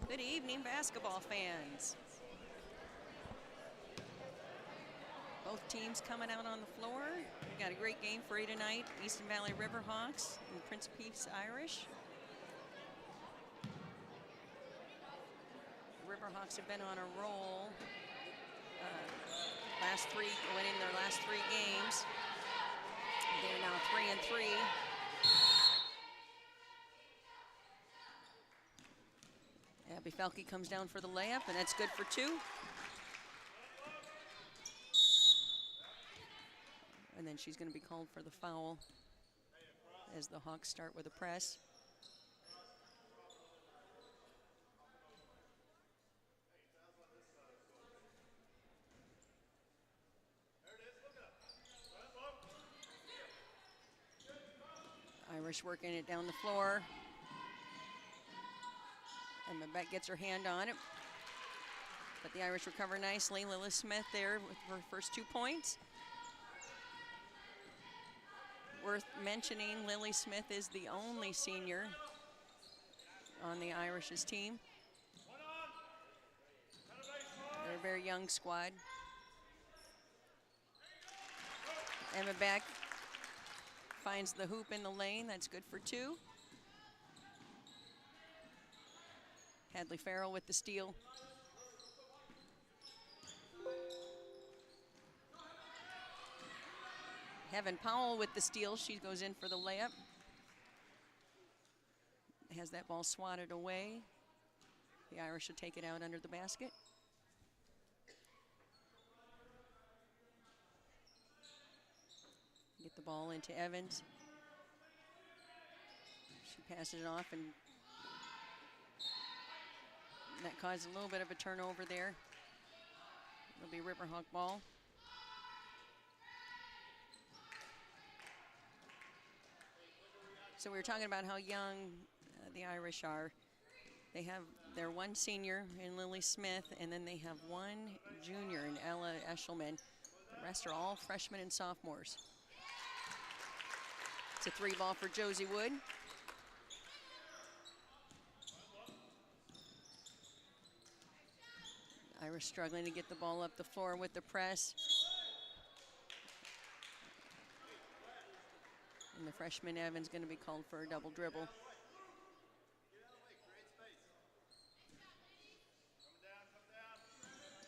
Good evening, basketball fans. Both teams coming out on the floor. We've got a great game for you tonight. Easton Valley Riverhawks and Prince of Peace Irish. Riverhawks have been on a roll. Winning their last three games. They're now 3-3. Abby Felke comes down for the layup, and that's good for two. And then she's going to be called for the foul as the Hawks start with a press. Irish working it down the floor. And Mabette gets her hand on it. But the Irish recover nicely. Lily Smith there with her first 2 points. Worth mentioning, Lily Smith is the only senior on the Irish's team. They're a very young squad. Emma Beck finds the hoop in the lane. That's good for two. Hadley Farrell with the steal. Heaven Powell with the steal. She goes in for the layup. Has that ball swatted away. The Irish will take it out under the basket. Get the ball into Evans. She passes it off, and that caused a little bit of a turnover there. It'll be Riverhawk ball. So we were talking about how young the Irish are. They have their one senior in Lily Smith, and then they have one junior in Ella Eshelman. The rest are all freshmen and sophomores. It's a 3-ball for Josie Wood. Irish struggling to get the ball up the floor with the press. And the freshman Evans going to be called for a double dribble.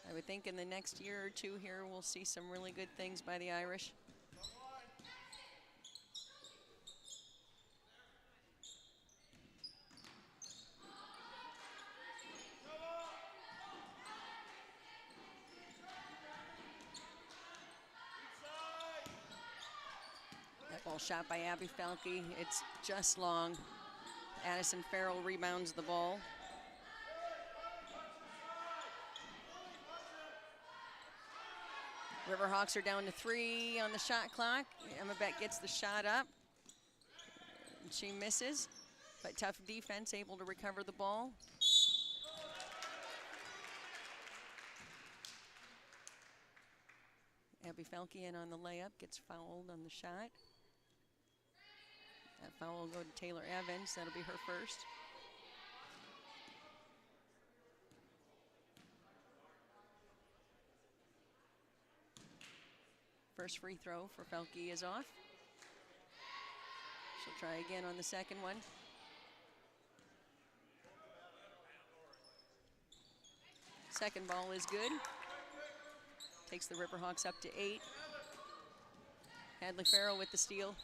I would think in the next year or two here we'll see some really good things by the Irish. That ball shot by Abby Felke. It's just long. Addison Farrell rebounds the ball. Riverhawks are down to 3 on the shot clock. Emma Beck gets the shot up. She misses, but tough defense, able to recover the ball. Abby Felke in on the layup, gets fouled on the shot. That foul will go to Taylor Evans. That'll be her first. First free throw for Felke is off. She'll try again on the second one. Second ball is good. Takes the Riverhawks up to 8. Hadley Farrell with the steal.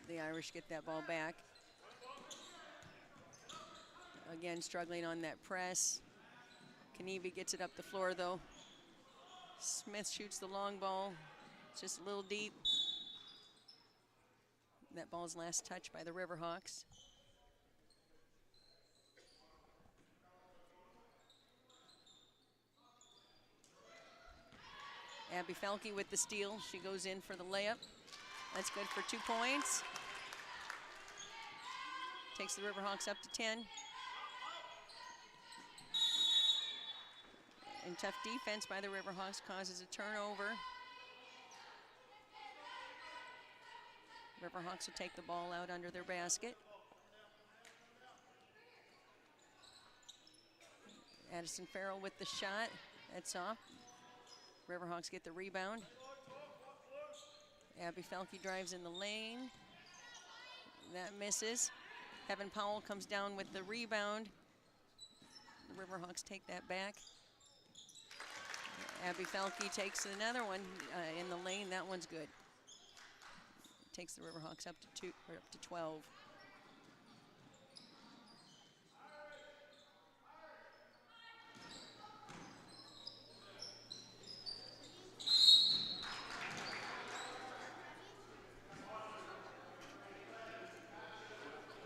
The Irish get that ball back. Again, struggling on that press. Kanevi gets it up the floor, though. Smith shoots the long ball. It's just a little deep. That ball's last touched by the Riverhawks. Abby Felke with the steal. She goes in for the layup. That's good for 2 points. Takes the Riverhawks up to 10. And tough defense by the Riverhawks causes a turnover. Riverhawks will take the ball out under their basket. Addison Farrell with the shot. That's off. Riverhawks get the rebound. Abby Felke drives in the lane. That misses. Heaven Powell comes down with the rebound. The Riverhawks take that back. Abby Felke takes another one in the lane. That one's good. Takes the Riverhawks up to 2 or up to 12.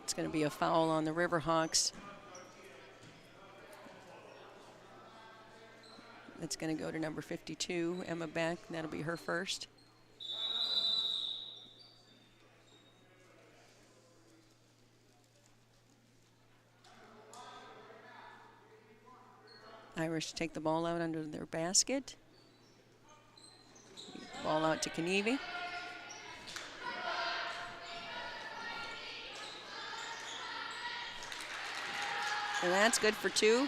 It's going to be a foul on the Riverhawks. It's going to go to number 52, Emma Beck. That'll be her first. Irish take the ball out under their basket. Ball out to Kenevi. And that's good for 2.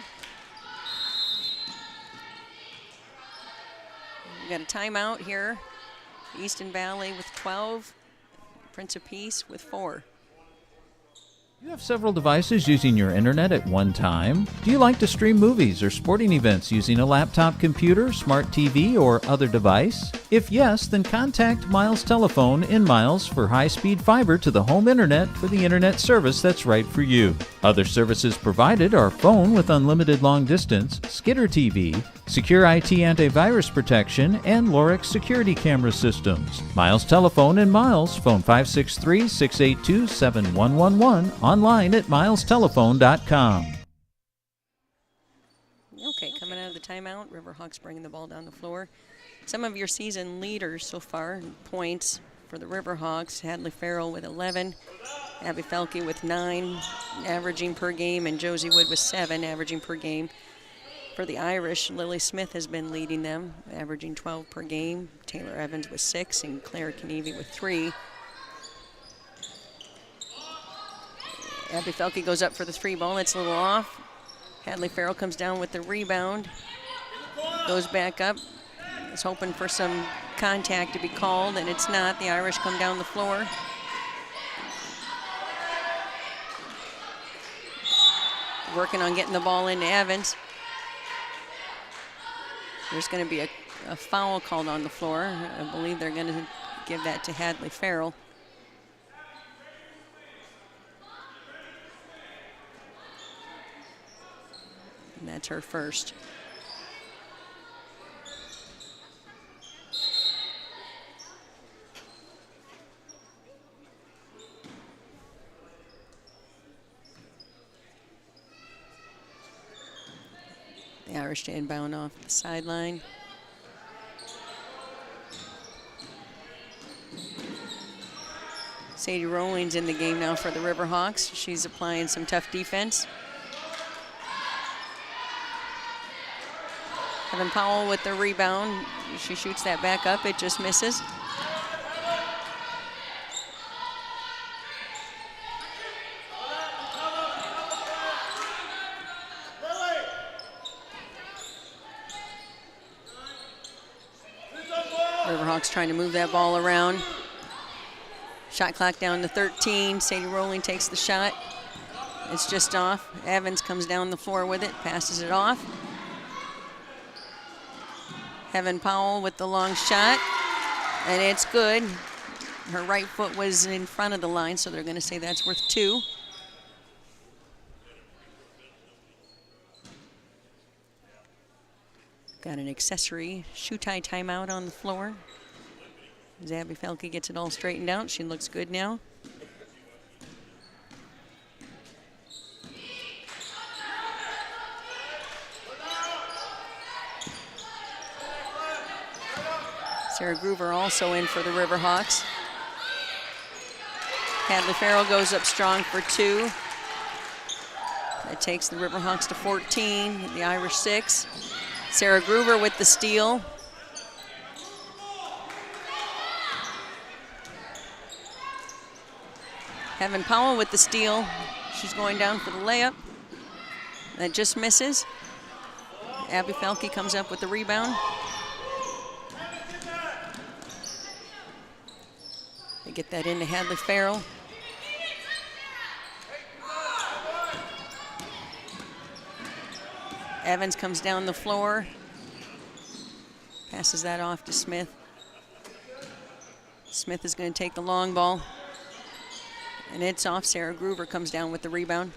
We got a timeout here. Easton Valley with 12. Prince of Peace with 4. You have several devices using your internet at one time? Do you like to stream movies or sporting events using a laptop computer, smart TV, or other device? If yes, then contact Miles Telephone in Miles for high-speed fiber to the home internet for the internet service that's right for you. Other services provided are phone with unlimited long distance, Skitter TV, secure IT antivirus protection, and Lorix security camera systems. Miles Telephone in Miles, phone 563-682-7111, online at milestelephone.com. Okay, coming out of the timeout, Riverhawks bringing the ball down the floor. Some of your season leaders so far in points for the Riverhawks: Hadley Farrell with 11, Abby Felke with 9 averaging per game, and Josie Wood with 7 averaging per game. For the Irish, Lily Smith has been leading them, averaging 12 per game. Taylor Evans with 6 and Claire Kenevi with 3. Abby Felke goes up for the 3 ball. It's a little off. Hadley Farrell comes down with the rebound. Goes back up. Is hoping for some contact to be called, and it's not. The Irish come down the floor. Working on getting the ball into Evans. There's going to be a foul called on the floor. I believe they're going to give that to Hadley Farrell. And that's her first. The Irish to inbound off the sideline. Sadie Rowling's in the game now for the Riverhawks. She's applying some tough defense. Evan Powell with the rebound. She shoots that back up. It just misses. Riverhawks trying to move that ball around. Shot clock down to 13. Sadie Rowling takes the shot. It's just off. Evans comes down the floor with it, passes it off. Evan Powell with the long shot, and it's good. Her right foot was in front of the line, so they're going to say that's worth 2. Got an accessory shoe tie timeout on the floor. As Abby Felke gets it all straightened out. She looks good now. Sarah Groover also in for the Riverhawks. Hadley Farrell goes up strong for 2. That takes the Riverhawks to 14, the Irish 6. Sarah Groover with the steal. Evan Powell with the steal. She's going down for the layup. That just misses. Abby Felke comes up with the rebound. They get that into Hadley Farrell. Evans comes down the floor. Passes that off to Smith. Smith is going to take the long ball. And it's off. Sarah Groover comes down with the rebound.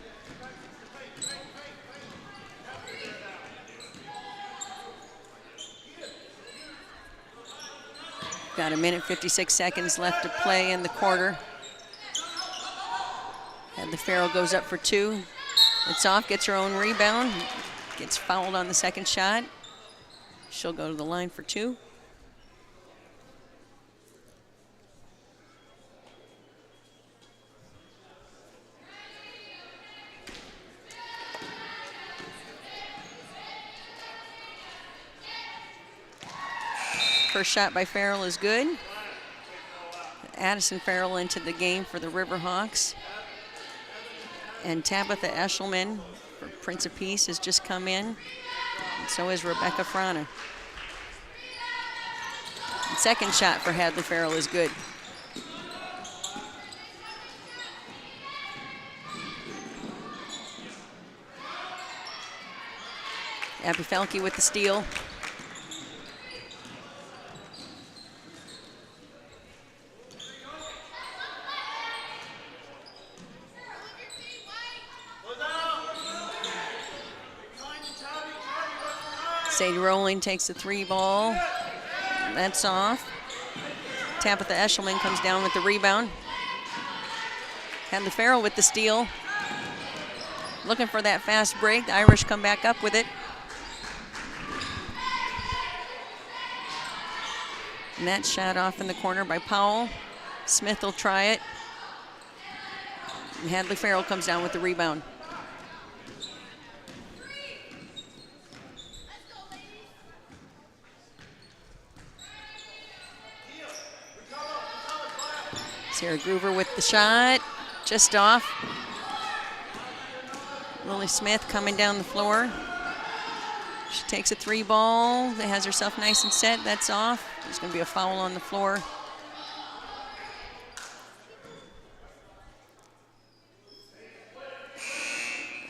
Got a minute, 56 seconds left to play in the quarter. And the Farrell goes up for two. It's off, gets her own rebound. Gets fouled on the second shot. She'll go to the line for two. First shot by Farrell is good. Addison Farrell into the game for the Riverhawks. And Tabitha Eshelman for Prince of Peace has just come in. And so is Rebecca Frana. And second shot for Hadley Farrell is good. Abby Felke with the steal. Sadie Rowling takes the three ball. That's off. Tabitha Eshelman comes down with the rebound. Hadley Farrell with the steal. Looking for that fast break. The Irish come back up with it. And that shot off in the corner by Powell. Smith will try it. And Hadley Farrell comes down with the rebound. Sarah Groover with the shot, just off. Lily Smith coming down the floor. She takes a three ball, has herself nice and set, that's off. There's gonna be a foul on the floor.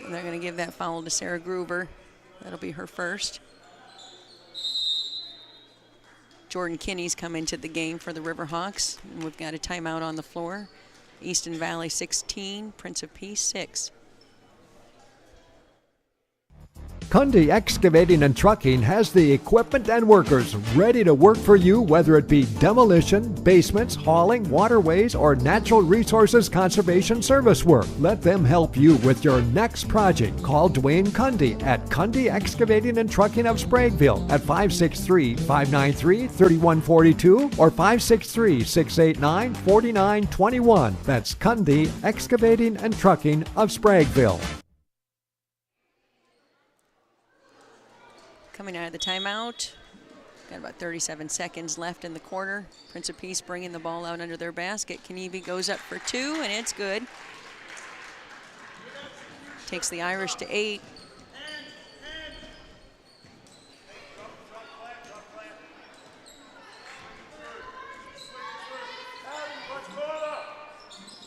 And they're gonna give that foul to Sarah Groover. That'll be her first. Jordan Kinney's come into the game for the Riverhawks. And we've got a timeout on the floor. Easton Valley 16, Prince of Peace 6. Cundy Excavating and Trucking has the equipment and workers ready to work for you, whether it be demolition, basements, hauling, waterways, or natural resources conservation service work. Let them help you with your next project. Call Dwayne Cundy at Cundy Excavating and Trucking of Spragueville at 563-593-3142 or 563-689-4921. That's Cundy Excavating and Trucking of Spragueville. Coming out of the timeout, got about 37 seconds left in the quarter. Prince of Peace bringing the ball out under their basket. Kenevi goes up for two, and it's good. Takes the Irish to 8.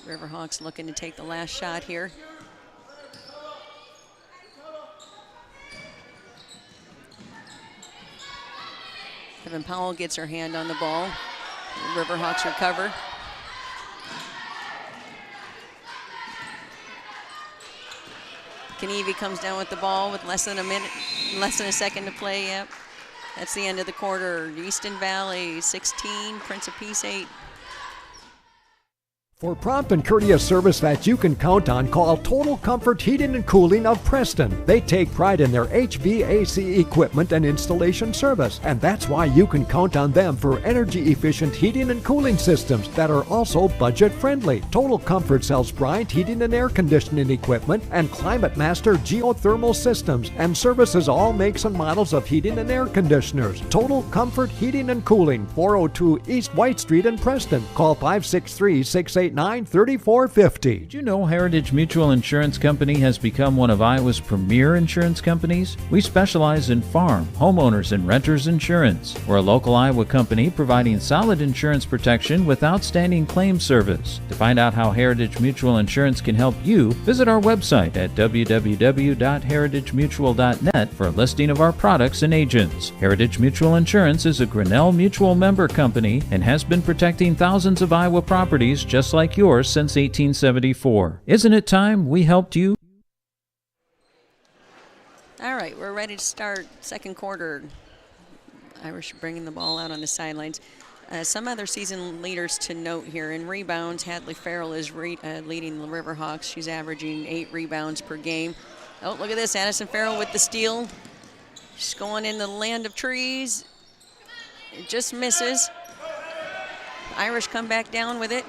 Riverhawks looking to take the last shot here. Evan Powell gets her hand on the ball. The Riverhawks recover. Kenevi comes down with the ball with less than a second to play. Yep, that's the end of the quarter. Easton Valley 16, Prince of Peace 8. For prompt and courteous service that you can count on, call Total Comfort Heating and Cooling of Preston. They take pride in their HVAC equipment and installation service, and that's why you can count on them for energy-efficient heating and cooling systems that are also budget-friendly. Total Comfort sells Bryant heating and air conditioning equipment and Climate Master geothermal systems and services all makes and models of heating and air conditioners. Total Comfort Heating and Cooling, 402 East White Street in Preston. Call 563-689-4921 489-3450. Did you know Heritage Mutual Insurance Company has become one of Iowa's premier insurance companies? We specialize in farm, homeowners, and renters insurance. We're a local Iowa company providing solid insurance protection with outstanding claim service. To find out how Heritage Mutual Insurance can help you, visit our website at www.heritagemutual.net for a listing of our products and agents. Heritage Mutual Insurance is a Grinnell Mutual member company and has been protecting thousands of Iowa properties just like yours since 1874. Isn't it time we helped you? All right, we're ready to start second quarter. Irish bringing the ball out on the sidelines. Some other season leaders to note here. In rebounds, Hadley Farrell is leading the Riverhawks. She's averaging 8 rebounds per game. Oh, look at this. Addison Farrell with the steal. She's going in the land of trees. It just misses. Irish come back down with it.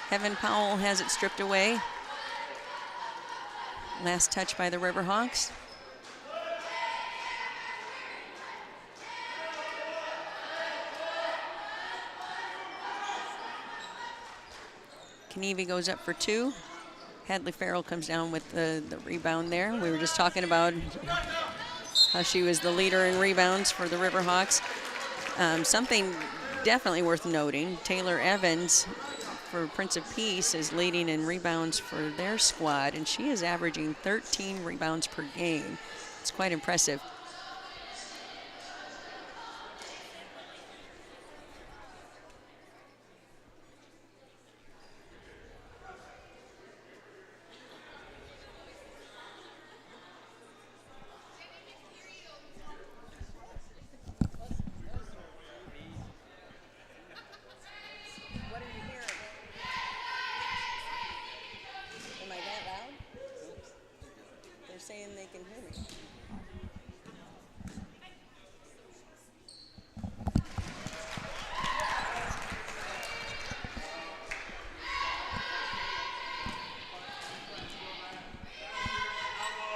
Heaven Powell has it stripped away. Last touch by the Riverhawks. Knievi goes up for 2. Hadley Farrell comes down with the rebound there. We were just talking about how she was the leader in rebounds for the Riverhawks. Something definitely worth noting, Taylor Evans for Prince of Peace is leading in rebounds for their squad, and she is averaging 13 rebounds per game. It's quite impressive. Saying they can hear me.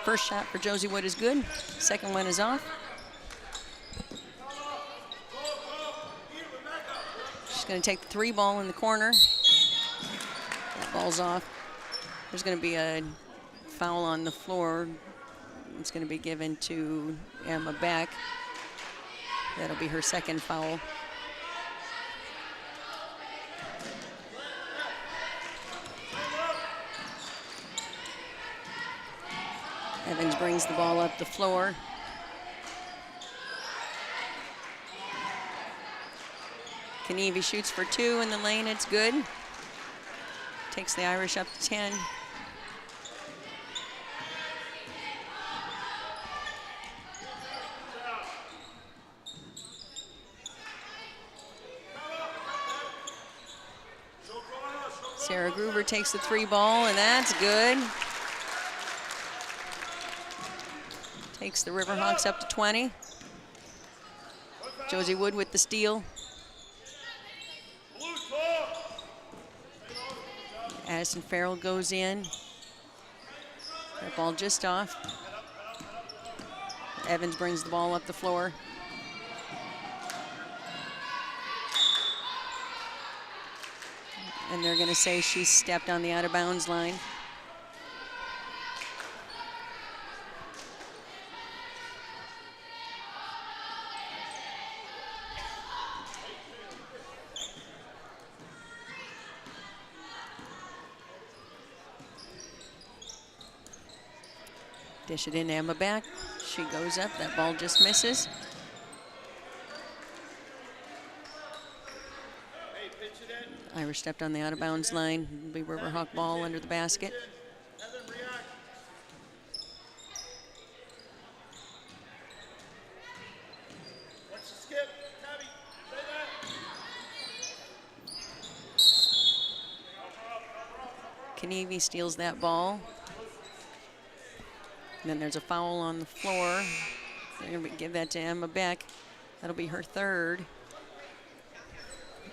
First shot for Josie Wood is good. Second one is off. She's going to take the 3 ball in the corner. That ball's off. There's going to be a foul on the floor. It's going to be given to Emma Beck. That'll be her second foul. Evans brings the ball up the floor. Knievi shoots for 2 in the lane. It's good. Takes the Irish up to 10. Sarah Groover takes the 3 ball, and that's good. Takes the Riverhawks up to 20. Josie Wood with the steal. Addison Farrell goes in. That ball just off. Evans brings the ball up the floor. And they're going to say she stepped on the out-of-bounds line. Dish it in to Emma Beck. She goes up. That ball just misses. Irish stepped on the out-of-bounds line. It'll be Riverhawk ball under the basket. Knievi steals that ball. And then there's a foul on the floor. They're going to give that to Emma Beck. That'll be her 3rd.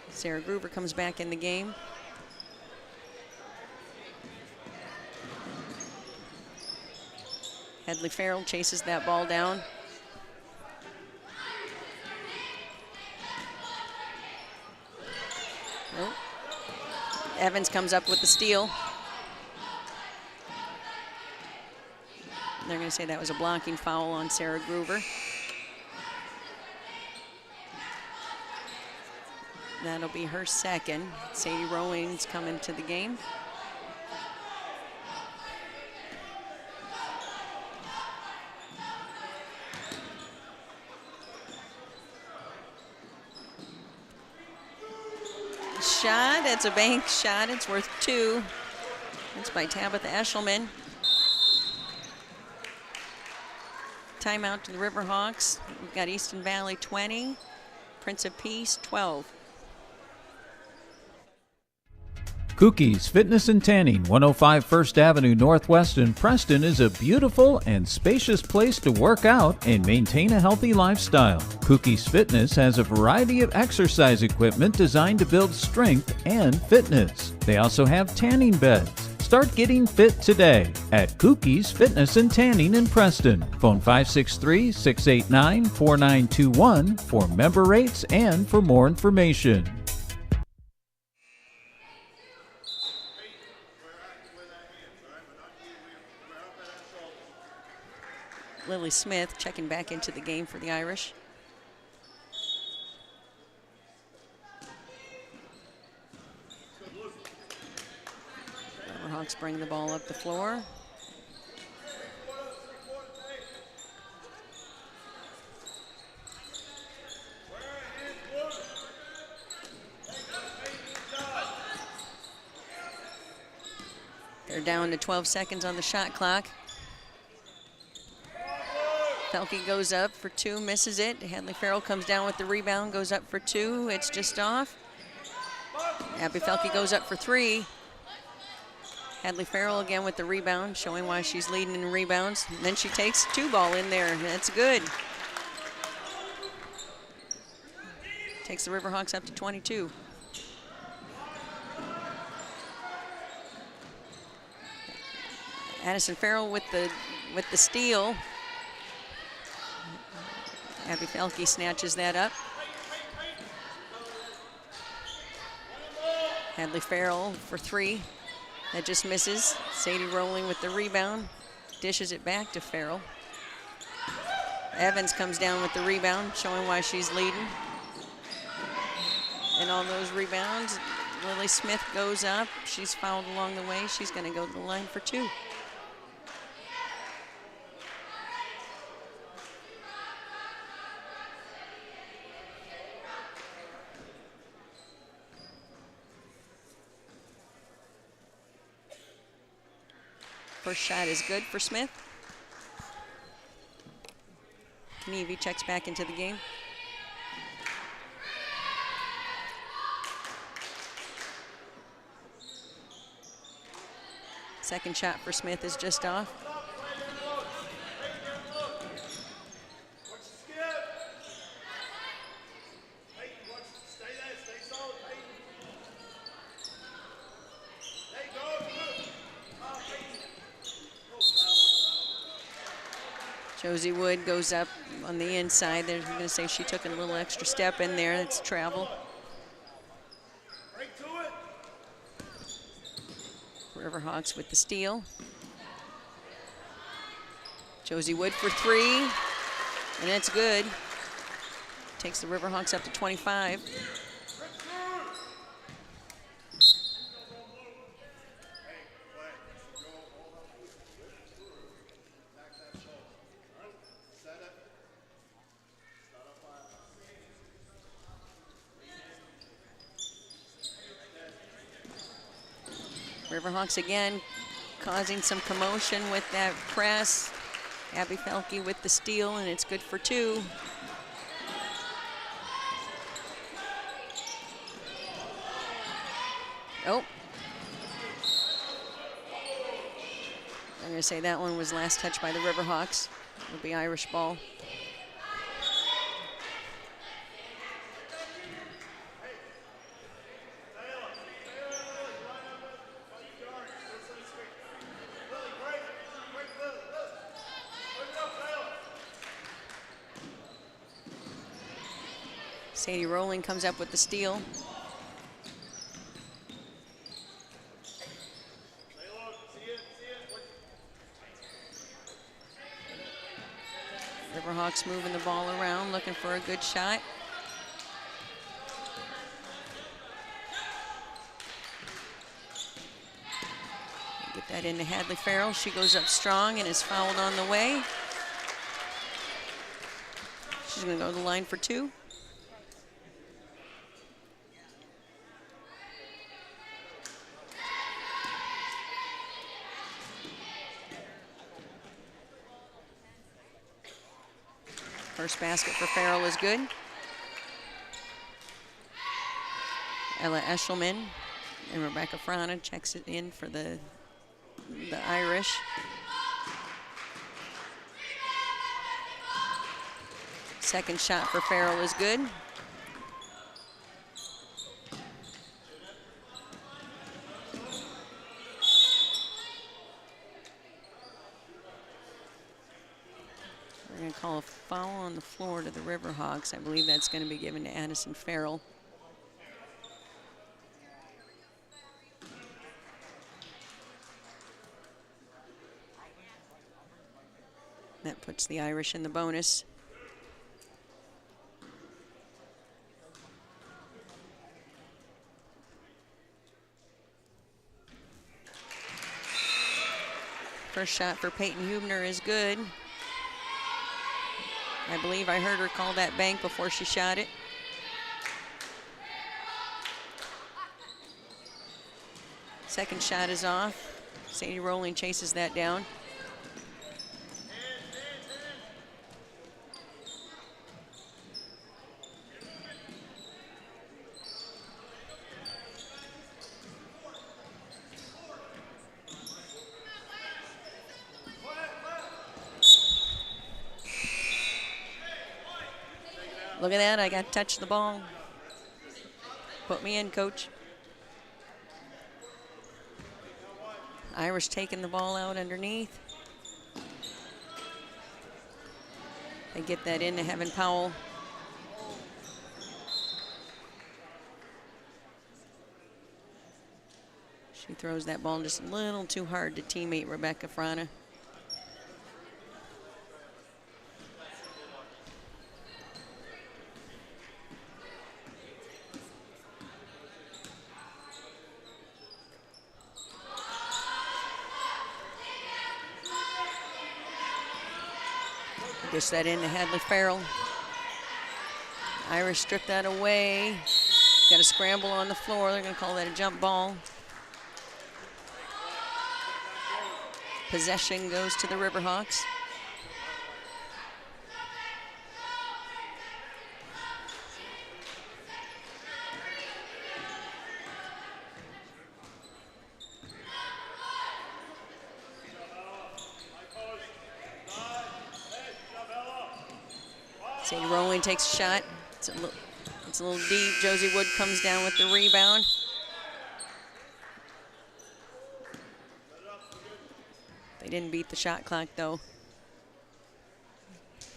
Sarah Groover comes back in the game. Hadley Farrell chases that ball down. Nope. Evans comes up with the steal. They're going to say that was a blocking foul on Sarah Groover. That'll be her second. Sadie Rowling's coming to the game. Shot, it's a bank shot, it's worth 2. That's by Tabitha Eshelman. Timeout to the Riverhawks. We've got Easton Valley 20, Prince of Peace 12. Cookies Fitness and Tanning, 105 First Avenue Northwest in Preston is a beautiful and spacious place to work out and maintain a healthy lifestyle. Cookies Fitness has a variety of exercise equipment designed to build strength and fitness. They also have tanning beds. Start getting fit today at Cookies Fitness and Tanning in Preston. Phone 563-689-4921 for member rates and for more information. Lily Smith checking back into the game for the Irish. Riverhawks bring the ball up the floor. They're down to 12 seconds on the shot clock. Felke goes up for 2, misses it. Hadley Farrell comes down with the rebound, goes up for 2. It's just off. Abby Felke goes up for 3. Hadley Farrell again with the rebound, showing why she's leading in rebounds. And then she takes 2 ball in there. That's good. Takes the Riverhawks up to 22. Addison Farrell with the steal. Abby Felke snatches that up. Hadley Farrell for 3. That just misses. Sadie Rowling with the rebound. Dishes it back to Farrell. Evans comes down with the rebound, showing why she's leading. And on those rebounds, Lily Smith goes up. She's fouled along the way. She's going to go to the line for 2. First shot is good for Smith. Knievy checks back into the game. Second shot for Smith is just off. Josie Wood goes up on the inside. They're going to say she took a little extra step in there. It's travel. Riverhawks with the steal. Josie Wood for 3, and it's good. Takes the Riverhawks up to 25. Riverhawks again causing some commotion with that press. Abby Felke with the steal, and it's good for 2. Oh. I'm going to say that one was last touched by the Riverhawks. It'll be Irish ball. Sadie Rowling comes up with the steal. Riverhawks moving the ball around, looking for a good shot. Get that into Hadley Farrell. She goes up strong and is fouled on the way. She's going to go to the line for 2. First basket for Farrell is good. Ella Eshelman and Rebecca Frana checks it in for the Irish. Second shot for Farrell is good. We're going to call a foul on the floor to the Riverhawks. I believe that's going to be given to Addison Farrell. That puts the Irish in the bonus. First shot for Peyton Hubner is good. I believe I heard her call that bank before she shot it. Second shot is off. Sadie Rowling chases that down. Look at that, I got to touch the ball. Put me in, coach. Irish taking the ball out underneath. They get that into Heaven Powell. She throws that ball just a little too hard to teammate Rebecca Frana. Gets that into Hadley Farrell. Irish strip that away. Got a scramble on the floor. They're going to call that a jump ball. Possession goes to the Riverhawks. Sadie Rowling takes a shot. It's a little deep. Josie Wood comes down with the rebound. They didn't beat the shot clock, though.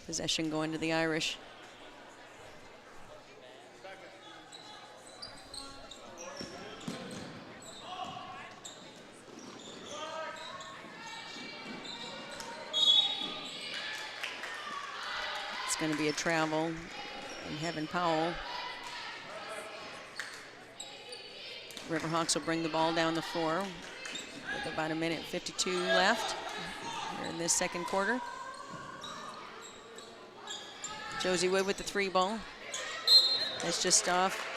Possession going to the Irish. It's going to be a travel, and Heaven Powell. Riverhawks will bring the ball down the floor with about 1:52 left here in this second quarter. Josie Wood with the 3 ball. That's just off.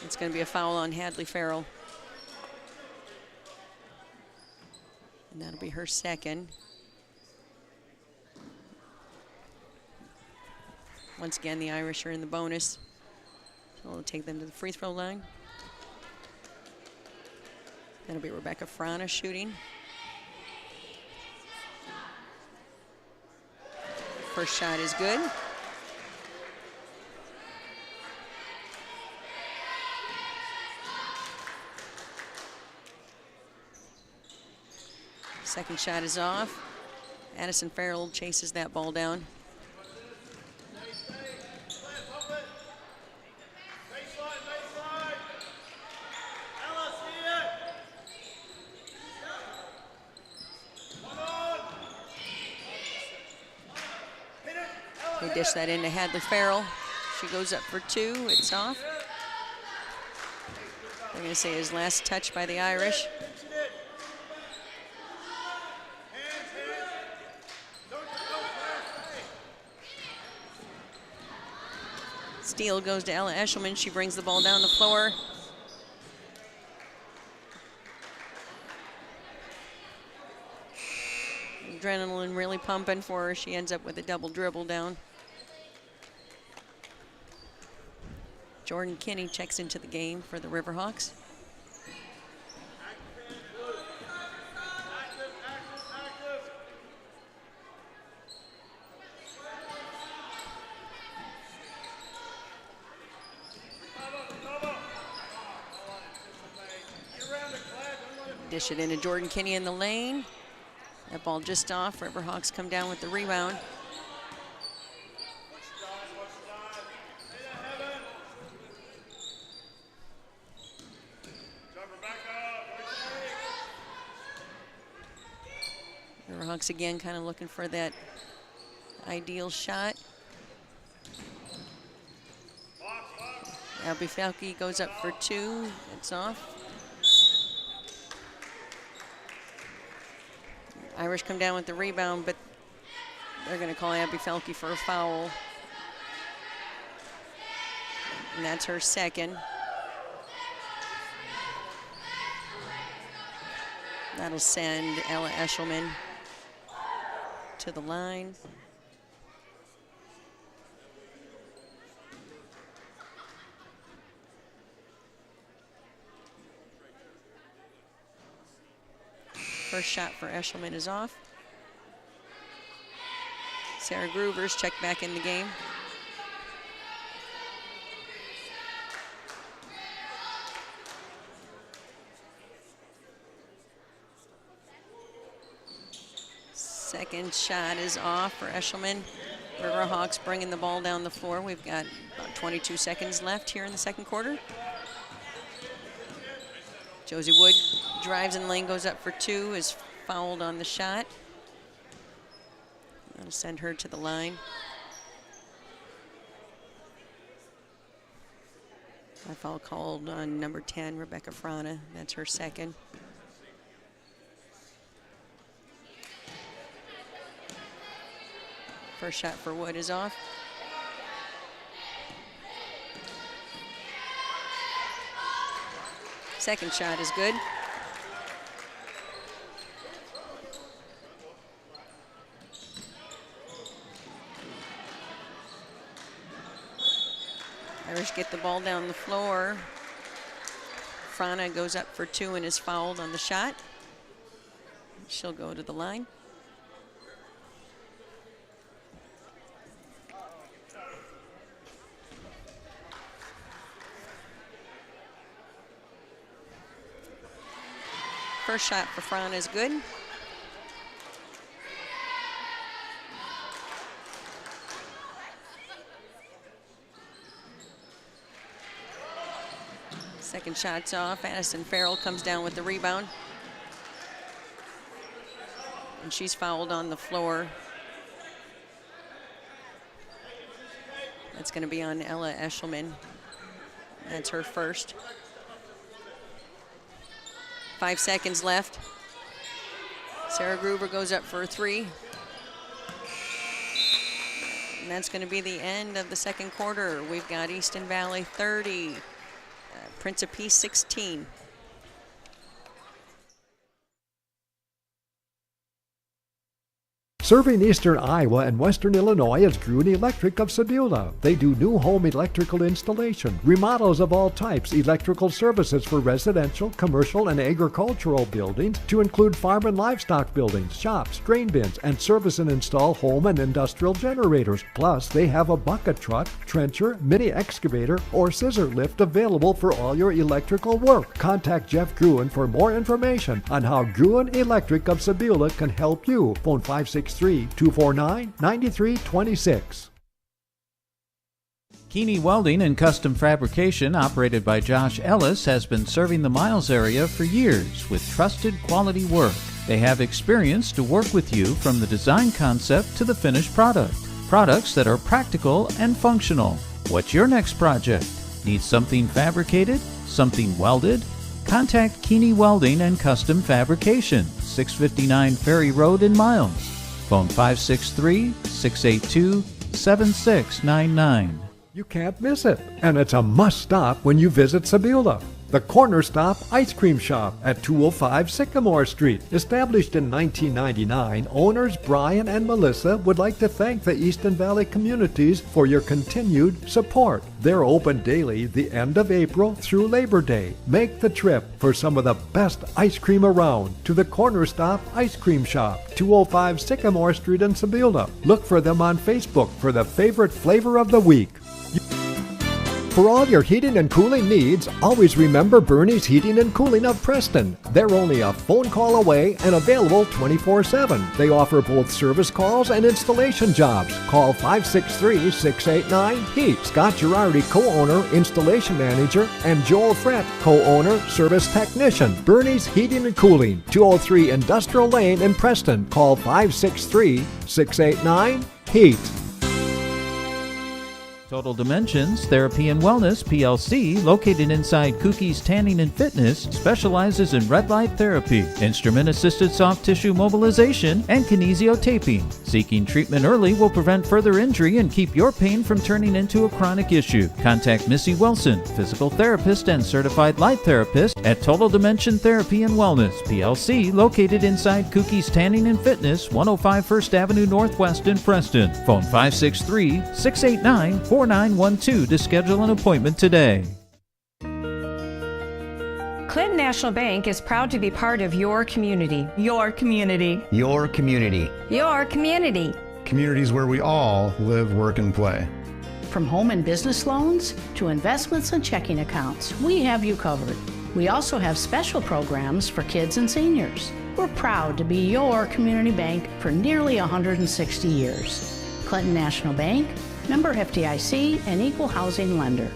It's going to be a foul on Hadley Farrell. And that'll be her second. Once again, the Irish are in the bonus. So we'll take them to the free throw line. That'll be Rebecca Frana shooting. First shot is good. Second shot is off. Addison Farrell chases that ball down. They dish that into Hadley Farrell. She goes up for 2. It's off. They're going to say his last touch by the Irish. Steal goes to Ella Eshelman. She brings the ball down the floor. Adrenaline really pumping for her. She ends up with a double dribble down. Jordan Kinney checks into the game for the Riverhawks. Dish it into Jordan Kinney in the lane. That ball just off. Riverhawks come down with the rebound. Riverhawks again kind of looking for that ideal shot. Abby Falke goes up for 2. It's off. Irish come down with the rebound, but they're going to call Abby Falke for a foul. And that's her second. That'll send Ella Eshelman to the line. First shot for Eshelman is off. Sarah Groover's checked back in the game. Second shot is off for Eshelman. Riverhawks bringing the ball down the floor. We've got about 22 seconds left here in the second quarter. Josie Wood drives in the lane, goes up for 2, is fouled on the shot. That'll send her to the line. A foul called on number 10, Rebecca Frana. That's her second. First shot for Wood is off. Second shot is good. Irish get the ball down the floor. Frana goes up for 2 and is fouled on the shot. She'll go to the line. First shot for Frana is good. Second shot's off. Addison Farrell comes down with the rebound. And she's fouled on the floor. That's going to be on Ella Eshelman. That's her first. 5 seconds left. Sarah Gruber goes up for a 3. And that's going to be the end of the second quarter. We've got Easton Valley 30, Prince of Peace 16. Serving eastern Iowa and western Illinois is Gruen Electric of Sebula. They do new home electrical installation, remodels of all types, electrical services for residential, commercial, and agricultural buildings to include farm and livestock buildings, shops, grain bins, and service and install home and industrial generators. Plus, they have a bucket truck, trencher, mini excavator, or scissor lift available for all your electrical work. Contact Jeff Gruen for more information on how Gruen Electric of Sebula can help you. Phone 563-249-9326. Keeney Welding and Custom Fabrication, operated by Josh Ellis, has been serving the Miles area for years with trusted quality work. They have experience to work with you from the design concept to the finished product. Products that are practical and functional. What's your next project? Need something fabricated? Something welded? Contact Keeney Welding and Custom Fabrication, 659 Ferry Road in Miles. Phone 563-682-7699. You can't miss it, and it's a must-stop when you visit Sebula. The Corner Stop Ice Cream Shop at 205 Sycamore Street. Established in 1999, owners Brian and Melissa would like to thank the Easton Valley communities for your continued support. They're open daily the end of April through Labor Day. Make the trip for some of the best ice cream around to the Corner Stop Ice Cream Shop, 205 Sycamore Street in Sebula. Look for them on Facebook for the favorite flavor of the week. For all your heating and cooling needs, always remember Bernie's Heating and Cooling of Preston. They're only a phone call away and available 24/7. They offer both service calls and installation jobs. Call 563-689-HEAT. Scott Girardi, co-owner, installation manager, and Joel Frett, co-owner, service technician. Bernie's Heating and Cooling, 203 Industrial Lane in Preston. Call 563-689-HEAT. Total Dimensions Therapy and Wellness PLC, located inside Cookie's Tanning and Fitness, specializes in red light therapy, instrument-assisted soft tissue mobilization, and kinesiotaping. Seeking treatment early will prevent further injury and keep your pain from turning into a chronic issue. Contact Missy Wilson, physical therapist and certified light therapist at Total Dimension Therapy and Wellness PLC, located inside Cookie's Tanning and Fitness, 105 First Avenue Northwest in Preston. Phone 563-689-4912 to schedule an appointment today. Clinton National Bank is proud to be part of your community. Your community. Your community. Your community. Communities where we all live, work, and play. From home and business loans to investments and checking accounts, we have you covered. We also have special programs for kids and seniors. We're proud to be your community bank for nearly 160 years. Clinton National Bank, member FDIC, and equal housing lender.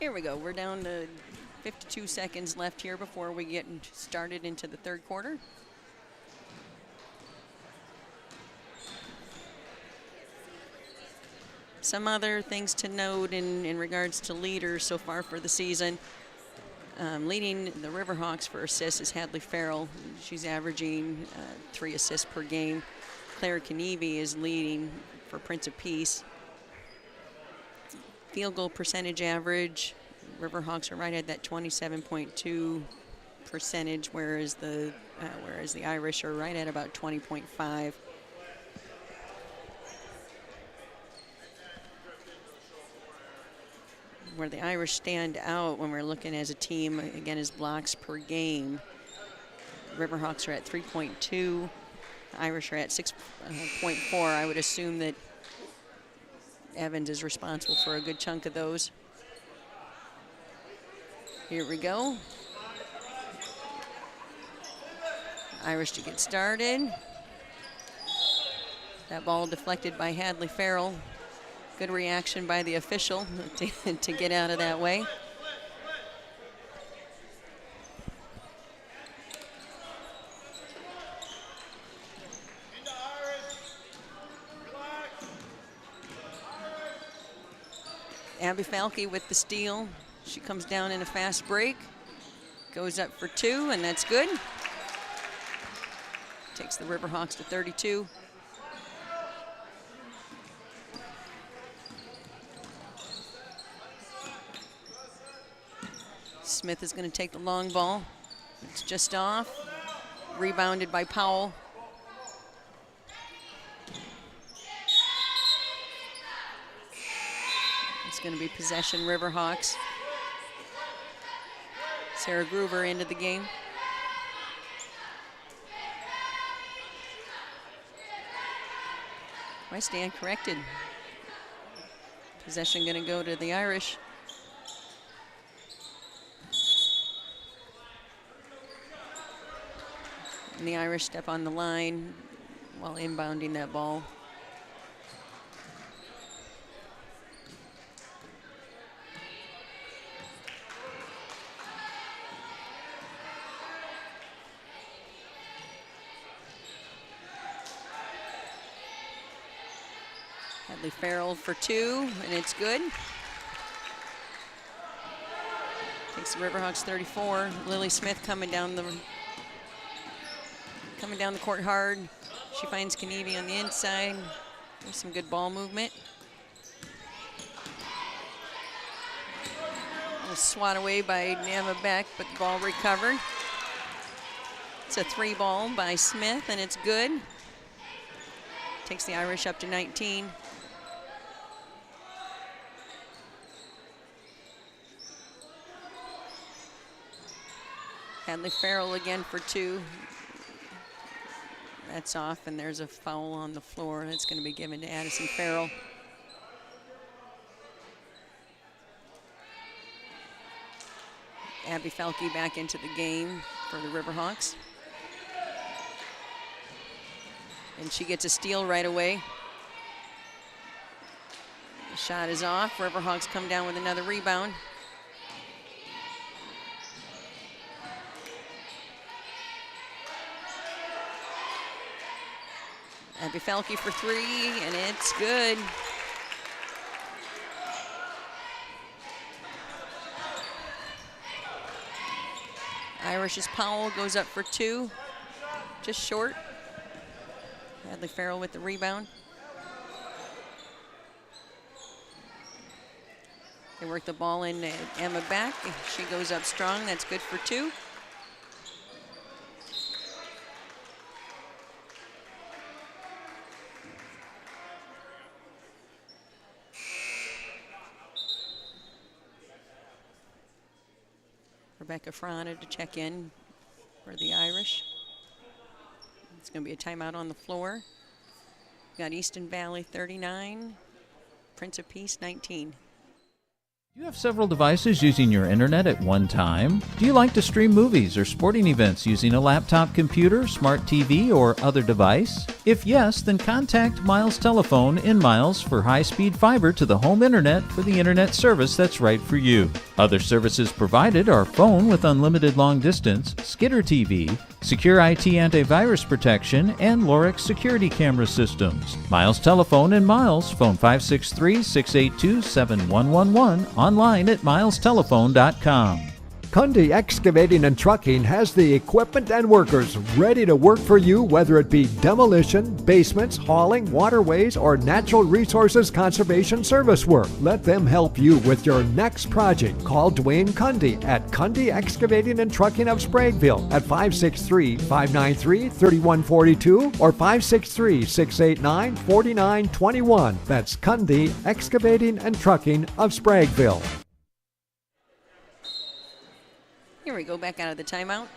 Here we go. We're down to 52 seconds left here before we get started into the third quarter. Some other things to note in regards to leaders so far for the season. Leading the Riverhawks for assists is Hadley Farrell. She's averaging 3 assists per game. Claire Kenevy is leading for Prince of Peace. Field goal percentage average, Riverhawks are right at that 27.2 percentage, whereas the Irish are right at about 20.5. Where the Irish stand out when we're looking as a team, again, is blocks per game. Riverhawks are at 3.2. Irish are at 6.4. I would assume that Evans is responsible for a good chunk of those. Here we go. Irish to get started. That ball deflected by Hadley Farrell. Good reaction by the official to get out of that way. Abby Falke with the steal. She comes down in a fast break. Goes up for 2, and that's good. Takes the Riverhawks to 32. Smith is going to take the long ball. It's just off. Rebounded by Powell. It's going to be possession Riverhawks. Sarah Groover into the game. I stand corrected. Possession going to go to the Irish. And the Irish step on the line while inbounding that ball. Hadley Farrell for 2, and it's good. Takes the Riverhawks 34. Lily Smith coming down the court hard. She finds Kenevy on the inside. There's some good ball movement. A swat away by Nema Beck, but the ball recovered. It's a 3 ball by Smith, and it's good. Takes the Irish up to 19. Hadley Farrell again for 2. That's off, and there's a foul on the floor. That's going to be given to Addison Farrell. Abby Falke back into the game for the Riverhawks. And she gets a steal right away. The shot is off. Riverhawks come down with another rebound. Abby Falke for 3, and it's good. Irish's Powell goes up for 2, just short. Hadley Farrell with the rebound. They work the ball in Emma back. She goes up strong. That's good for 2. Rebecca Frana to check in for the Irish. It's going to be a timeout on the floor. We've got Easton Valley 39, Prince of Peace 19. Do you have several devices using your internet at one time? Do you like to stream movies or sporting events using a laptop computer, smart TV, or other device? If yes, then contact Miles Telephone in Miles for high-speed fiber to the home internet for the internet service that's right for you. Other services provided are phone with unlimited long distance, Skitter TV, secure IT antivirus protection, and Lorix security camera systems. Miles Telephone in Miles, phone 563-682-7111, online at milestelephone.com. Cundy Excavating and Trucking has the equipment and workers ready to work for you, whether it be demolition, basements, hauling, waterways, or natural resources conservation service work. Let them help you with your next project. Call Dwayne Cundy at Cundy Excavating and Trucking of Spragueville at 563-593-3142 or 563-689-4921. That's Cundy Excavating and Trucking of Spragueville. Here we go, back out of the timeout.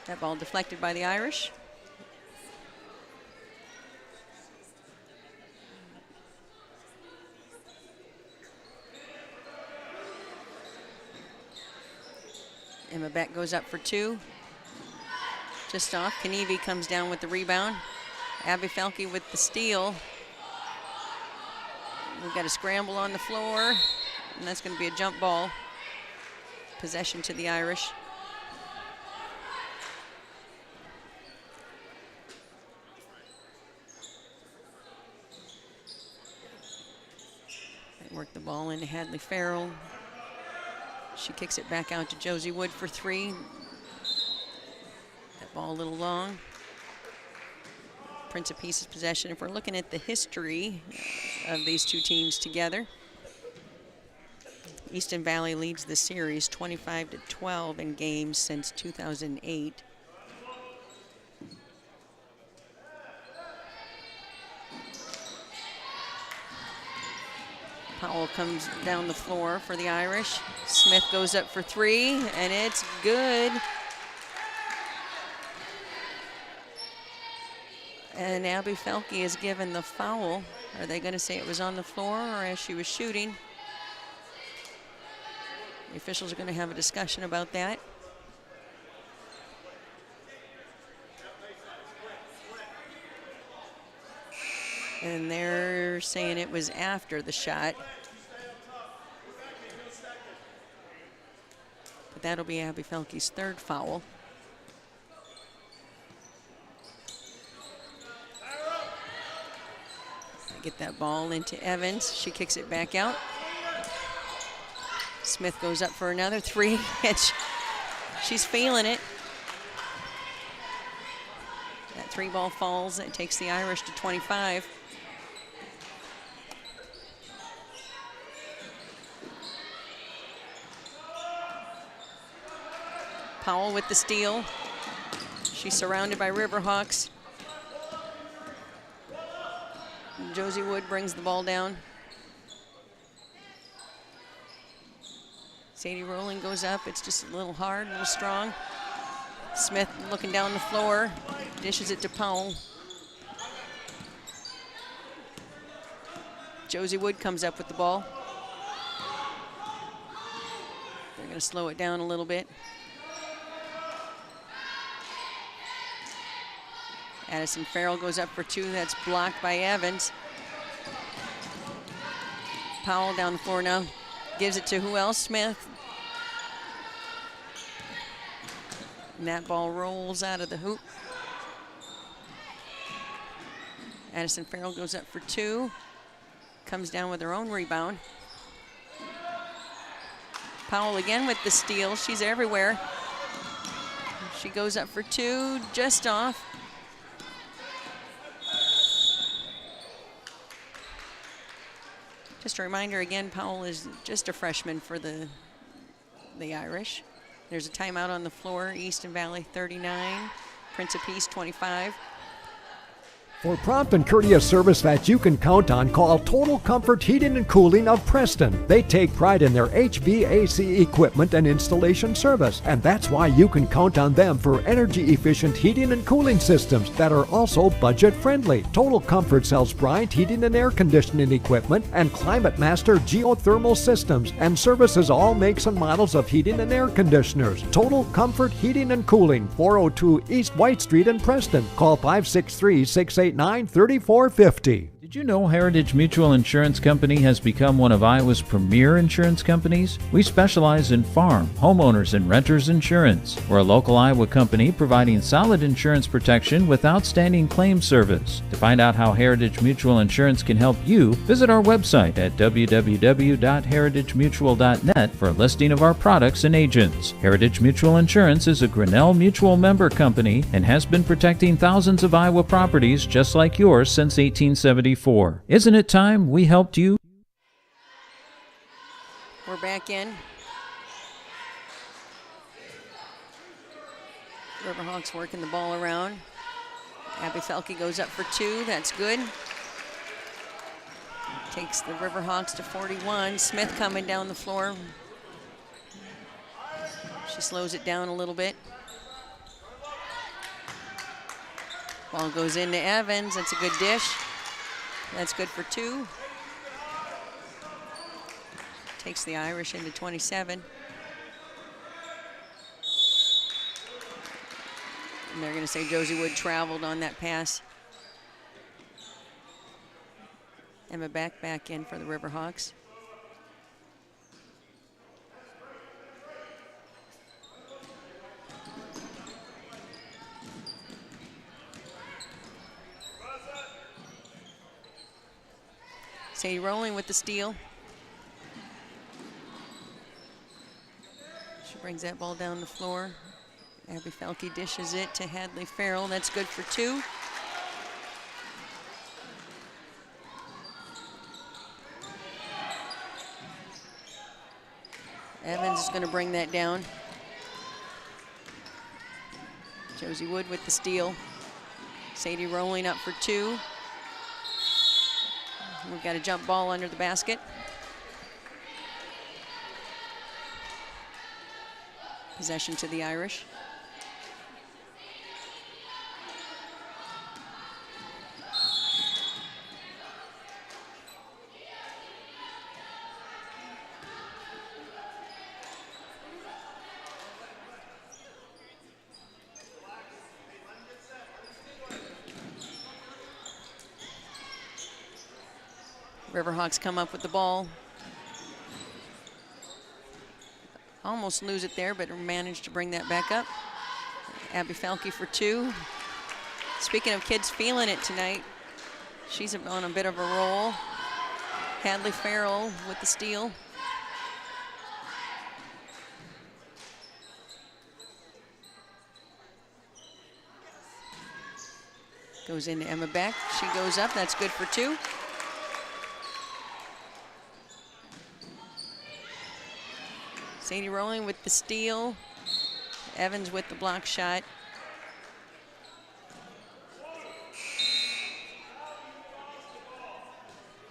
That ball deflected by the Irish. Emma Beck goes up for two. Just off. Kenevi comes down with the rebound. Abby Felke with the steal. We've got a scramble on the floor, and that's going to be a jump ball. Possession to the Irish. They work the ball into Hadley Farrell. She kicks it back out to Josie Wood for three. That ball a little long. Prince of Peace's possession. If we're looking at the history of these two teams together, Easton Valley leads the series 25-12 in games since 2008. Powell comes down the floor for the Irish. Smith goes up for three, and it's good. And Abby Felke is given the foul. Are they going to say it was on the floor or as she was shooting? The officials are going to have a discussion about that. And they're saying it was after the shot. But that'll be Abby Felke's third foul. Get that ball into Evans. She kicks it back out. Smith goes up for another three. She's feeling it. That three ball falls. It takes the Irish to 25. Powell with the steal. She's surrounded by Riverhawks. Josie Wood brings the ball down. Sadie Rowling goes up. It's just a little hard, a little strong. Smith looking down the floor, dishes it to Powell. Josie Wood comes up with the ball. They're going to slow it down a little bit. Addison Farrell goes up for two. That's blocked by Evans. Powell down the floor now. Gives it to who else? Smith. And that ball rolls out of the hoop. Addison Farrell goes up for two. Comes down with her own rebound. Powell again with the steal. She's everywhere. She goes up for two, just off. Just a reminder again, Powell is just a freshman for the Irish. There's a timeout on the floor. Easton Valley 39, Prince of Peace 25. For prompt and courteous service that you can count on, call Total Comfort Heating and Cooling of Preston. They take pride in their HVAC equipment and installation service, and that's why you can count on them for energy-efficient heating and cooling systems that are also budget-friendly. Total Comfort sells Bryant heating and air conditioning equipment and Climate Master geothermal systems and services all makes and models of heating and air conditioners. Total Comfort Heating and Cooling, 402 East White Street in Preston. Call 563-689-3450. Did you know Heritage Mutual Insurance Company has become one of Iowa's premier insurance companies? We specialize in farm, homeowners, and renters insurance. We're a local Iowa company providing solid insurance protection with outstanding claim service. To find out how Heritage Mutual Insurance can help you, visit our website at www.heritagemutual.net for a listing of our products and agents. Heritage Mutual Insurance is a Grinnell Mutual member company and has been protecting thousands of Iowa properties just like yours since 1874. Isn't it time we helped you? We're back in. Riverhawks working the ball around. Abby Felke goes up for 2. That's good. Takes the Riverhawks to 41. Smith coming down the floor. She slows it down a little bit. Ball goes into Evans. That's a good dish. That's good for 2. Takes the Irish into 27. And they're going to say Josie Wood traveled on that pass. Emma back in for the Riverhawks. Sadie Rowling with the steal. She brings that ball down the floor. Abby Felke dishes it to Hadley Farrell. That's good for 2. Evans is going to bring that down. Josie Wood with the steal. Sadie Rowling up for 2. We've got a jump ball under the basket. Possession to the Irish. Riverhawks come up with the ball. Almost lose it there, but managed to bring that back up. Abby Felke for 2. Speaking of kids feeling it tonight, she's on a bit of a roll. Hadley Farrell with the steal. Goes into Emma Beck. She goes up. That's good for 2. Sadie Rowling with the steal. Evans with the block shot.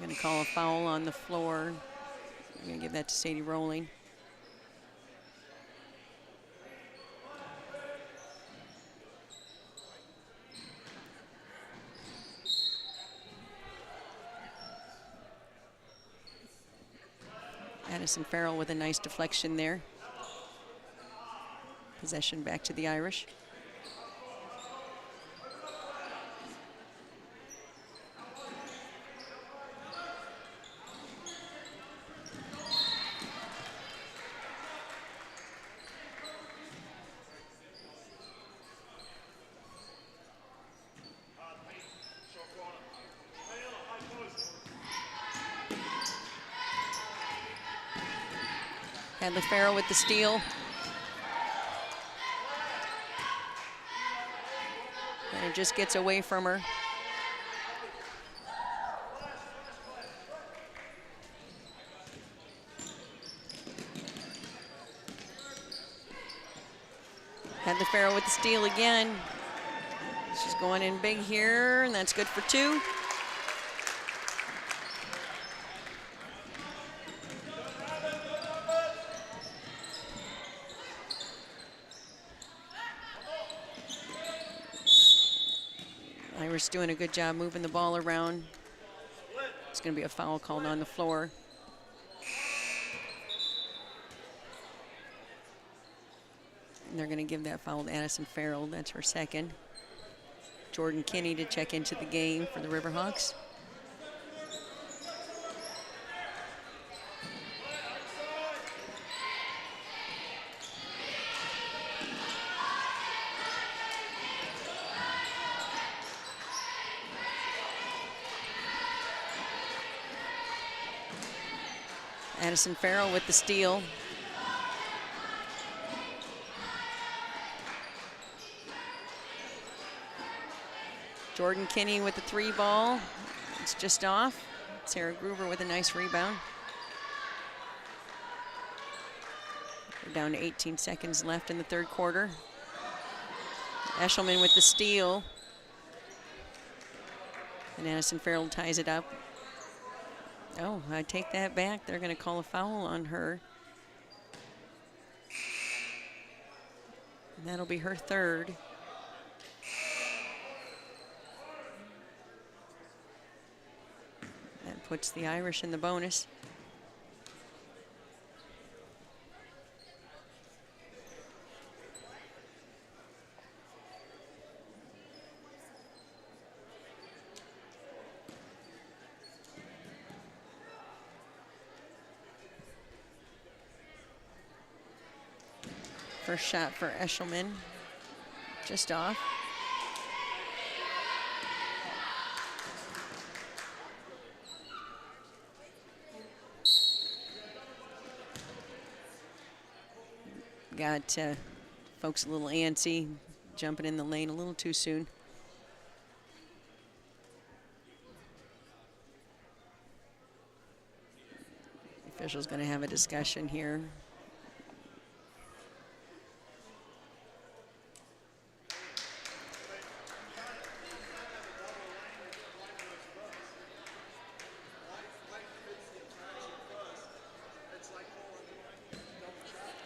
I'm going to call a foul on the floor. I'm going to give that to Sadie Rowling. Addison Farrell with a nice deflection there. Possession back to the Irish. Hadley Farrell with the steal. And it just gets away from her. Hadley Farrell with the steal again. She's going in big here, and that's good for 2. Irish doing a good job moving the ball around. It's going to be a foul called on the floor. And they're going to give that foul to Addison Farrell. That's her second. Jordan Kinney to check into the game for the Riverhawks. Addison Farrell with the steal. Jordan Kinney with the 3 ball. It's just off. Sarah Groover with a nice rebound. We're down to 18 seconds left in the 3rd quarter. Eshelman with the steal. And Addison Farrell ties it up. Oh, I take that back. They're going to call a foul on her. And that'll be her 3rd. That puts the Irish in the bonus. First shot for Eshelman, just off. Got folks a little antsy, jumping in the lane a little too soon. The official's going to have a discussion here.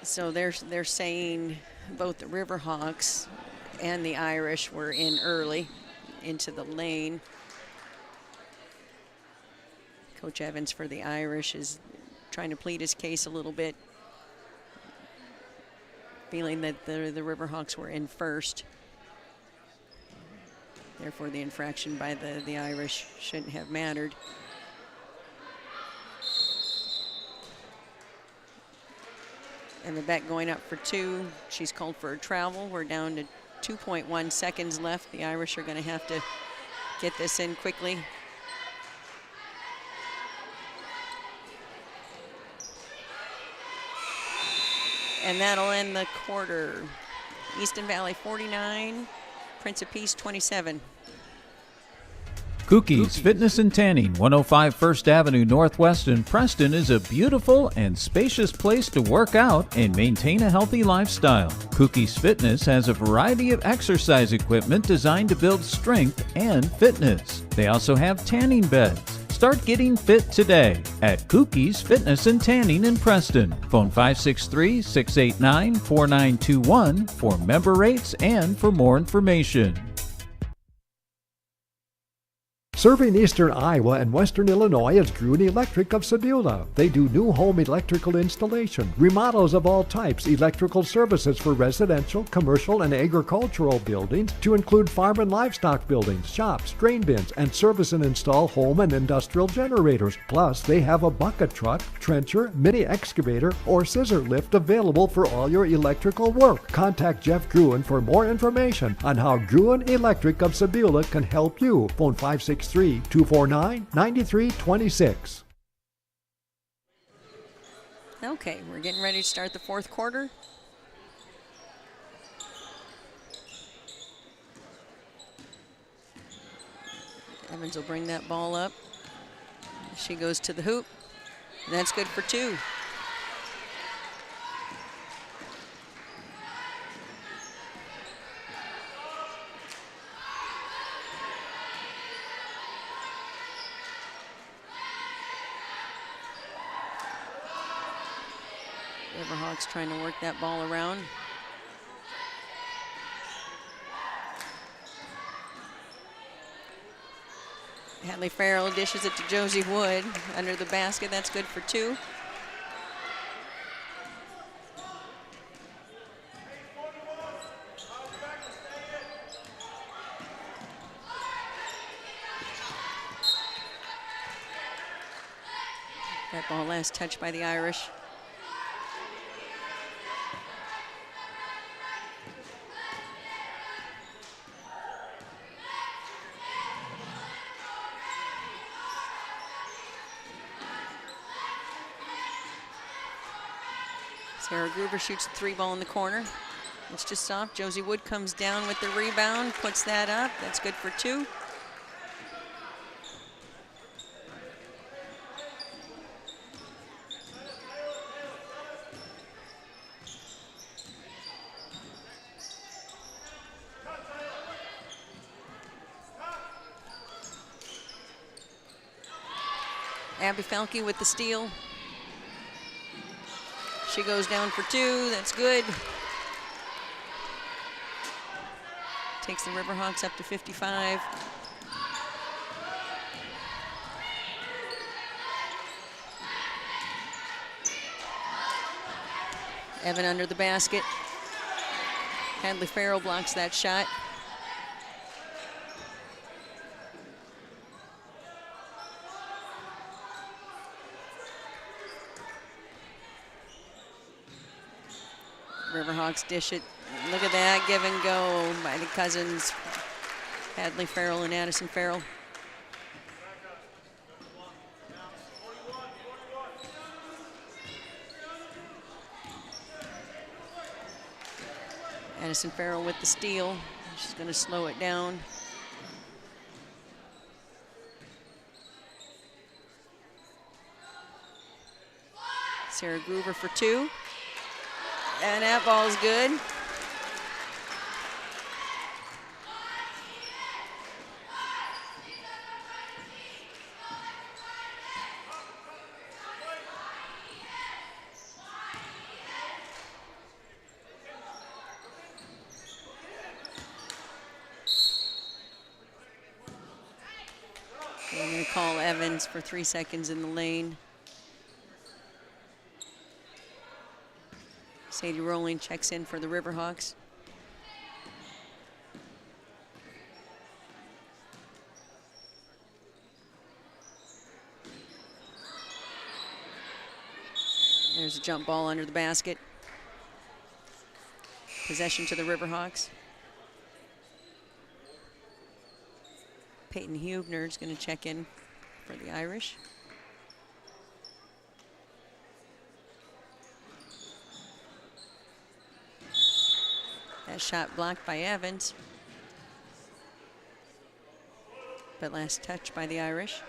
So they're saying both the Riverhawks and the Irish were in early into the lane. Coach Evans for the Irish is trying to plead his case a little bit, feeling that the Riverhawks were in first. Therefore, the infraction by the Irish shouldn't have mattered. And the bet going up for 2. She's called for a travel. We're down to 2.1 seconds left. The Irish are going to have to get this in quickly. And that'll end the quarter. Easton Valley 49, Prince of Peace 27. Cookies Fitness and Tanning, 105 First Avenue Northwest in Preston is a beautiful and spacious place to work out and maintain a healthy lifestyle. Cookies Fitness has a variety of exercise equipment designed to build strength and fitness. They also have tanning beds. Start getting fit today at Cookies Fitness and Tanning in Preston. Phone 563-689-4921 for member rates and for more information. Serving eastern Iowa and western Illinois is Gruen Electric of Sebula. They do new home electrical installation, remodels of all types, electrical services for residential, commercial, and agricultural buildings to include farm and livestock buildings, shops, drain bins, and service and install home and industrial generators. Plus, they have a bucket truck, trencher, mini excavator, or scissor lift available for all your electrical work. Contact Jeff Gruen for more information on how Gruen Electric of Sebula can help you. Phone 563-249-9326. Okay, we're getting ready to start the 4th quarter. Evans will bring that ball up. She goes to the hoop, and that's good for 2. Riverhawks trying to work that ball around. Hadley Farrell dishes it to Josie Wood under the basket. That's good for 2. That ball last touched by the Irish. Sarah Groover shoots the 3 ball in the corner. It's just soft. Josie Wood comes down with the rebound, puts that up. That's good for 2. Abby Falke with the steal. She goes down for 2. That's good. Takes the Riverhawks up to 55. Evan under the basket. Hadley Farrell blocks that shot. Riverhawks dish it. Look at that, give and go by the cousins, Hadley Farrell and Addison Farrell. Addison Farrell with the steal. She's going to slow it down. Sarah Groover for 2. And that ball's good. We're going to call Evans for 3 seconds in the lane. Sadie Rowling checks in for the Riverhawks. There's a jump ball under the basket. Possession to the Riverhawks. Peyton Hubner is going to check in for the Irish. That shot blocked by Evans. But last touch by the Irish.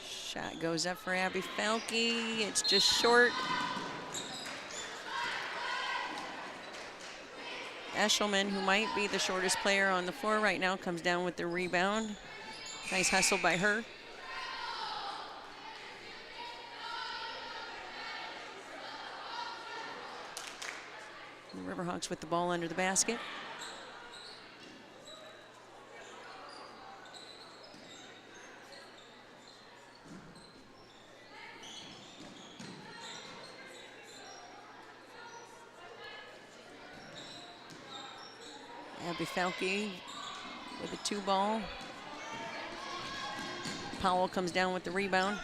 Shot goes up for Abby Falke. It's just short. Eshelman, who might be the shortest player on the floor right now, comes down with the rebound. Nice hustle by her. The Riverhawks with the ball under the basket. Abby Falke with a 2 ball. Powell comes down with the rebound.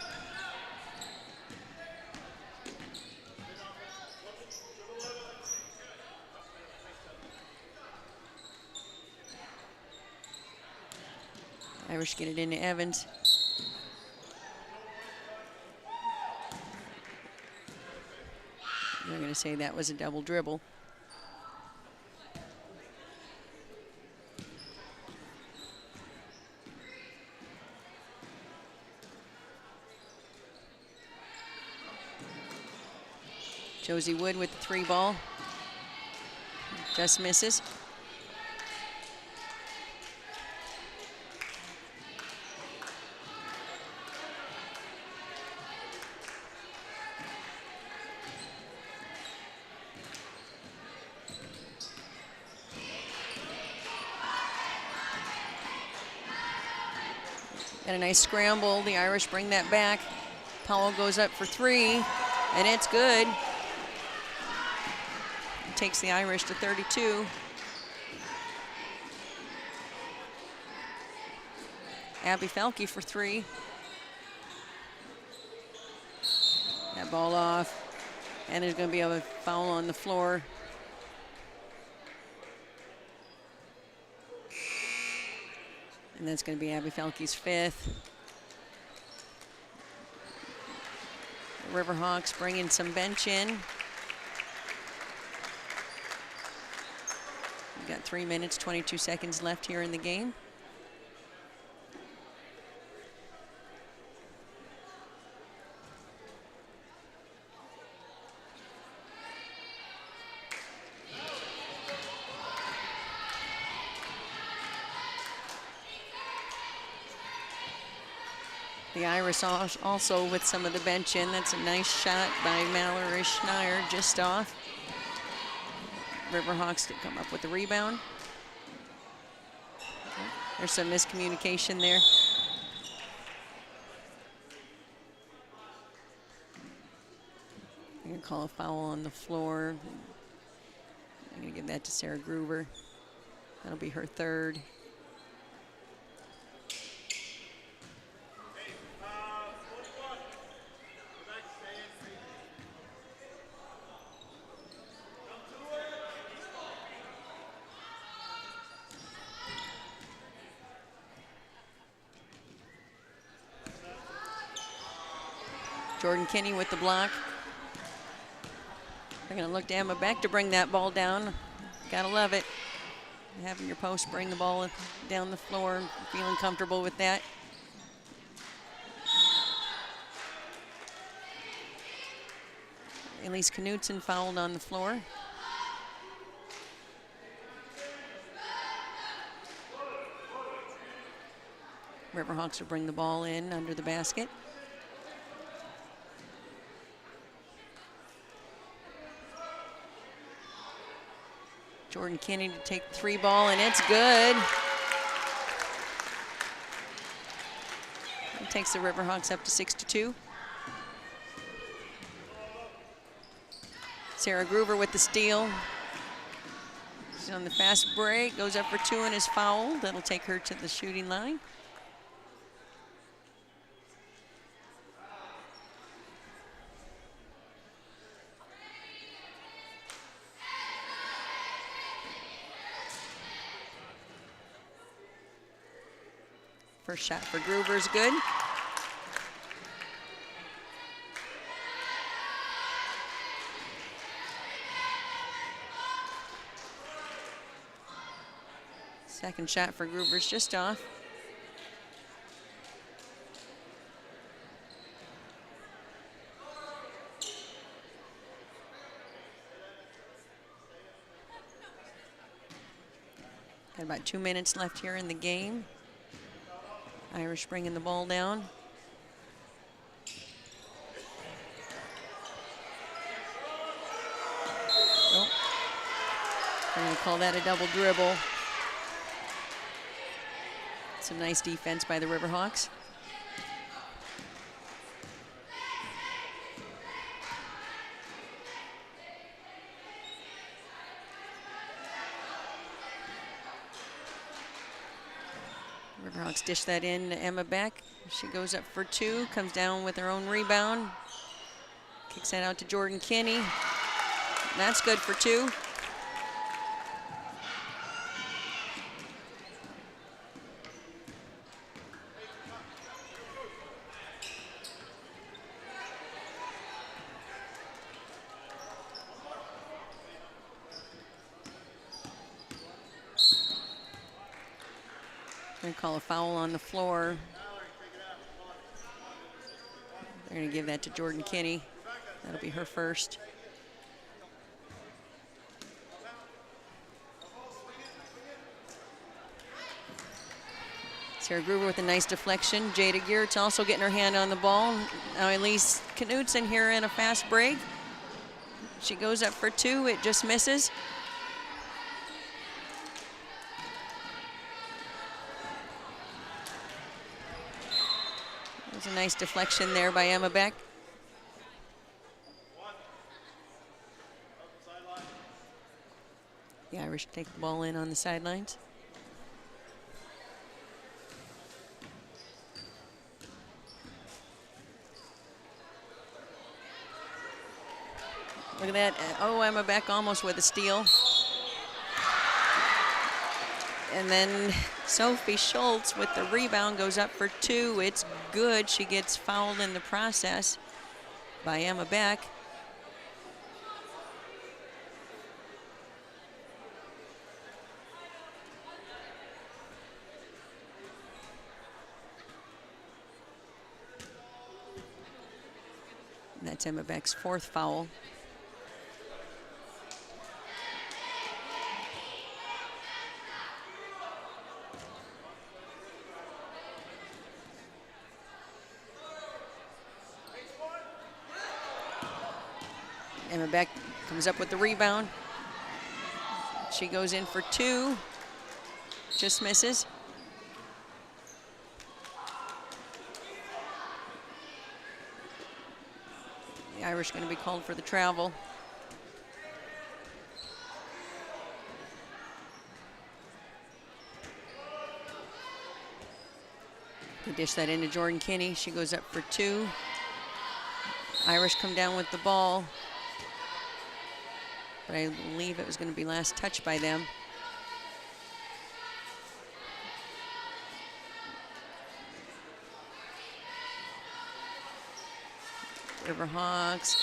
Irish get it into Evans. They're going to say that was a double dribble. Josie Wood with the 3 ball. Just misses. Got a nice scramble. The Irish bring that back. Powell goes up for 3, and it's good. Takes the Irish to 32. Abby Falke for 3. That ball off. And there's going to be a foul on the floor. And that's going to be Abby Falke's 5th. The Riverhawks bringing some bench in. We've got 3 minutes, 22 seconds left here in the game. The Irish also with some of the bench in. That's a nice shot by Mallory Schneier, just off. Riverhawks to come up with the rebound. There's some miscommunication there. I'm going to call a foul on the floor. I'm going to give that to Sarah Groover. That'll be her 3rd. Jordan Kinney with the block. They're going to look to Emma Beck to bring that ball down. Gotta love it. Having your post bring the ball down the floor, feeling comfortable with that. Elise Knudsen fouled on the floor. Riverhawks will bring the ball in under the basket. Jordan Kinney to take the 3 ball, and it's good. It takes the Riverhawks up to 6-2. Sarah Groover with the steal. She's on the fast break, goes up for 2 and is fouled. That'll take her to the shooting line. First shot for Groover's good. Second shot for Groover's just off. Got about 2 minutes left here in the game. Irish bringing the ball down. Oh. We're going to call that a double dribble. Some nice defense by the Riverhawks. Riverhawks dish that in to Emma Beck. She goes up for 2, comes down with her own rebound. Kicks that out to Jordan Kinney. That's good for 2. Going to call a foul on the floor. They're going to give that to Jordan Kinney. That'll be her first. Sarah Gruber with a nice deflection. Jada Geertz also getting her hand on the ball. Now Elise Knudsen here in a fast break. She goes up for two, it just misses. There's a nice deflection there by Emma Beck. The Irish take the ball in on the sidelines. Look at that. Oh, Emma Beck almost with a steal. And then Sophie Schultz with the rebound goes up for two. It's good. She gets fouled in the process by Emma Beck. And that's Emma Beck's fourth foul. Emma Beck comes up with the rebound. She goes in for two, just misses. The Irish going to be called for the travel. They dish that into Jordan Kinney. She goes up for two. Irish come down with the ball. But I believe it was going to be last touch by them. Riverhawks.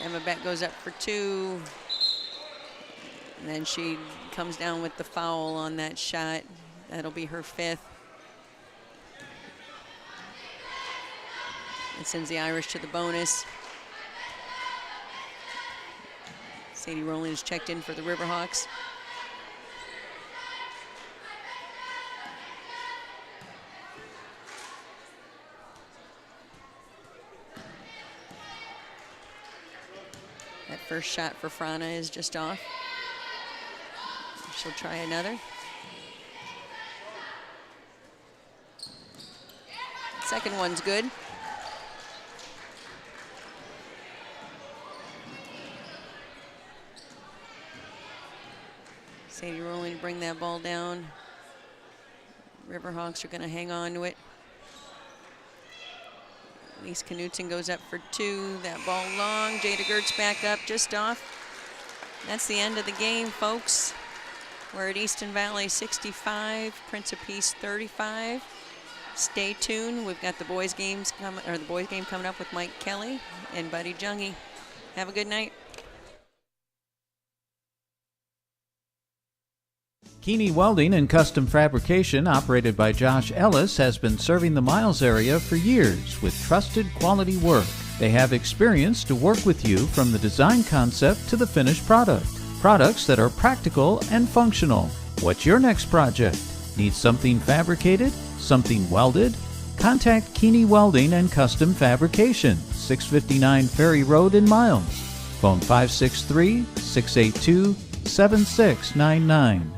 Emma Beck goes up for two. And then she comes down with the foul on that shot. That'll be her fifth. It sends the Irish to the bonus. Sadie Rowland is checked in for the Riverhawks. That first shot for Frana is just off. She'll try another. Second one's good. Sadie Rowling to bring that ball down. Riverhawks are going to hang on to it. Elise Knudsen goes up for two. That ball long. Jada Geertz back up, just off. That's the end of the game, folks. We're at Easton Valley 65, Prince of Peace 35. Stay tuned. We've got the boys game coming up with Mike Kelly and Buddy Jungie. Have a good night. Keeney Welding and Custom Fabrication, operated by Josh Ellis, has been serving the Miles area for years with trusted quality work. They have experience to work with you from the design concept to the finished product. Products that are practical and functional. What's your next project? Need something fabricated? Something welded? Contact Keeney Welding and Custom Fabrication, 659 Ferry Road in Miles. Phone 563-682-7699.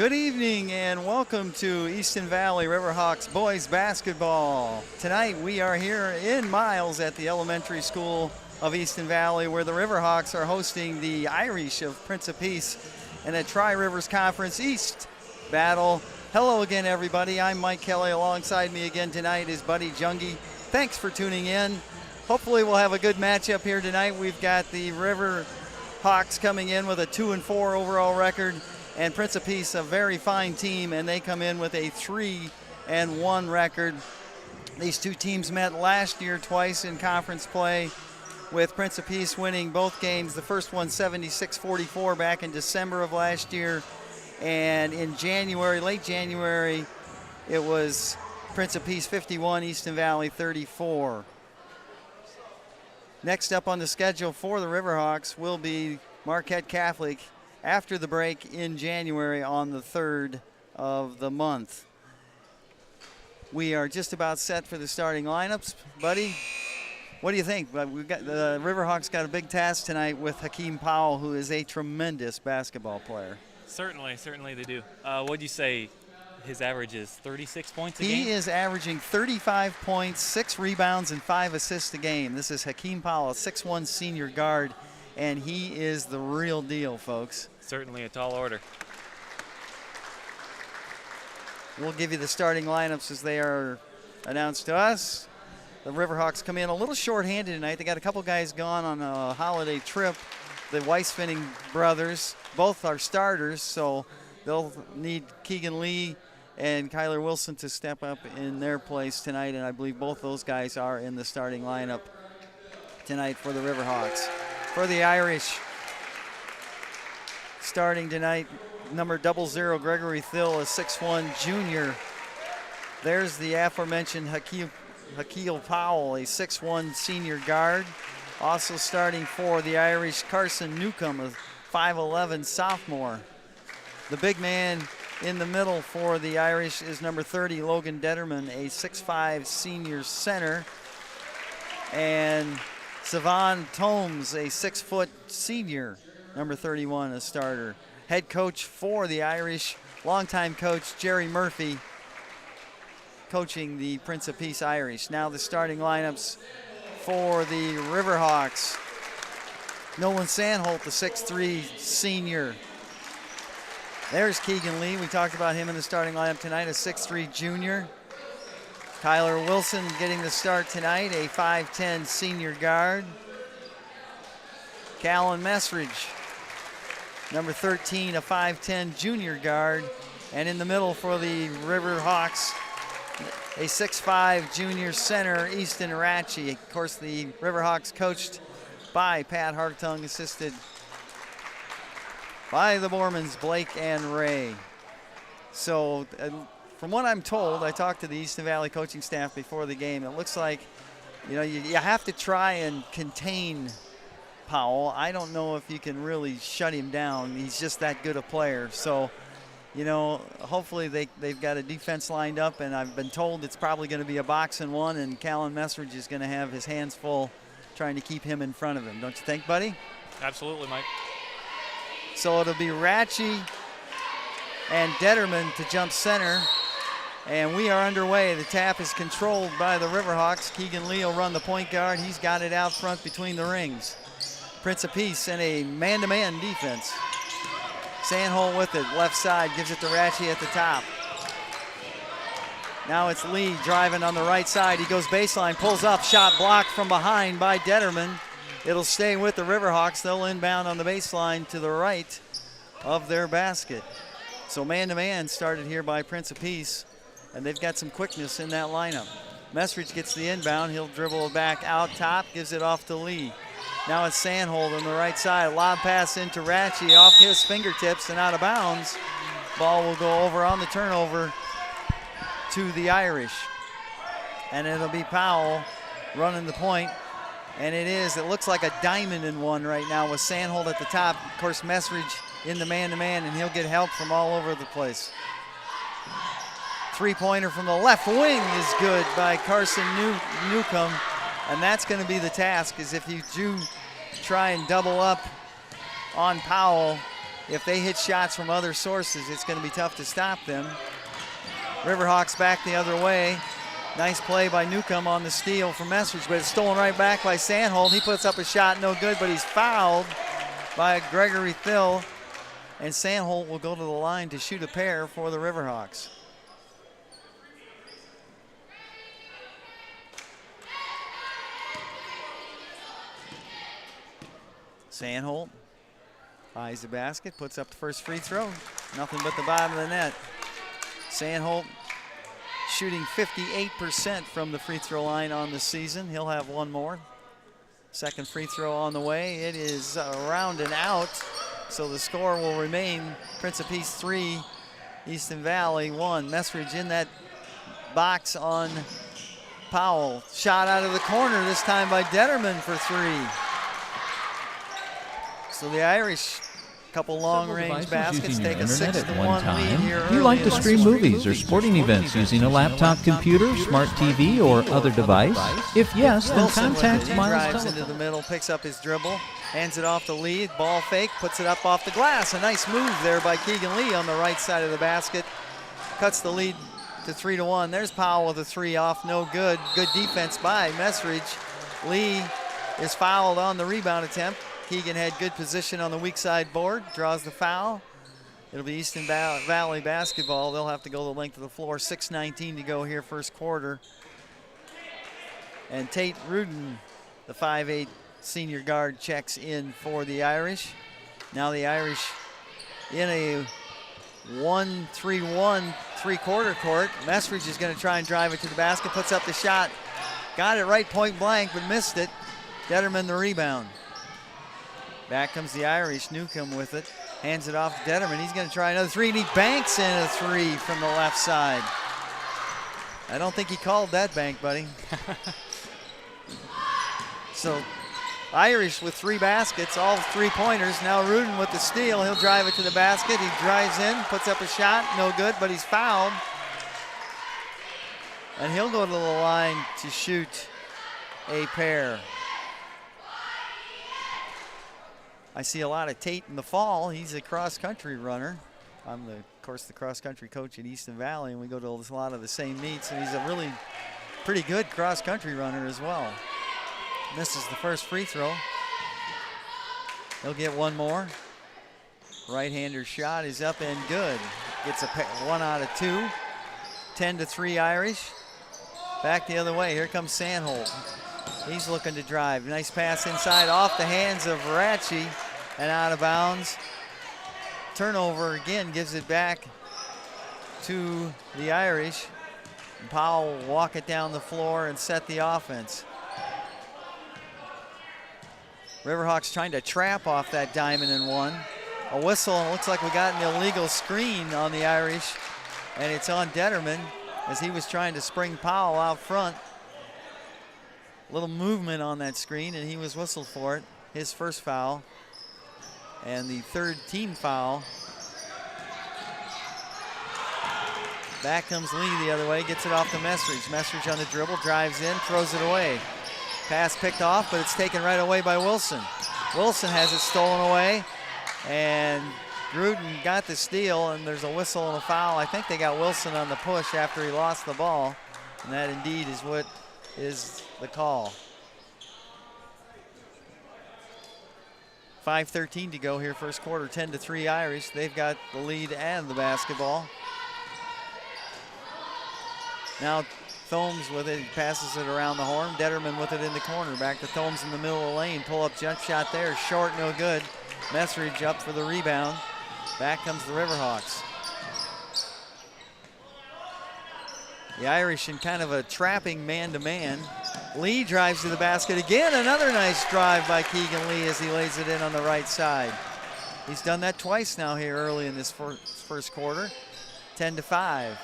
Good evening and welcome to Easton Valley Riverhawks boys basketball. Tonight we are here in Miles at the elementary school of Easton Valley where the Riverhawks are hosting the Irish of Prince of Peace in a Tri-Rivers Conference East battle. Hello again everybody, I'm Mike Kelly. Alongside me again tonight is Buddy Jungie. Thanks for tuning in. Hopefully we'll have a good matchup here tonight. We've got the Riverhawks coming in with a 2-4 overall record. And Prince of Peace, a very fine team, and they come in with a 3-1 record. These two teams met last year twice in conference play, with Prince of Peace winning both games. The first one 76-44 back in December of last year, and in January, late January, it was Prince of Peace 51, Easton Valley 34. Next up on the schedule for the Riverhawks will be Marquette Catholic after the break in January on the 3rd of the month. We are just about set for the starting lineups. Buddy, what do you think? We've got the Riverhawks got a big task tonight with Hakeem Powell, who is a tremendous basketball player. Certainly they do. What'd you say his average is? 36 points a game? He is averaging 35 points, 6 rebounds, and 5 assists a game. This is Hakeem Powell, a 6'1" senior guard, and he is the real deal, folks. Certainly a tall order. We'll give you the starting lineups as they are announced to us. The Riverhawks come in a little short-handed tonight. They got a couple guys gone on a holiday trip. The Weisfinning brothers, both are starters, so they'll need Keegan Lee and Kyler Wilson to step up in their place tonight, and I believe both those guys are in the starting lineup tonight for the Riverhawks. For the Irish, starting tonight, number 00, Gregory Thill, a 6'1" junior. There's the aforementioned Hakeem Powell, a 6'1" senior guard. Also starting for the Irish, Carson Newcomb, a 5'11" sophomore. The big man in the middle for the Irish is number 30, Logan Detterman, a 6'5" senior center. And Savon Tomes, a 6-foot senior, number 31, a starter. Head coach for the Irish, longtime coach Jerry Murphy, coaching the Prince of Peace Irish. Now the starting lineups for the Riverhawks. Nolan Sandholt, the 6'3" senior. There's Keegan Lee. We talked about him in the starting lineup tonight, a 6'3" junior. Kyler Wilson getting the start tonight, a 5'10" senior guard. Callan Messridge, number 13, a 5'10" junior guard. And in the middle for the Riverhawks, a 6'5" junior center, Easton Ratchie. Of course, the Riverhawks coached by Pat Hartung, assisted by the Bormans, Blake and Ray. So from what I'm told, I talked to the Easton Valley coaching staff before the game. It looks like, you have to try and contain Powell. I don't know if you can really shut him down. He's just that good a player. So, hopefully they've got a defense lined up, and I've been told it's probably going to be a box and one, and Callan Messridge is going to have his hands full trying to keep him in front of him. Don't you think, buddy? Absolutely, Mike. So it'll be Ratchie and Detterman to jump center. And we are underway. The tap is controlled by the Riverhawks. Keegan Lee will run the point guard. He's got it out front between the rings. Prince of Peace in a man-to-man defense. Sandholm with it, left side, gives it to Ratchie at the top. Now it's Lee driving on the right side. He goes baseline, pulls up, shot blocked from behind by Detterman. It'll stay with the Riverhawks. They'll inbound on the baseline to the right of their basket. So man-to-man started here by Prince of Peace, and they've got some quickness in that lineup. Messridge gets the inbound. He'll dribble it back out top, gives it off to Lee. Now it's Sandholt on the right side. Lob pass into Ratchie off his fingertips and out of bounds. Ball will go over on the turnover to the Irish. And it'll be Powell running the point. And it looks like a diamond in one right now with Sandholt at the top. Of course, Messridge in the man-to-man, and he'll get help from all over the place. Three-pointer from the left wing is good by Carson Newcomb. And that's going to be the task, is if you do try and double up on Powell, if they hit shots from other sources, it's going to be tough to stop them. Riverhawks back the other way. Nice play by Newcomb on the steal from Messridge, but it's stolen right back by Sandholt. He puts up a shot, no good, but he's fouled by Gregory Thill. And Sandholt will go to the line to shoot a pair for the Riverhawks. Sandholt eyes the basket, puts up the first free throw. Nothing but the bottom of the net. Sandholt shooting 58% from the free throw line on the season. He'll have one more. Second free throw on the way. It is around and out, so the score will remain Prince of Peace 3, Easton Valley 1. Messridge in that box on Powell. Shot out of the corner, this time by Detterman for 3. So the Irish, couple long-range baskets, take a 6-1 lead here. Do you like to stream movies or sporting events using a laptop computer, smart TV, or other device? If yes, then Wilson contact with it. He Miles drives Telephone. into the middle, picks up his dribble, hands it off to Lee, ball fake, puts it up off the glass. A nice move there by Keegan Lee on the right side of the basket. Cuts the lead to 3-1. There's Powell with a 3 off, no good. Good defense by Messridge. Lee is fouled on the rebound attempt. Keegan had good position on the weak side board, draws the foul. It'll be Easton Valley basketball. They'll have to go the length of the floor. 6:19 to go here, first quarter. And Tate Rudin, the 5'8" senior guard, checks in for the Irish. Now the Irish in a 1-3-1 three-quarter court. Messridge is going to try and drive it to the basket, puts up the shot. Got it right point blank, but missed it. Detterman the rebound. Back comes the Irish. Newcomb with it. Hands it off to Detterman. He's going to try another 3, and he banks in a 3 from the left side. I don't think he called that bank, buddy. So Irish with 3 baskets, all 3-pointers. Now Rudin with the steal. He'll drive it to the basket. He drives in, puts up a shot. No good, but he's fouled. And he'll go to the line to shoot a pair. I see a lot of Tate in the fall. He's a cross-country runner. I'm, of course, the cross-country coach at Easton Valley, and we go to a lot of the same meets, and he's a really pretty good cross-country runner as well. Misses the first free throw. He'll get one more. Right-hander shot is up and good. Gets a 1 out of 2. 10-3 Irish. Back the other way. Here comes Sandholt. He's looking to drive. Nice pass inside off the hands of Ratchie and out of bounds. Turnover again, gives it back to the Irish. And Powell will walk it down the floor and set the offense. Riverhawks trying to trap off that diamond and one. A whistle, and it looks like we got an illegal screen on the Irish, and it's on Detterman as he was trying to spring Powell out front. Little movement on that screen, and he was whistled for it. His first foul, and the third team foul. Back comes Lee the other way, gets it off to Messridge. Messridge on the dribble, drives in, throws it away. Pass picked off, but it's taken right away by Wilson. Wilson has it stolen away, and Gruden got the steal, and there's a whistle and a foul. I think they got Wilson on the push after he lost the ball, and that indeed is what is the call. 5:13 to go here, first quarter, 10-3 Irish. They've got the lead and the basketball. Now Thomes with it, passes it around the horn. Detterman with it in the corner. Back to Thomes in the middle of the lane. Pull-up jump shot there, short, no good. Messridge up for the rebound. Back comes the Riverhawks. The Irish in kind of a trapping man-to-man. Lee drives to the basket again. Another nice drive by Keegan Lee as he lays it in on the right side. He's done that twice now here early in this first quarter. 10-5.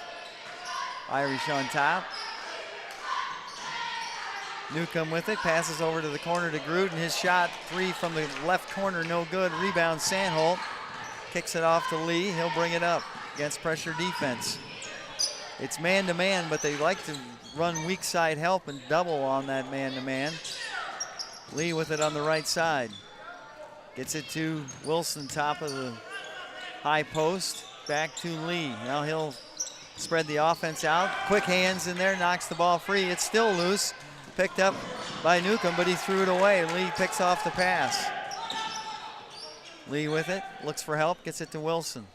Irish on top. Newcomb with it, passes over to the corner to Gruden. His shot, 3 from the left corner, no good. Rebound Sandholt. Kicks it off to Lee. He'll bring it up against pressure defense. It's man-to-man, but they like to run weak side help and double on that man-to-man. Lee with it on the right side. Gets it to Wilson, top of the high post, back to Lee. Now he'll spread the offense out. Quick hands in there, knocks the ball free. It's still loose. Picked up by Newcomb, but he threw it away. Lee picks off the pass. Lee with it, looks for help, gets it to Wilson.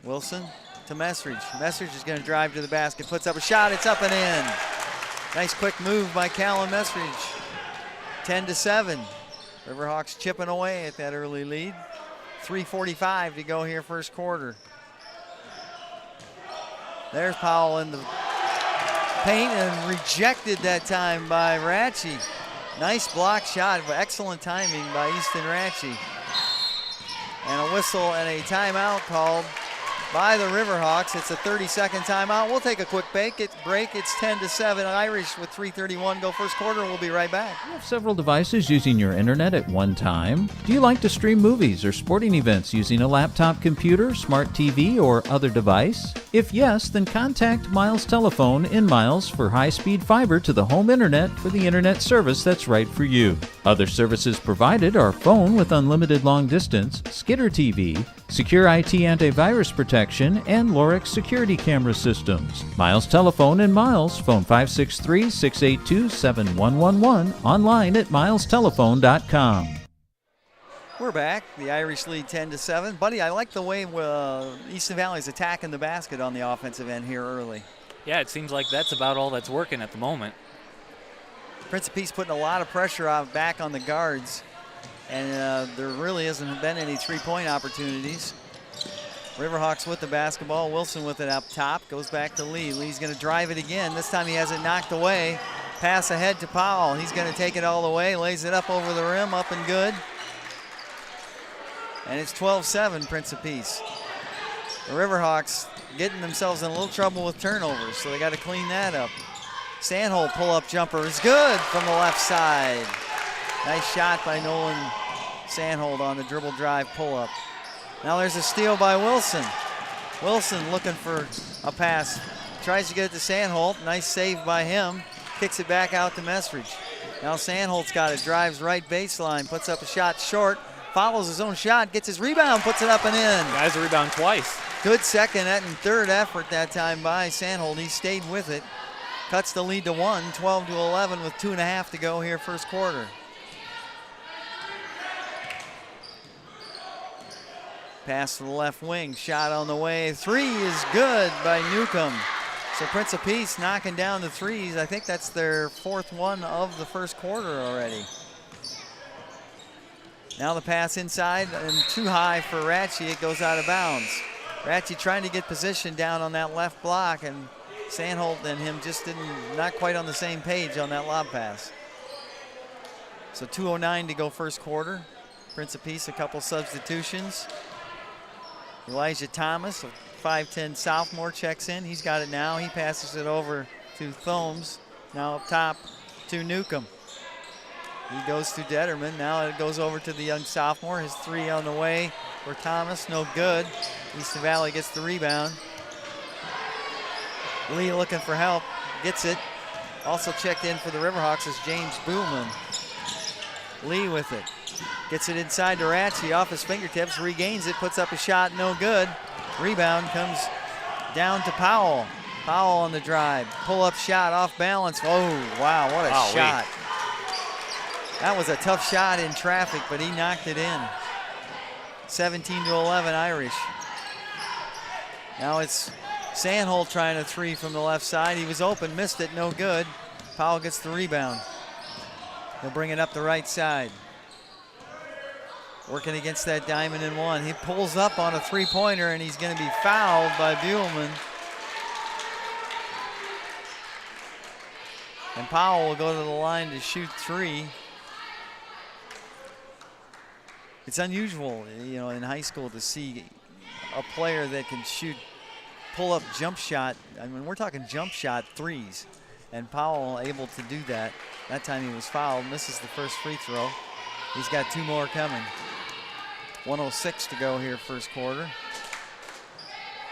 Wilson to Messridge. Messridge is going to drive to the basket, puts up a shot, it's up and in. Nice quick move by Callan Messridge. 10-7. Riverhawks chipping away at that early lead. 3:45 to go here first quarter. There's Powell in the paint and rejected that time by Ratchie. Nice block shot, excellent timing by Easton Ratchie. And a whistle and a timeout called by the Riverhawks. It's a 30-second timeout. We'll take a quick break. It's 10-7. Irish with 3:31 go first quarter. We'll be right back. You have several devices using your internet at one time? Do you like to stream movies or sporting events using a laptop computer, smart TV, or other device? If yes, then contact Miles Telephone in Miles for high-speed fiber to the home internet for the internet service that's right for you. Other services provided are phone with unlimited long distance, Skitter TV, secure IT antivirus protection, and Lorix security camera systems. Miles Telephone in Miles, phone 563-682-7111, online at milestelephone.com. We're back. The Irish lead 10-7. Buddy, I like the way Easton Valley's attacking the basket on the offensive end here early. Yeah, it seems like that's about all that's working at the moment. Prince of Peace putting a lot of pressure back on the guards, and there really hasn't been any three-point opportunities. Riverhawks with the basketball. Wilson with it up top. Goes back to Lee. Lee's going to drive it again. This time he has it knocked away. Pass ahead to Powell. He's going to take it all the way. Lays it up over the rim. Up and good. And it's 12-7, Prince of Peace. The Riverhawks getting themselves in a little trouble with turnovers, so they got to clean that up. Sandholt pull-up jumper is good from the left side. Nice shot by Nolan Sandholt on the dribble drive pull-up. Now there's a steal by Wilson. Wilson looking for a pass. Tries to get it to Sandholt. Nice save by him. Kicks it back out to Messridge. Now Sandholt's got it. Drives right baseline. Puts up a shot short. Follows his own shot. Gets his rebound. Puts it up and in. Guys rebound twice. Good second and third effort that time by Sandholt. He stayed with it. Cuts the lead to 1, 12-11 with 2.5 to go here first quarter. Pass to the left wing, shot on the way. Three is good by Newcomb. So Prince of Peace knocking down the threes. I think that's their fourth one of the first quarter already. Now the pass inside and too high for Ratchie. It goes out of bounds. Ratchie trying to get position down on that left block, and Sandholt and him just not quite on the same page on that lob pass. So 2:09 to go first quarter. Prince of Peace, a couple substitutions. Elijah Thomas, a 5'10 sophomore, checks in. He's got it now. He passes it over to Thomes. Now up top to Newcomb. He goes to Detterman. Now it goes over to the young sophomore. His three on the way for Thomas, no good. Easton Valley gets the rebound. Lee looking for help, gets it. Also checked in for the Riverhawks is James Boolman. Lee with it. Gets it inside to Ratchie, off his fingertips, regains it, puts up a shot, no good. Rebound comes down to Powell. Powell on the drive. Pull-up shot off balance. Oh, wow, what a shot. That was a tough shot in traffic, but he knocked it in. 17-11 Irish. Now it's Sandholt trying a three from the left side. He was open, missed it, no good. Powell gets the rebound. He'll bring it up the right side. Working against that diamond and one. He pulls up on a three-pointer, and he's going to be fouled by Buellman. And Powell will go to the line to shoot three. It's unusual, you know, in high school to see a player that can shoot pull-up jump shot. I mean, we're talking jump shot threes. And Powell able to do that. That time he was fouled, misses the first free throw. He's got two more coming. 1:06 to go here first quarter.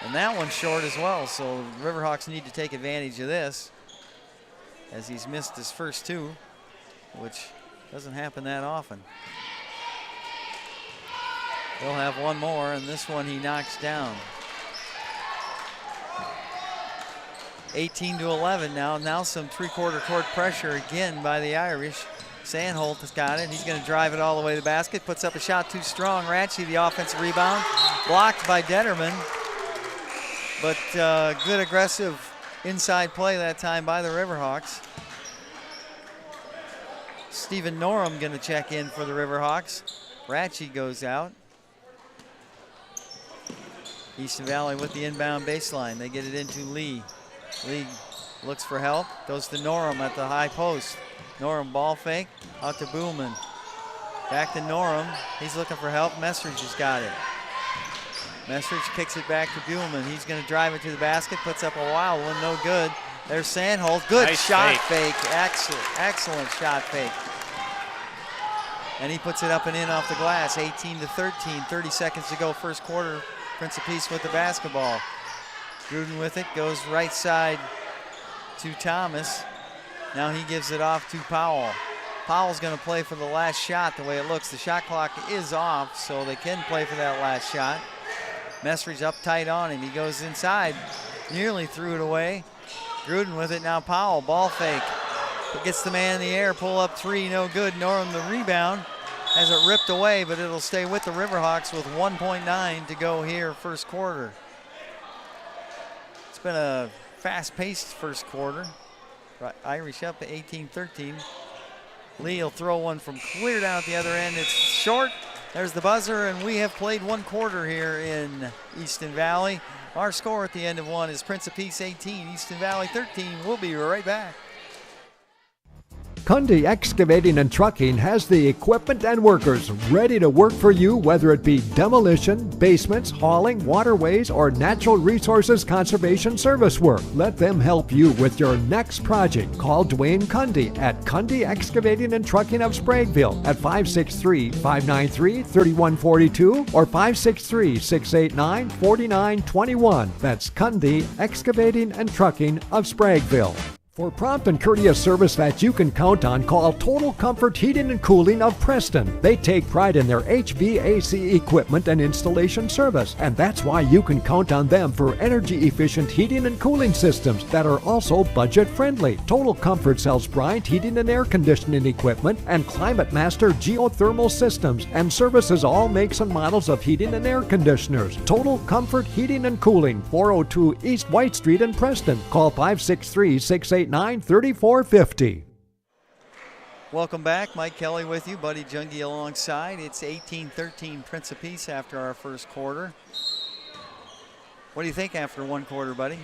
And that one's short as well, so the Riverhawks need to take advantage of this as he's missed his first two, which doesn't happen that often. He'll have one more, and this one he knocks down. 18-11 now. Now some three-quarter court pressure again by the Irish. Sandholt has got it. He's going to drive it all the way to the basket. Puts up a shot too strong. Ratchey, the offensive rebound. Blocked by Detterman. But good aggressive inside play that time by the Riverhawks. Stephen Norum going to check in for the Riverhawks. Ratchey goes out. Easton Valley with the inbound baseline. They get it into Lee. Lee looks for help. Goes to Norum at the high post. Norum ball fake. Out to Boolman. Back to Norum. He's looking for help. Messridge has got it. Messridge kicks it back to Boolman. He's going to drive it to the basket. Puts up a wild one. No good. There's Sandholt. Good nice shot fake. Excellent shot fake. And he puts it up and in off the glass. 18-13. 30 seconds to go first quarter. Prince of Peace with the basketball. Gruden with it, goes right side to Thomas. Now he gives it off to Powell. Powell's going to play for the last shot the way it looks. The shot clock is off, so they can play for that last shot. Messridge up tight on him. He goes inside, nearly threw it away. Gruden with it, now Powell, ball fake. It gets the man in the air, pull up three, no good. Norum the rebound. Has it ripped away, but it'll stay with the Riverhawks with 1.9 to go here first quarter. It's been a fast-paced first quarter. Irish up to 18-13. Lee will throw one from clear down at the other end. It's short. There's the buzzer, and we have played one quarter here in Easton Valley. Our score at the end of one is Prince of Peace 18, Easton Valley 13. We'll be right back. Cundy Excavating and Trucking has the equipment and workers ready to work for you, whether it be demolition, basements, hauling, waterways, or natural resources conservation service work. Let them help you with your next project. Call Dwayne Cundy at Cundy Excavating and Trucking of Spragueville at 563-593-3142 or 563-689-4921. That's Cundy Excavating and Trucking of Spragueville. For prompt and courteous service that you can count on, call Total Comfort Heating and Cooling of Preston. They take pride in their HVAC equipment and installation service, and that's why you can count on them for energy-efficient heating and cooling systems that are also budget-friendly. Total Comfort sells Bryant heating and air conditioning equipment and Climate Master geothermal systems and services all makes and models of heating and air conditioners. Total Comfort Heating and Cooling, 402 East White Street in Preston. Call 563-689-3450. Welcome back. Mike Kelly with you. Buddy Jungie alongside. It's 18-13 Prince of Peace after our first quarter. What do you think after one quarter, buddy?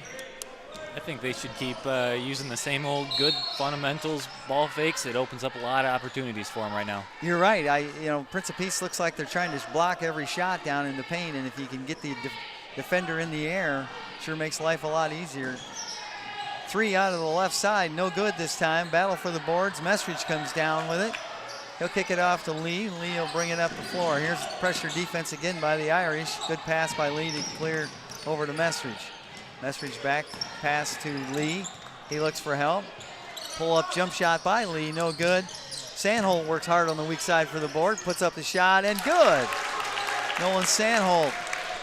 I think they should keep using the same old good fundamentals, ball fakes. It opens up a lot of opportunities for them right now. You're right. Prince of Peace looks like they're trying to block every shot down in the paint, and if you can get the defender in the air, sure makes life a lot easier. Three out of the left side, no good this time. Battle for the boards. Messridge comes down with it. He'll kick it off to Lee. Lee will bring it up the floor. Here's pressure defense again by the Irish. Good pass by Lee to clear over to Messridge. Messridge back pass to Lee. He looks for help. Pull up jump shot by Lee, no good. Sandholt works hard on the weak side for the board, puts up the shot, and good. Nolan Sandholt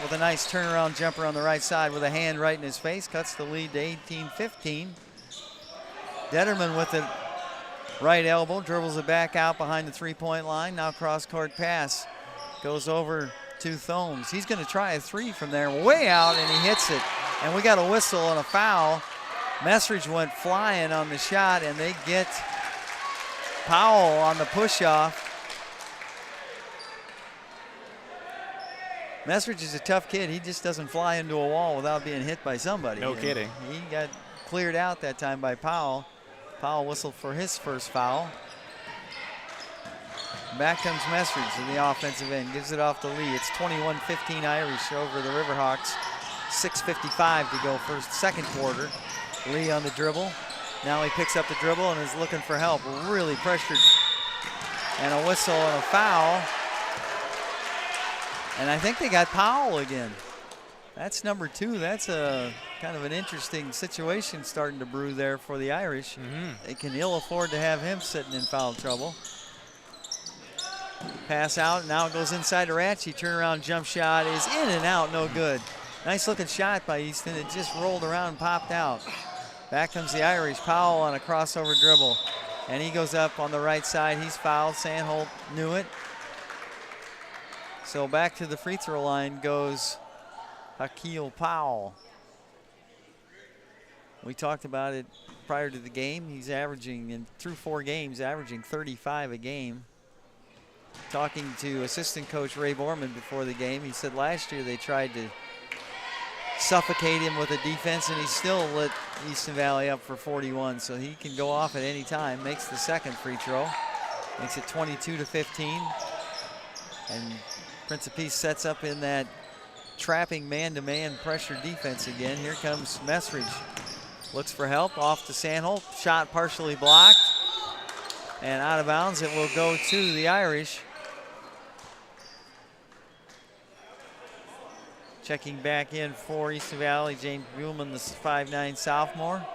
with a nice turnaround jumper on the right side with a hand right in his face, cuts the lead to 18-15. Detterman with it right elbow, dribbles it back out behind the three-point line. Now cross-court pass goes over to Thomes. He's going to try a three from there, way out, and he hits it. And we got a whistle and a foul. Messridge went flying on the shot, and they get Powell on the push-off. Messridge is a tough kid. He just doesn't fly into a wall without being hit by somebody. No kidding. He got cleared out that time by Powell. Powell whistled for his first foul. Back comes Messridge to the offensive end. Gives it off to Lee. It's 21-15 Irish over the Riverhawks. 6:55 to go second quarter. Lee on the dribble. Now he picks up the dribble and is looking for help. Really pressured. And a whistle and a foul. And I think they got Powell again. That's number two. That's a kind of an interesting situation starting to brew there for the Irish. They can ill afford to have him sitting in foul trouble. Pass out, now it goes inside to Ratchey. Turnaround jump shot is in and out, no good. Nice looking shot by Easton. It just rolled around and popped out. Back comes the Irish. Powell on a crossover dribble. And he goes up on the right side. He's fouled. Sandholt knew it. So back to the free throw line goes Hakeem Powell. We talked about it prior to the game. He's averaging, through 4 games, averaging 35 a game. Talking to assistant coach Ray Borman before the game, he said last year they tried to suffocate him with a defense, and he still lit Easton Valley up for 41, so he can go off at any time. Makes the second free throw, makes it 22-15, and Prince of Peace sets up in that trapping man-to-man pressure defense again. Here comes Messridge, looks for help, off to Sandholt, shot partially blocked and out of bounds. It will go to the Irish. Checking back in for Easton Valley, James Buhlman, the 5'9" sophomore.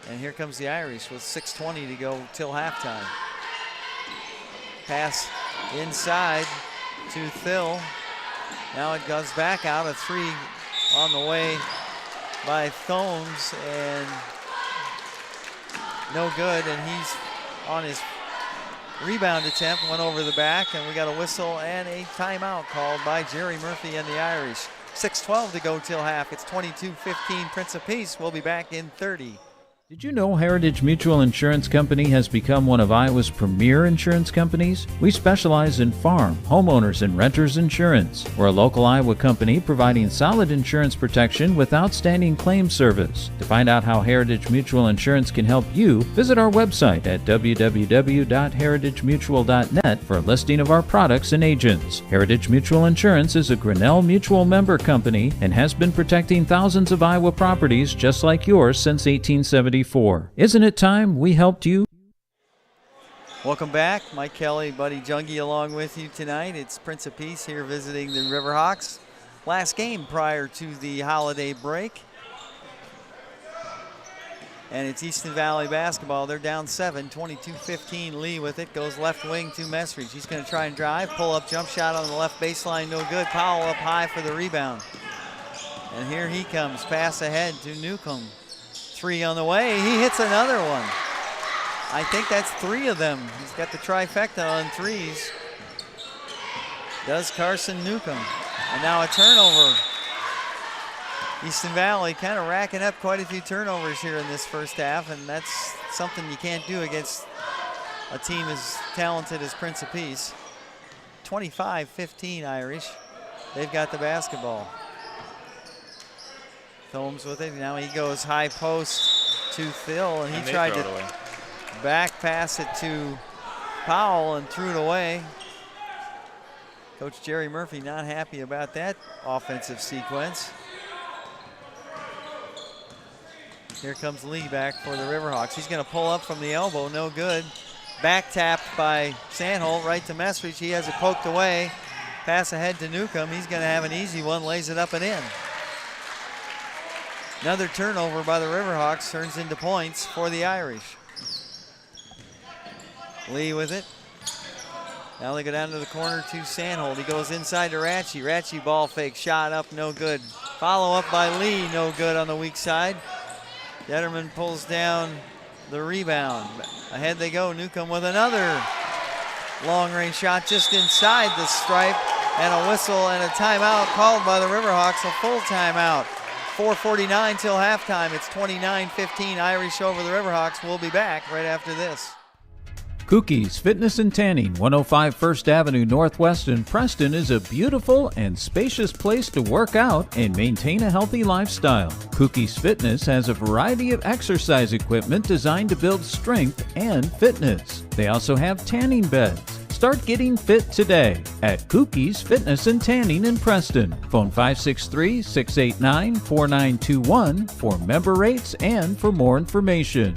And here comes the Irish with 6:20 to go till halftime. Pass inside to Thill. Now it goes back out, a 3 on the way by Thomes, and no good, and he's on his rebound attempt, went over the back, and we got a whistle and a timeout called by Jerry Murphy and the Irish. 6:12 to go till half. It's 22-15 Prince of Peace. We'll be back in 30. Did you know Heritage Mutual Insurance Company has become one of Iowa's premier insurance companies? We specialize in farm, homeowners, and renters insurance. We're a local Iowa company providing solid insurance protection with outstanding claim service. To find out how Heritage Mutual Insurance can help you, visit our website at www.heritagemutual.net for a listing of our products and agents. Heritage Mutual Insurance is a Grinnell Mutual member company and has been protecting thousands of Iowa properties just like yours since 1874. Isn't it time we helped you? Welcome back. Mike Kelly, Buddy Jungie along with you tonight. It's Prince of Peace here visiting the Riverhawks. Last game prior to the holiday break. And it's Easton Valley basketball. They're down 7, 22-15. Lee with it, goes left wing to Messridge. He's going to try and drive, pull up jump shot on the left baseline, no good. Powell up high for the rebound. And here he comes, pass ahead to Newcomb. 3 on the way, he hits another one. I think that's 3 of them. He's got the trifecta on 3s. Does Carson Newcomb. And now a turnover. Easton Valley kind of racking up quite a few turnovers here in this first half, and that's something you can't do against a team as talented as Prince of Peace. 25-15 Irish. They've got the basketball. Thomes with it. Now he goes high post to Phil, and he tried to back pass it to Powell and threw it away. Coach Jerry Murphy not happy about that offensive sequence. Here comes Lee back for the Riverhawks. He's going to pull up from the elbow, no good. Back tapped by Sandholt right to Messridge. He has it poked away. Pass ahead to Newcomb. He's going to have an easy one, lays it up and in. Another turnover by the Riverhawks turns into points for the Irish. Lee with it. Now they go down to the corner to Sandholt. He goes inside to Ratchey. Ratchey ball fake, shot up, no good. Follow up by Lee, no good on the weak side. Detterman pulls down the rebound. Ahead they go, Newcomb with another long range shot just inside the stripe, and a whistle and a timeout called by the Riverhawks, a full timeout. 4:49 till halftime. It's 29-15 Irish over the Riverhawks. We'll be back right after this. Kookie's Fitness and Tanning, 105 First Avenue Northwest in Preston is a beautiful and spacious place to work out and maintain a healthy lifestyle. Kookie's Fitness has a variety of exercise equipment designed to build strength and fitness. They also have tanning beds. Start getting fit today at Kookie's Fitness and Tanning in Preston. Phone 563-689-4921 for member rates and for more information.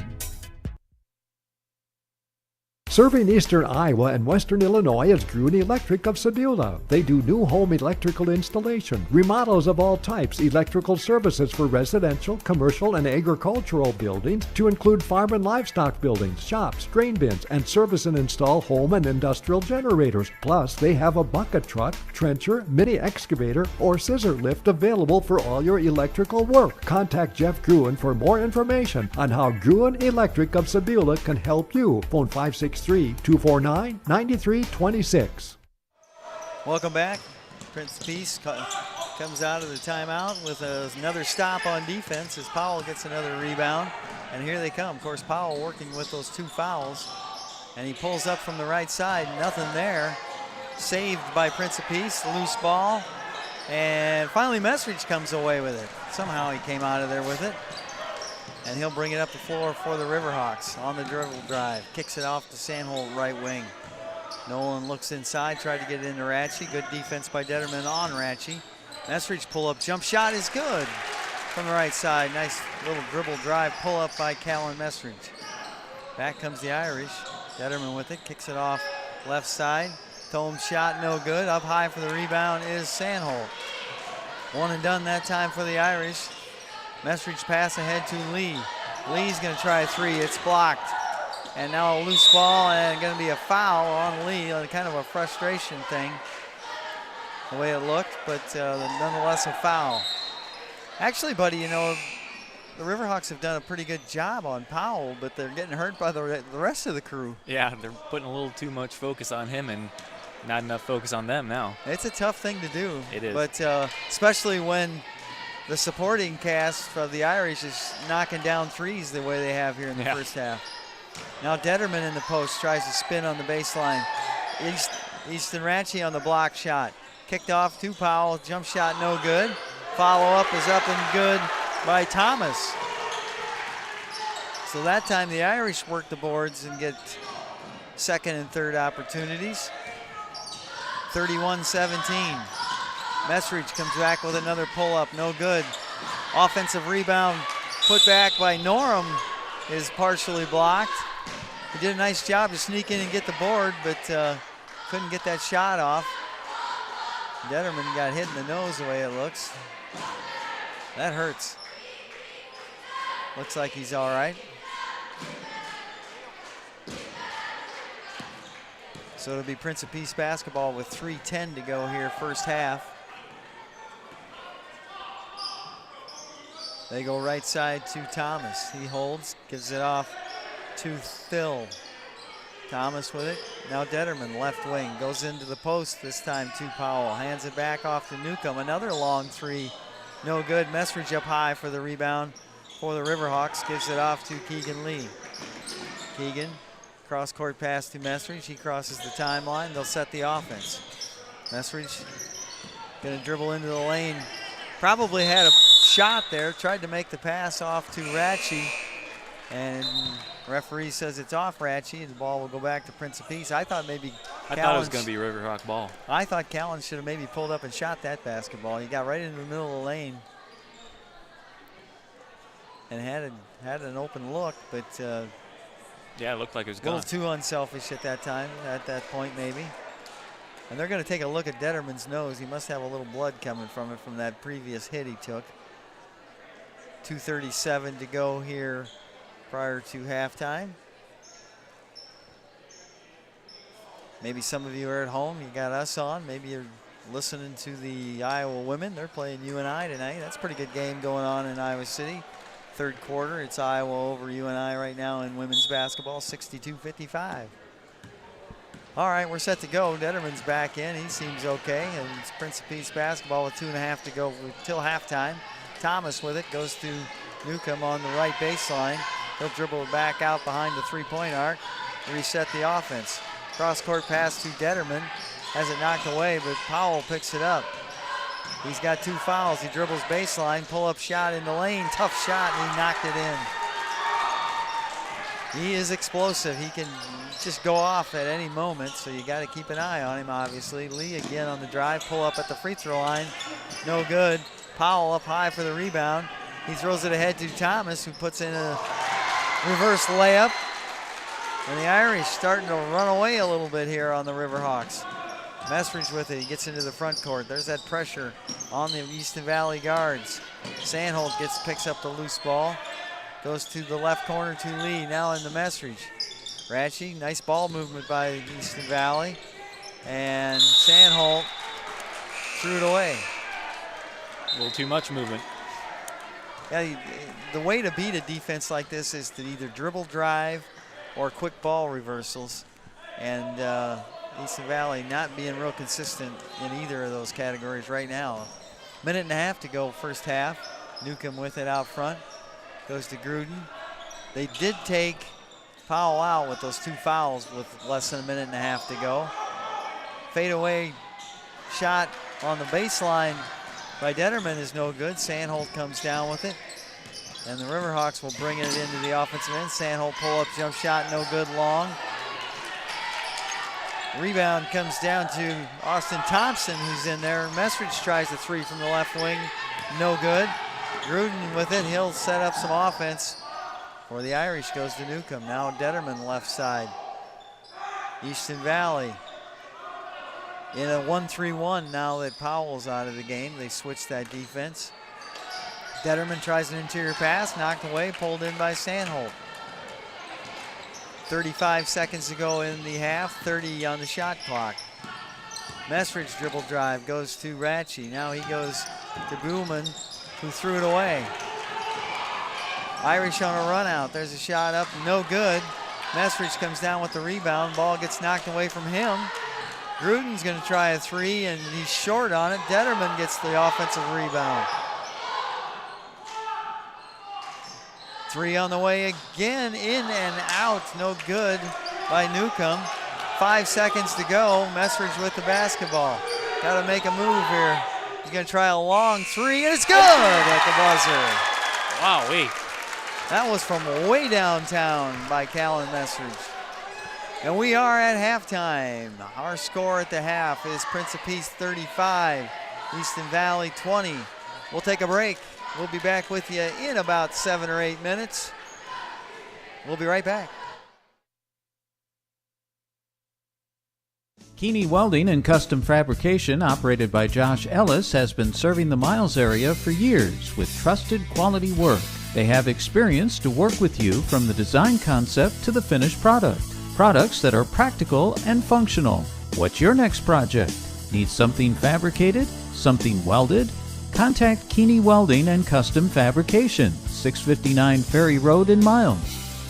Serving eastern Iowa and western Illinois is Gruen Electric of Sebula. They do new home electrical installation, remodels of all types, electrical services for residential, commercial, and agricultural buildings to include farm and livestock buildings, shops, grain bins, and service and install home and industrial generators. Plus, they have a bucket truck, trencher, mini excavator, or scissor lift available for all your electrical work. Contact Jeff Gruen for more information on how Gruen Electric of Sebula can help you. Phone 563-249-9326. Welcome back. Prince Peace comes out of the timeout with another stop on defense as Powell gets another rebound. And here they come. Of course, Powell working with those 2 fouls. And he pulls up from the right side. Nothing there. Saved by Prince of Peace. Loose ball. And finally, Mesrich comes away with it. Somehow he came out of there with it. And he'll bring it up the floor for the Riverhawks on the dribble drive. Kicks it off to Sandholt, right wing. Nolan looks inside, tried to get it into Ratchie. Good defense by Detterman on Ratchie. Mesrich pull-up jump shot is good from the right side. Nice little dribble drive pull-up by Callan Mesrich. Back comes the Irish. Detterman with it, kicks it off left side. Tome shot no good. Up high for the rebound is Sandholt. One and done that time for the Irish. Mesrich pass ahead to Lee. Lee's going to try a 3. It's blocked. And now a loose ball and going to be a foul on Lee. Kind of a frustration thing, the way it looked, but nonetheless a foul. Actually, buddy, you know, the Riverhawks have done a pretty good job on Powell, but they're getting hurt by the rest of the crew. Yeah, they're putting a little too much focus on him and not enough focus on them now. It's a tough thing to do. It is. But especially when the supporting cast of the Irish is knocking down threes the way they have here in the first half. Now Detterman in the post tries to spin on the baseline. Easton Ratchie on the block shot. Kicked off to Powell, jump shot no good. Follow-up is up and good by Thomas. So that time the Irish work the boards and get second and third opportunities. 31-17. Mesrich comes back with another pull-up, no good. Offensive rebound put back by Norum is partially blocked. He did a nice job to sneak in and get the board, but couldn't get that shot off. Detterman got hit in the nose the way it looks. That hurts. Looks like he's all right. So it'll be Prince of Peace basketball with 3:10 to go here first half. They go right side to Thomas. He holds, gives it off to Phil. Thomas with it. Now Detterman, left wing, goes into the post this time to Powell. Hands it back off to Newcomb. Another long 3, no good. Mesrich up high for the rebound for the Riverhawks. Gives it off to Keegan Lee. Keegan, cross-court pass to Mesrich. He crosses the timeline. They'll set the offense. Mesrich gonna dribble into the lane. Probably had a shot there, tried to make the pass off to Ratchie, and referee says it's off Ratchie, and the ball will go back to Prince of Peace. I thought maybe I thought it was going to be Riverhawk ball. I thought Callan should have maybe pulled up and shot that basketball. He got right into the middle of the lane and had an open look, but yeah, it looked like it was a gone. little too unselfish at that time, at that point maybe. And they're going to take a look at Detterman's nose. He must have a little blood coming from it from that previous hit he took. 2:37 to go here prior to halftime. Maybe some of you are at home, you got us on. Maybe you're listening to the Iowa women. They're playing UNI tonight. That's a pretty good game going on in Iowa City. Third quarter, it's Iowa over UNI right now in women's basketball, 62-55. All right, we're set to go. Detterman's back in. He seems okay. And it's Prince of Peace basketball with 2.5 to go till halftime. Thomas with it, goes to Newcomb on the right baseline. He'll dribble it back out behind the three-point arc, reset the offense. Cross-court pass to Detterman. Has it knocked away, but Powell picks it up. He's got 2 fouls. He dribbles baseline, pull-up shot in the lane. Tough shot, and he knocked it in. He is explosive. He can just go off at any moment, so you got to keep an eye on him, obviously. Lee again on the drive, pull up at the free throw line. No good. Powell up high for the rebound. He throws it ahead to Thomas, who puts in a reverse layup. And the Irish starting to run away a little bit here on the Riverhawks. Messridge with it, he gets into the front court. There's that pressure on the Easton Valley guards. Sandholt picks up the loose ball. Goes to the left corner to Lee, now in the Messridge. Ratchie, nice ball movement by Easton Valley. And Sandholt threw it away. A little too much movement. Yeah, the way to beat a defense like this is to either dribble drive or quick ball reversals. And Easton Valley not being real consistent in either of those categories right now. Minute and a half to go first half. Newcomb with it out front. Goes to Gruden. They did take Powell out with those 2 fouls with less than a minute and a half to go. Fadeaway shot on the baseline by Detterman is no good. Sandholt comes down with it. And the Riverhawks will bring it into the offensive end. Sandholt pull-up jump shot, no good long. Rebound comes down to Austin Thompson, who's in there. Messridge tries the 3 from the left wing, no good. Gruden with it, he'll set up some offense for the Irish. Goes to Newcomb, now Detterman left side. Easton Valley in a 1-3-1 now that Powell's out of the game. They switched that defense. Detterman tries an interior pass, knocked away, pulled in by Sandholt. 35 seconds to go in the half, 30 on the shot clock. Messridge dribble drive goes to Ratchie. Now he goes to Buhlman, who threw it away. Irish on a run out. There's a shot up, no good. Messridge comes down with the rebound. Ball gets knocked away from him. Gruden's going to try a 3, and he's short on it. Detterman gets the offensive rebound. 3 on the way again, in and out, no good by Newcomb. 5 seconds to go. Messridge with the basketball. Got to make a move here. He's going to try a long 3, and it's good at the buzzer. Wow-wee. That was from way downtown by Callan Messridge. And we are at halftime. Our score at the half is Prince of Peace 35, Easton Valley 20. We'll take a break. We'll be back with you in about 7 or 8 minutes. We'll be right back. Keeney Welding and Custom Fabrication, operated by Josh Ellis, has been serving the Miles area for years with trusted quality work. They have experience to work with you from the design concept to the finished product. Products that are practical and functional. What's your next project? Need something fabricated? Something welded? Contact Keeney Welding and Custom Fabrication, 659 Ferry Road in Miles.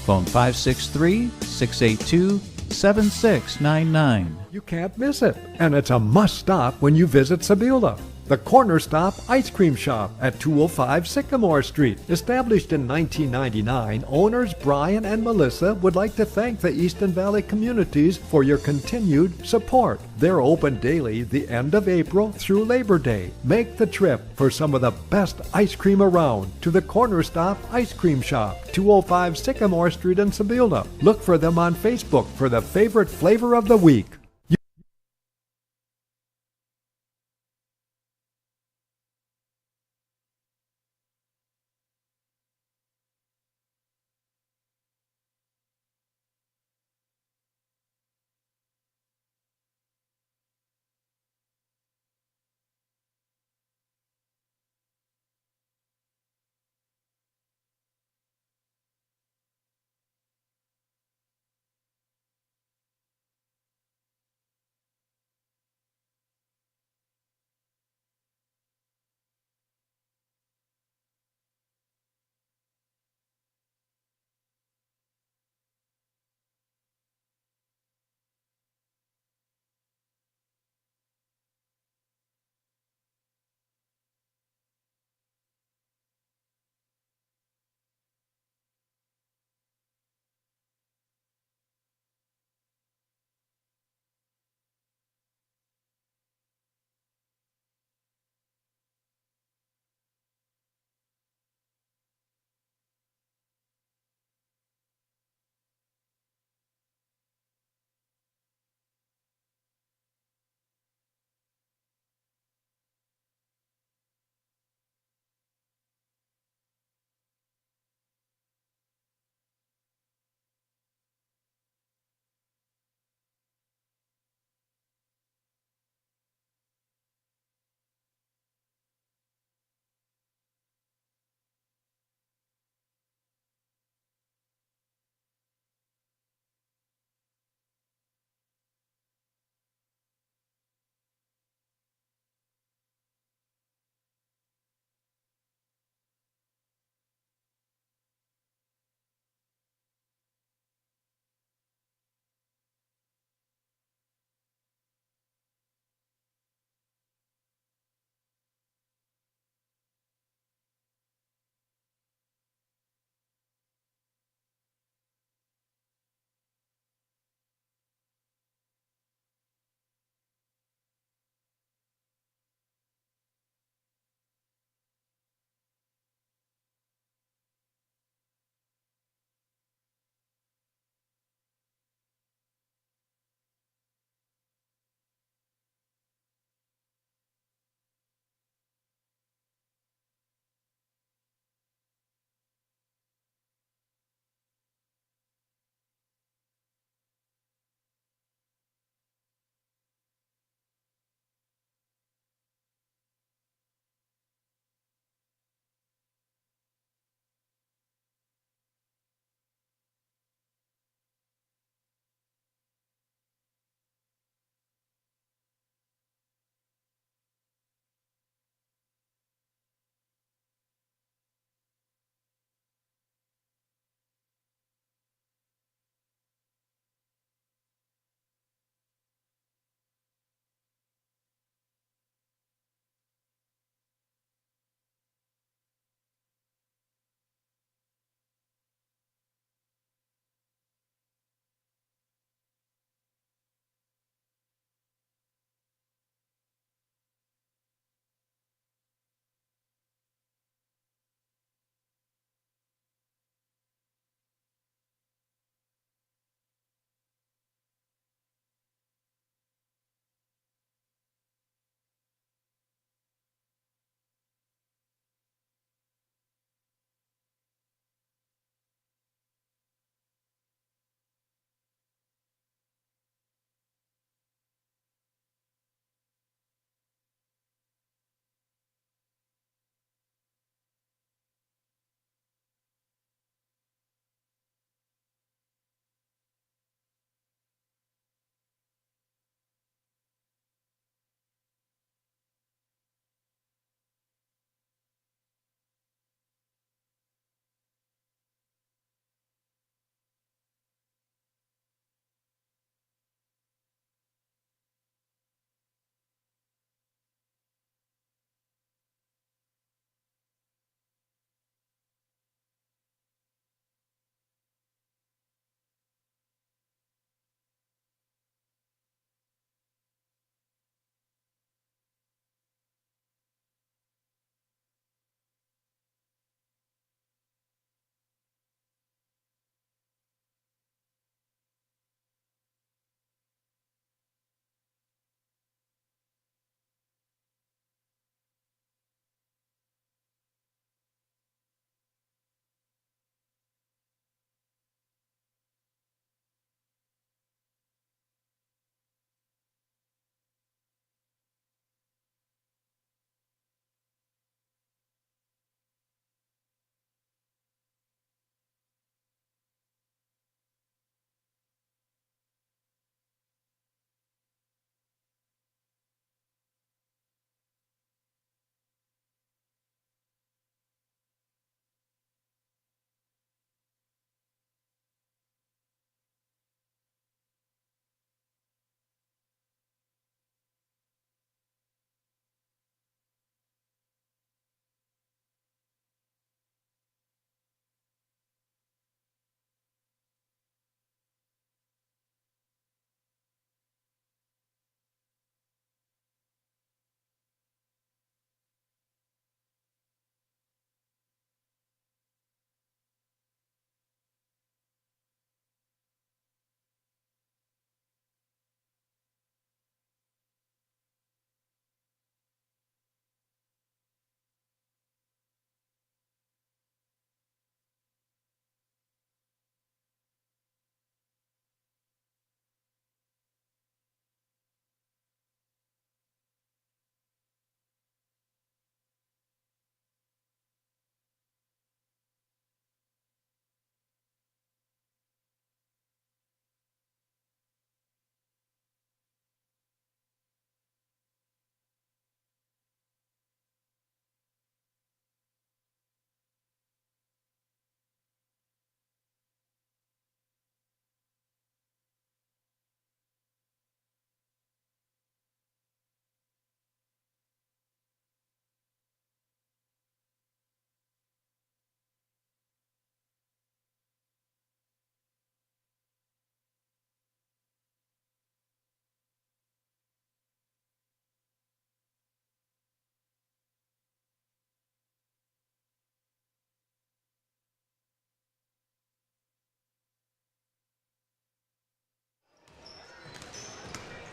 Phone 563-682-7699. You can't miss it, and it's a must-stop when you visit Sebula. The Corner Stop Ice Cream Shop at 205 Sycamore Street. Established in 1999, owners Brian and Melissa would like to thank the Easton Valley communities for your continued support. They're open daily the end of April through Labor Day. Make the trip for some of the best ice cream around to the Corner Stop Ice Cream Shop, 205 Sycamore Street in Sebula. Look for them on Facebook for the favorite flavor of the week.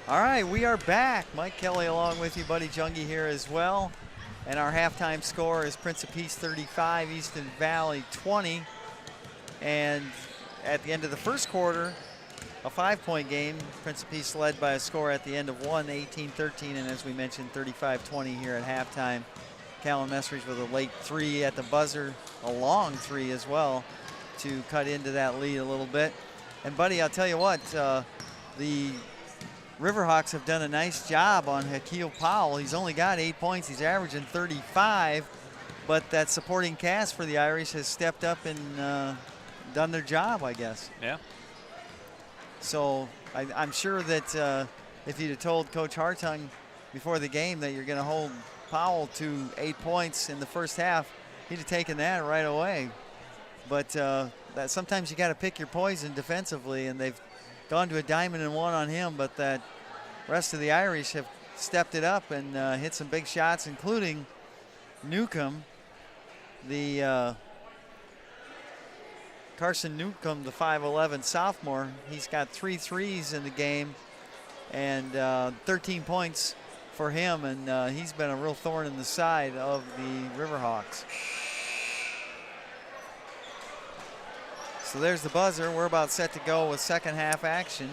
All right, we are back. Mike Kelly along with you, Buddy Jungie here as well. And our halftime score is Prince of Peace 35, Easton Valley 20. And at the end of the first quarter, a 5-point game. Prince of Peace led by a score at the end of one, 18-13, and as we mentioned, 35-20 here at halftime. Callan Messridge with a late 3 at the buzzer, a long 3 as well to cut into that lead a little bit. And Buddy, I'll tell you what, the Riverhawks have done a nice job on Hakeem Powell. He's only got 8 points. He's averaging 35, but that supporting cast for the Irish has stepped up and done their job, I guess. Yeah. So I'm sure that if you'd have told Coach Hartung before the game that you're going to hold Powell to 8 points in the first half, he'd have taken that right away. But that sometimes you got to pick your poison defensively, and they've gone to a diamond and one on him, but that rest of the Irish have stepped it up and hit some big shots, including Newcomb, the Carson Newcomb, the 5'11 sophomore. He's got 3 threes in the game and 13 points for him, and he's been a real thorn in the side of the Riverhawks. So there's the buzzer. We're about set to go with second half action.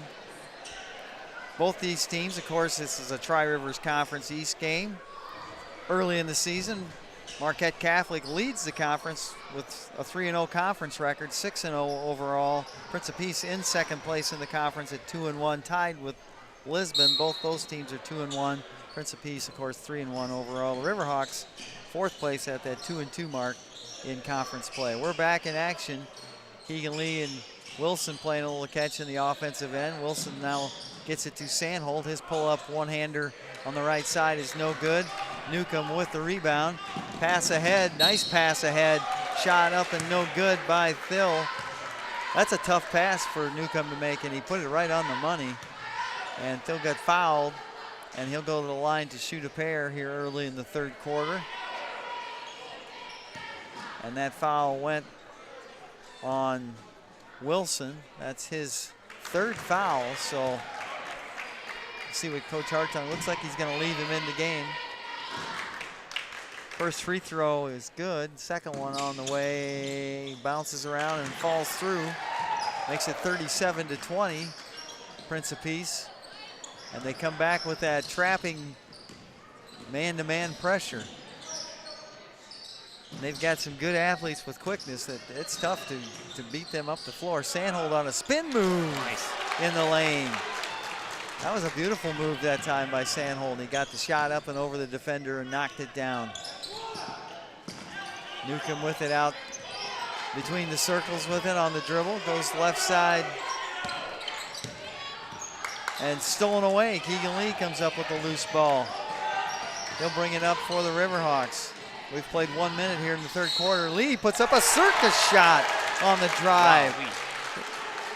Both these teams, of course, this is a Tri-Rivers Conference East game. Early in the season, Marquette Catholic leads the conference with a 3-0 conference record, 6-0 overall. Prince of Peace in second place in the conference at 2-1, tied with Lisbon. Both those teams are 2-1. Prince of Peace, of course, 3-1 overall. The Riverhawks, fourth place at that 2-2 mark in conference play. We're back in action. Keegan Lee and Wilson playing a little catch in the offensive end. Wilson now gets it to Sandholt. His pull-up one-hander on the right side is no good. Newcomb with the rebound. Pass ahead, nice pass ahead. Shot up and no good by Thill. That's a tough pass for Newcomb to make, and he put it right on the money. And Thill got fouled, and he'll go to the line to shoot a pair here early in the third quarter. And that foul went on Wilson. That's his third foul, so see what Coach Hartung looks like. He's going to leave him in the game. First free throw is good. Second one on the way, bounces around and falls through. Makes it 37-20, Prince of Peace. And they come back with that trapping man-to-man pressure. And they've got some good athletes with quickness that it's tough to beat them up the floor. Sandholt on a spin move in the lane. That was a beautiful move that time by Sandholt. He got the shot up and over the defender and knocked it down. Newcomb with it out between the circles with it on the dribble. Goes left side and stolen away. Keegan Lee comes up with the loose ball. He'll bring it up for the Riverhawks. We've played 1 minute here in the third quarter. Lee puts up a circus shot on the drive. Wow.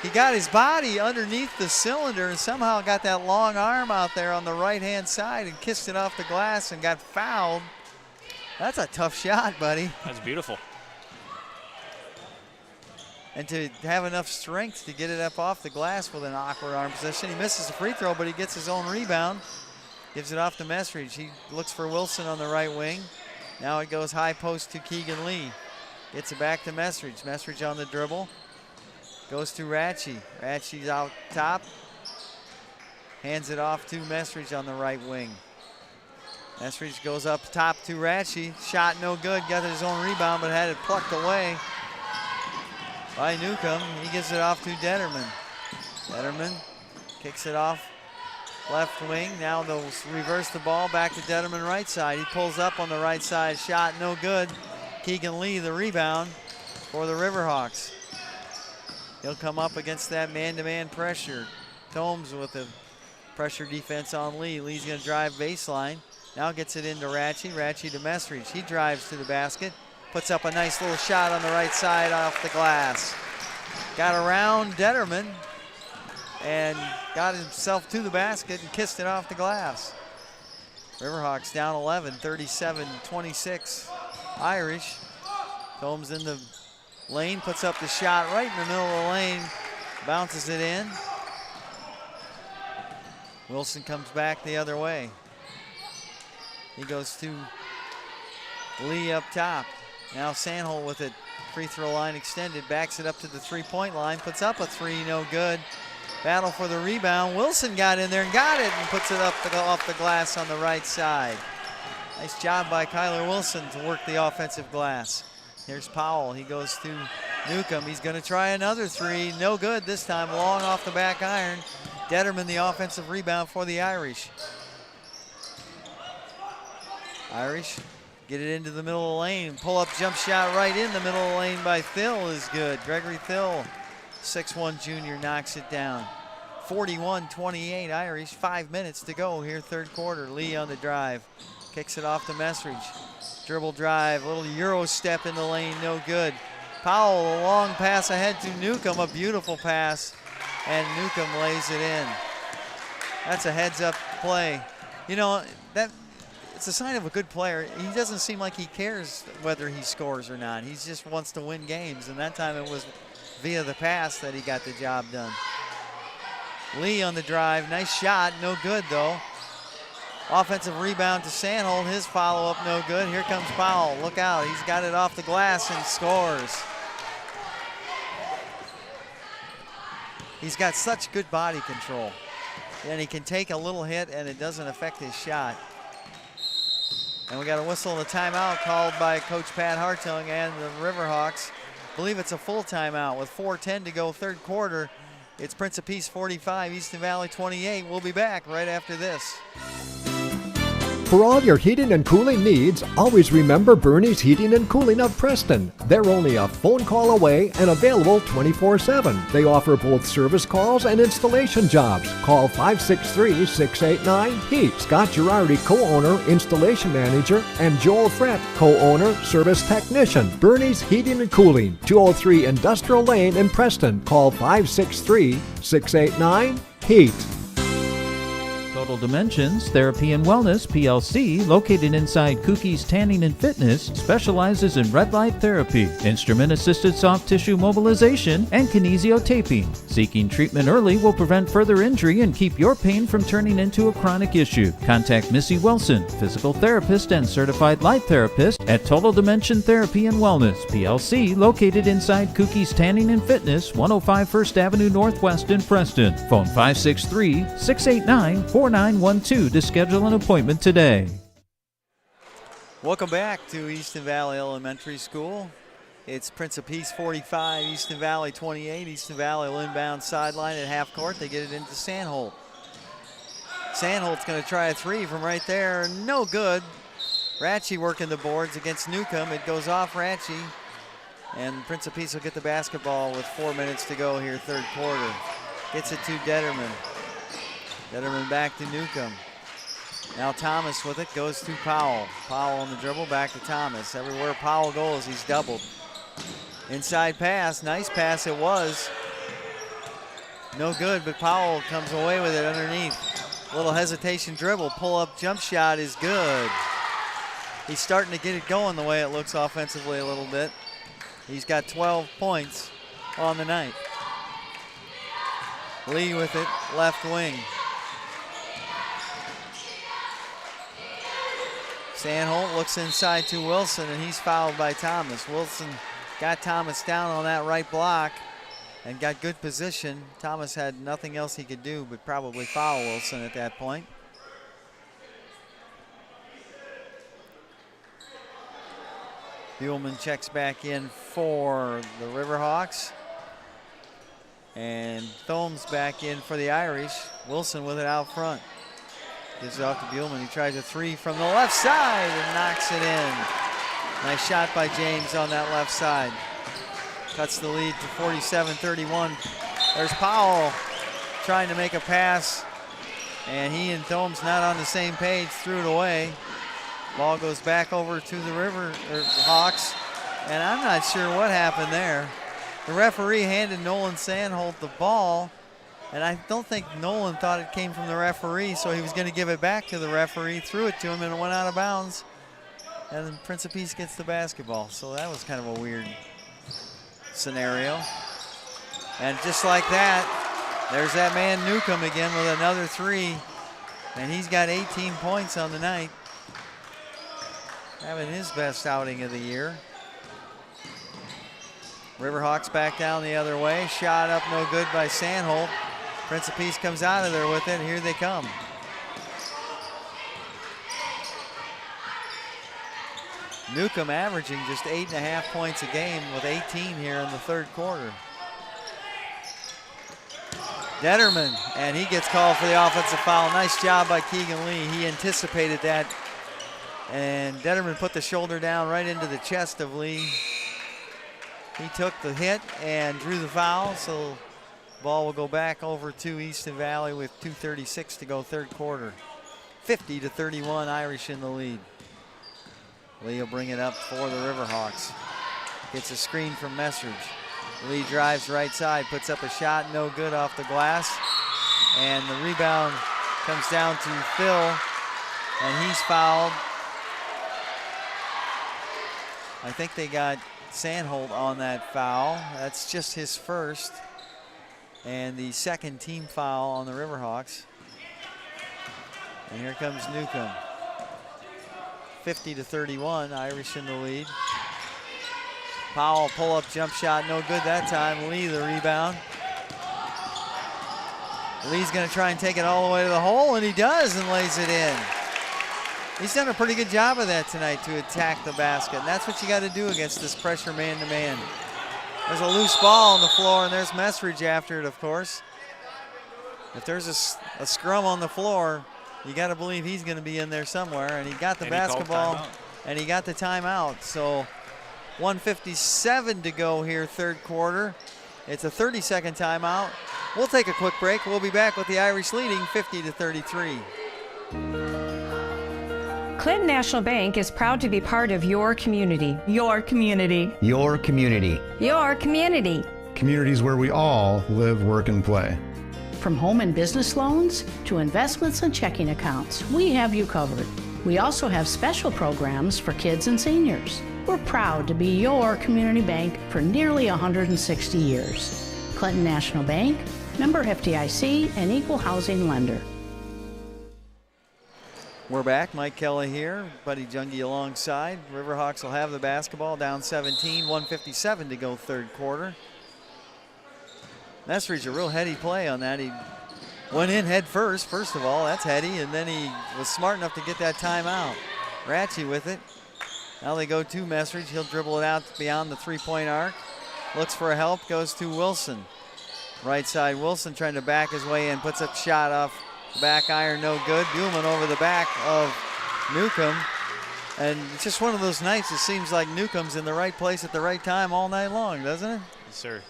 He got his body underneath the cylinder and somehow got that long arm out there on the right-hand side and kissed it off the glass and got fouled. That's a tough shot, buddy. That's beautiful. And to have enough strength to get it up off the glass with an awkward arm position. He misses the free throw, but he gets his own rebound. Gives it off to Messridge. He looks for Wilson on the right wing. Now it goes high post to Keegan Lee. Gets it back to Messridge. Messridge on the dribble. Goes to Ratchie. Ratchie's out top. Hands it off to Messridge on the right wing. Messridge goes up top to Ratchie. Shot no good. Got his own rebound, but had it plucked away by Newcomb. He gives it off to Detterman. Detterman kicks it off left wing. Now they'll reverse the ball back to Detterman right side. He pulls up on the right side. Shot no good. Keegan Lee the rebound for the Riverhawks. He'll come up against that man-to-man pressure. Combs with the pressure defense on Lee. Lee's going to drive baseline. Now gets it into Ratchie. Ratchie to Messridge. He drives to the basket. Puts up a nice little shot on the right side off the glass. Got around Detterman and got himself to the basket and kissed it off the glass. Riverhawks down 11, 37-26 Irish. Combs in the lane, puts up the shot right in the middle of the lane, bounces it in. Wilson comes back the other way. He goes to Lee up top. Now Sandholt with it. Free throw line extended. Backs it up to the three-point line. Puts up a three, no good. Battle for the rebound. Wilson got in there and got it and puts it up off the glass on the right side. Nice job by Kyler Wilson to work the offensive glass. Here's Powell. He goes to Newcomb. He's going to try another three. No good this time. Long off the back iron. Detterman the offensive rebound for the Irish. Irish get it into the middle of the lane. Pull-up jump shot right in the middle of the lane by Thill is good. Gregory Thill, 6'1" junior, knocks it down. 41-28 Irish. 5 minutes to go here, third quarter. Lee on the drive. Kicks it off to Messridge. Dribble drive, little Euro step in the lane, no good. Powell, a long pass ahead to Newcomb, a beautiful pass, and Newcomb lays it in. That's a heads-up play. You know, it's a sign of a good player. He doesn't seem like he cares whether he scores or not. He just wants to win games, and that time it was via the pass that he got the job done. Lee on the drive, nice shot, no good though. Offensive rebound to Sandholt, his follow-up no good. Here comes Powell, look out, he's got it off the glass and scores. He's got such good body control. And he can take a little hit and it doesn't affect his shot. And we got a whistle and a timeout called by Coach Pat Hartung and the Riverhawks. I believe it's a full timeout with 4:10 to go, third quarter. It's Prince of Peace 45, Easton Valley 28. We'll be back right after this. For all your heating and cooling needs, always remember Bernie's Heating and Cooling of Preston. They're only a phone call away and available 24/7. They offer both service calls and installation jobs. Call 563-689-HEAT. Scott Girardi, co-owner, installation manager, and Joel Frett, co-owner, service technician. Bernie's Heating and Cooling, 203 Industrial Lane in Preston. Call 563-689-HEAT. Total Dimensions Therapy and Wellness PLC, located inside Kookie's Tanning and Fitness, specializes in red light therapy, instrument-assisted soft tissue mobilization, and kinesiotaping. Seeking treatment early will prevent further injury and keep your pain from turning into a chronic issue. Contact Missy Wilson, physical therapist and certified light therapist at Total Dimension Therapy and Wellness PLC, located inside Kookie's Tanning and Fitness, 105 First Avenue Northwest in Preston. Phone 563-689-4912 to schedule an appointment today. Welcome back to Easton Valley Elementary School. It's Prince of Peace 45, Easton Valley 28. Easton Valley will inbound sideline at half court. They get it into Sandholt. Sandholt's going to try a three from right there. No good. Ratchie working the boards against Newcomb. It goes off Ratchie. And Prince of Peace will get the basketball with 4 minutes to go here, third quarter. Gets it to Detterman. Detterman back to Newcomb. Now Thomas with it, goes to Powell. Powell on the dribble, back to Thomas. Everywhere Powell goes, he's doubled. Inside pass, nice pass it was. No good, but Powell comes away with it underneath. Little hesitation dribble, pull-up jump shot is good. He's starting to get it going the way it looks offensively a little bit. He's got 12 points on the night. Lee with it, left wing. Sandholt looks inside to Wilson, and he's fouled by Thomas. Wilson got Thomas down on that right block and got good position. Thomas had nothing else he could do but probably foul Wilson at that point. Buellman checks back in for the Riverhawks. And Thomes back in for the Irish. Wilson with it out front. Gives it off to Buellman. He tries a three from the left side and knocks it in. Nice shot by James on that left side. Cuts the lead to 47-31. There's Powell trying to make a pass, and he and Thomes not on the same page, threw it away. Ball goes back over to the Hawks, and I'm not sure what happened there. The referee handed Nolan Sandholt the ball, and I don't think Nolan thought it came from the referee, so he was going to give it back to the referee, threw it to him, and it went out of bounds. And then Prince of Peace gets the basketball. So that was kind of a weird scenario. And just like that, there's that man Newcomb again with another three. And he's got 18 points on the night. Having his best outing of the year. Riverhawks back down the other way. Shot up no good by Sandholt. Prince of Peace comes out of there with it. Here they come. Newcomb averaging just 8.5 points a game with 18 here in the third quarter. Detterman, and he gets called for the offensive foul. Nice job by Keegan Lee. He anticipated that. And Detterman put the shoulder down right into the chest of Lee. He took the hit and drew the foul, so the ball will go back over to Easton Valley with 2:36 to go third quarter. 50-31, Irish in the lead. Lee will bring it up for the Riverhawks. Gets a screen from Messridge. Lee drives right side, puts up a shot, no good off the glass. And the rebound comes down to Phil, and he's fouled. I think they got Sandholt on that foul. That's just his first. And the second team foul on the Riverhawks. And here comes Newcomb. 50-31, Irish in the lead. Powell pull-up jump shot, no good that time. Lee the rebound. Lee's gonna try and take it all the way to the hole, and he does and lays it in. He's done a pretty good job of that tonight to attack the basket, and that's what you gotta do against this pressure man-to-man. There's a loose ball on the floor, and there's Messridge after it, of course. If there's a scrum on the floor, you gotta believe he's gonna be in there somewhere, and he got the basketball, and he got the timeout. So 1:57 to go here, third quarter. It's a 30-second timeout. We'll take a quick break. We'll be back with the Irish leading 50-33. Clinton National Bank is proud to be part of your community. Your community. Your community. Your community. Communities where we all live, work, and play. From home and business loans to investments and checking accounts, we have you covered. We also have special programs for kids and seniors. We're proud to be your community bank for nearly 160 years. Clinton National Bank, member FDIC, and equal housing lender. We're back. Mike Kelly here, Buddy Jungie alongside. Riverhawks will have the basketball, down 17, 1:57 to go third quarter. Messridge, a real heady play on that. He went in head first of all, that's heady, and then he was smart enough to get that timeout. Ratchy with it. Now they go to Messridge. He'll dribble it out beyond the three-point arc. Looks for help, goes to Wilson. Right side, Wilson trying to back his way in, puts up shot off the back iron, no good. Buhlman over the back of Newcomb. And it's just one of those nights, it seems like Newcomb's in the right place at the right time all night long, doesn't it? Yes, sir.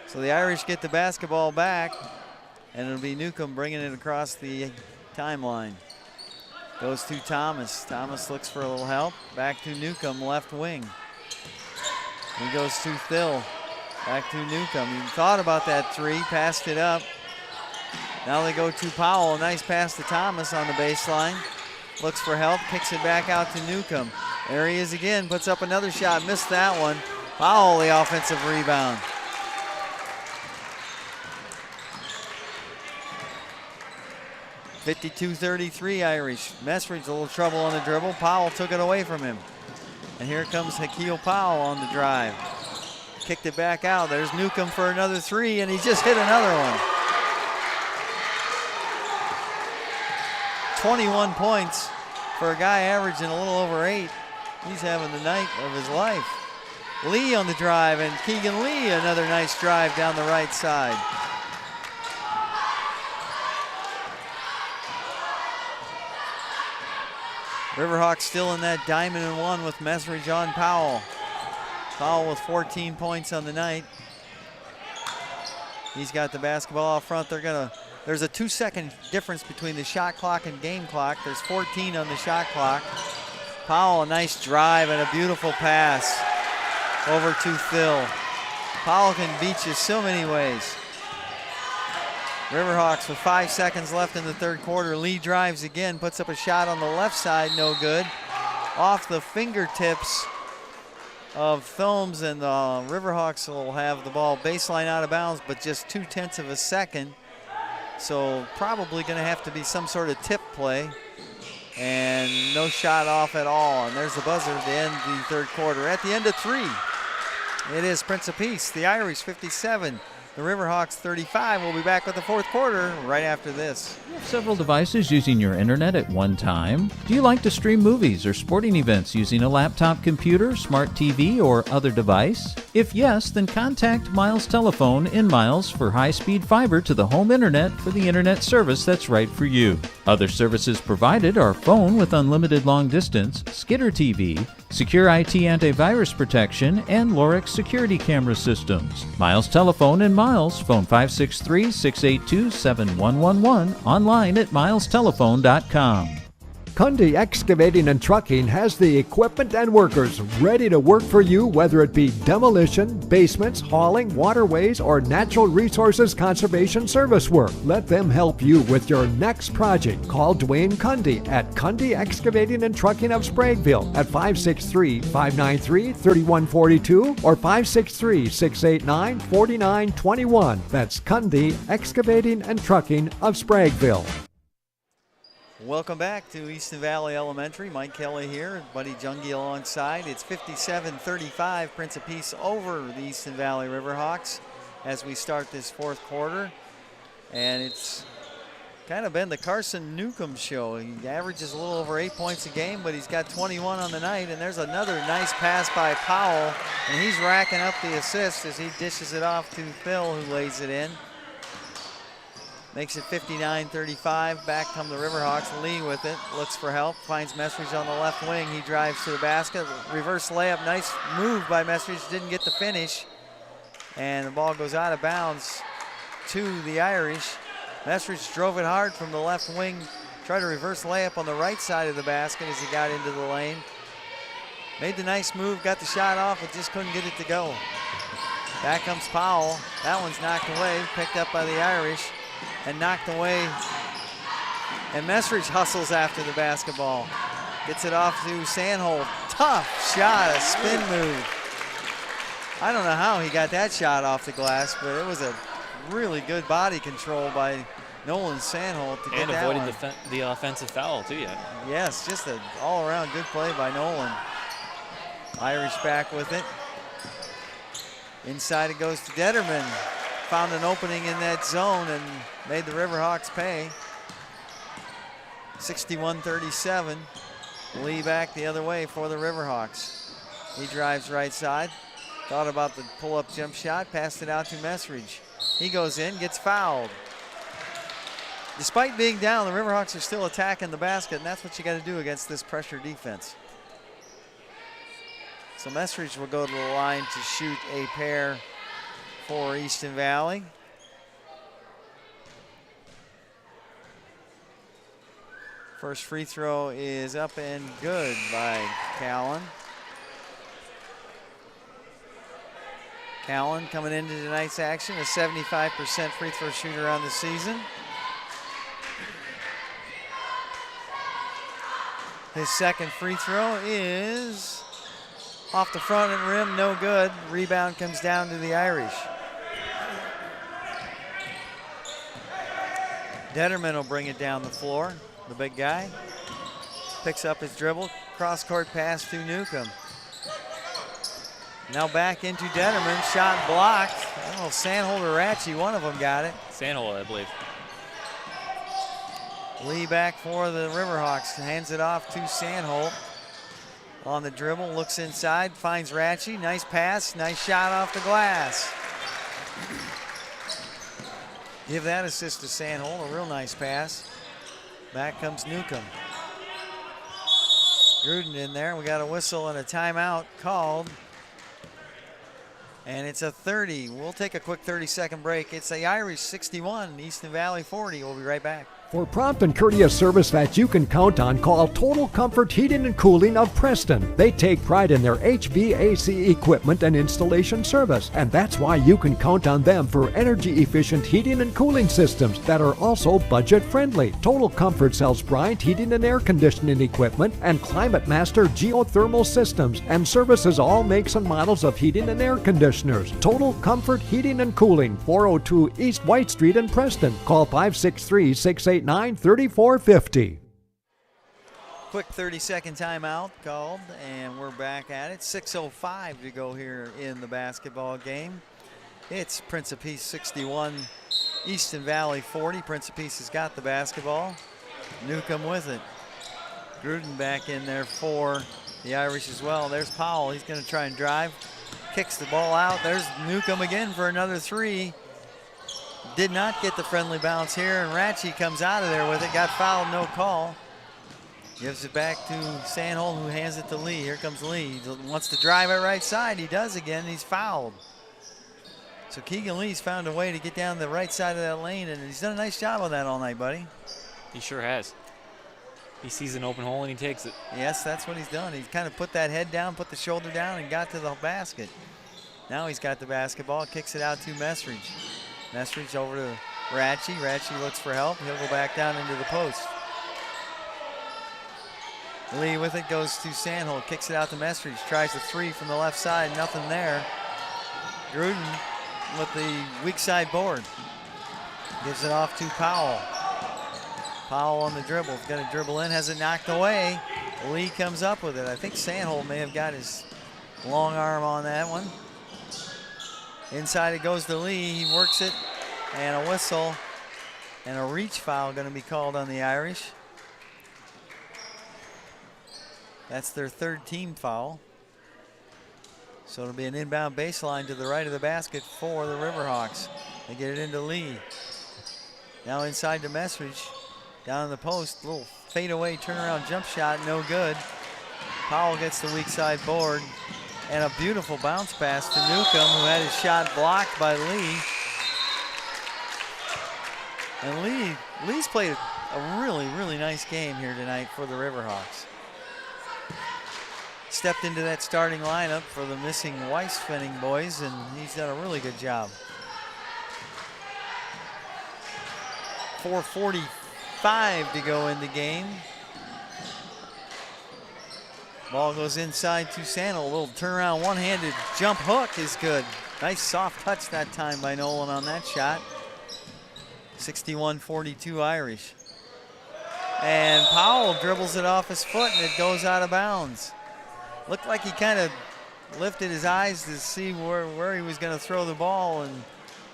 So the Irish get the basketball back, and it'll be Newcomb bringing it across the timeline. Goes to Thomas. Thomas looks for a little help. Back to Newcomb, left wing. He goes to Thill. Back to Newcomb. He thought about that three, passed it up. Now they go to Powell. A nice pass to Thomas on the baseline. Looks for help, kicks it back out to Newcomb. There he is again, puts up another shot, missed that one. Powell, the offensive rebound. (52-33) Irish. Messridge a little trouble on the dribble. Powell took it away from him. And here comes Hakeem Powell on the drive. Kicked it back out. There's Newcomb for another three, and he just hit another one. 21 points for a guy averaging a little over 8. He's having the night of his life. Lee on the drive, and Keegan Lee another nice drive down the right side. Riverhawks still in that diamond and one with Messridge on Powell. Powell with 14 points on the night. He's got the basketball out front. There's a 2-second difference between the shot clock and game clock. There's 14 on the shot clock. Powell, a nice drive and a beautiful pass over to Thill. Powell can beat you so many ways. Riverhawks with 5 seconds left in the third quarter. Lee drives again, puts up a shot on the left side, no good. Off the fingertips of Films, and the Riverhawks will have the ball baseline out of bounds, but just 0.2 of a second. So probably going to have to be some sort of tip play. And no shot off at all. And there's the buzzer to end the third quarter. At the end of 3, it is Prince of Peace, the Irish 57, the Riverhawks 35. We'll be back with the fourth quarter right after this. You have several devices using your internet at one time. Do you like to stream movies or sporting events using a laptop computer, smart TV, or other device? If yes, then contact Miles Telephone in Miles for high-speed fiber to the home internet for the internet service that's right for you. Other services provided are phone with unlimited long distance, Skitter TV, secure IT antivirus protection, and Lorix security camera systems. Miles Telephone in Miles, phone 563-682-7111, online at milestelephone.com. Cundy Excavating and Trucking has the equipment and workers ready to work for you, whether it be demolition, basements, hauling, waterways, or natural resources conservation service work. Let them help you with your next project. Call Dwayne Cundy at Cundy Excavating and Trucking of Spragueville at 563-593-3142 or 563-689-4921. That's Cundy Excavating and Trucking of Spragueville. Welcome back to Easton Valley Elementary. Mike Kelly here, Buddy Jungie alongside. It's 57-35, Prince of Peace over the Easton Valley Riverhawks as we start this fourth quarter. And it's kind of been the Carson Newcomb show. He averages a little over 8 points a game, but he's got 21 on the night. And there's another nice pass by Powell, and he's racking up the assist as he dishes it off to Phil, who lays it in. Makes it 59-35. Back come the Riverhawks. Lee with it. Looks for help. Finds Messridge on the left wing. He drives to the basket. Reverse layup. Nice move by Messridge. Didn't get the finish. And the ball goes out of bounds to the Irish. Messridge drove it hard from the left wing. Tried a reverse layup on the right side of the basket as he got into the lane. Made the nice move. Got the shot off, but just couldn't get it to go. Back comes Powell. That one's knocked away. Picked up by the Irish. And knocked away. And Messridge hustles after the basketball. Gets it off to Sandholt. Tough shot, a spin move. I don't know how he got that shot off the glass, but it was a really good body control by Nolan Sandholt to get and that avoided one. the offensive foul too. Yes, just an all-around good play by Nolan. Irish back with it. Inside it goes to Detterman. Found an opening in that zone and made the Riverhawks pay. 61-37. Lee back the other way for the Riverhawks. He drives right side. Thought about the pull-up jump shot, passed it out to Messridge. He goes in, gets fouled. Despite being down, the Riverhawks are still attacking the basket, and that's what you got to do against this pressure defense. So Messridge will go to the line to shoot a pair for Easton Valley. First free throw is up and good by Callan. Callan coming into tonight's action, a 75% free throw shooter on the season. His second free throw is off the front and rim, no good. Rebound comes down to the Irish. Detterman will bring it down the floor, the big guy. Picks up his dribble, cross-court pass to Newcomb. Now back into Detterman, shot blocked. I don't know if Sandholt or Ratchie, one of them got it. Sandholt, I believe. Lee back for the Riverhawks, hands it off to Sandholt. On the dribble, looks inside, finds Ratchie, nice pass, nice shot off the glass. Give that assist to Sandholt, a real nice pass. Back comes Newcomb. Gruden in there, we got a whistle and a timeout called. And it's a 30. We'll take a quick 30-second break. It's the Irish 61, Easton Valley 40. We'll be right back. For prompt and courteous service that you can count on, call Total Comfort Heating and Cooling of Preston. They take pride in their HVAC equipment and installation service, and that's why you can count on them for energy-efficient heating and cooling systems that are also budget-friendly. Total Comfort sells Bryant heating and air conditioning equipment and Climate Master geothermal systems and services all makes and models of heating and air conditioners. Total Comfort Heating and Cooling, 402 East White Street in Preston. Call 563-689-3450. Quick 30-second timeout called, and we're back at it. 6:05 to go here in the basketball game. It's Prince of Peace 61, Easton Valley 40. Prince of Peace has got the basketball. Newcomb with it. Gruden back in there for the Irish as well. There's Powell. He's going to try and drive. Kicks the ball out. There's Newcomb again for another three. Did not get the friendly bounce here, and Ratchie comes out of there with it. Got fouled, no call. Gives it back to Sandholm, who hands it to Lee. Here comes Lee. He wants to drive it right side. He does again. He's fouled. So Keegan Lee's found a way to get down the right side of that lane, and he's done a nice job on that all night, buddy. He sure has. He sees an open hole and he takes it. Yes, that's what he's done. He's kind of put that head down, put the shoulder down, and got to the basket. Now he's got the basketball, kicks it out to Messridge. Messridge over to Ratchie. Ratchie looks for help. He'll go back down into the post. Lee with it goes to Sandholm. Kicks it out to Messridge. Tries the three from the left side. Nothing there. Gruden with the weak side board. Gives it off to Powell. Powell on the dribble. He's going to dribble in. Has it knocked away. Lee comes up with it. I think Sandholm may have got his long arm on that one. Inside it goes to Lee. He works it, and a whistle and a reach foul going to be called on the Irish. That's their third team foul. So it'll be an inbound baseline to the right of the basket for the Riverhawks. They get it into Lee. Now inside to Messridge. Down in the post, little fadeaway turnaround jump shot, no good. Powell gets the weak side board. And a beautiful bounce pass to Newcomb, who had his shot blocked by Lee. And Lee's played a really, really nice game here tonight for the Riverhawks. Stepped into that starting lineup for the missing Weisfenning boys, and he's done a really good job. 4:45 to go in the game. Ball goes inside to Sandal. A little turnaround one-handed jump hook is good. Nice soft touch that time by Nolan on that shot. 61-42 Irish. And Powell dribbles it off his foot and it goes out of bounds. Looked like he kind of lifted his eyes to see where he was going to throw the ball and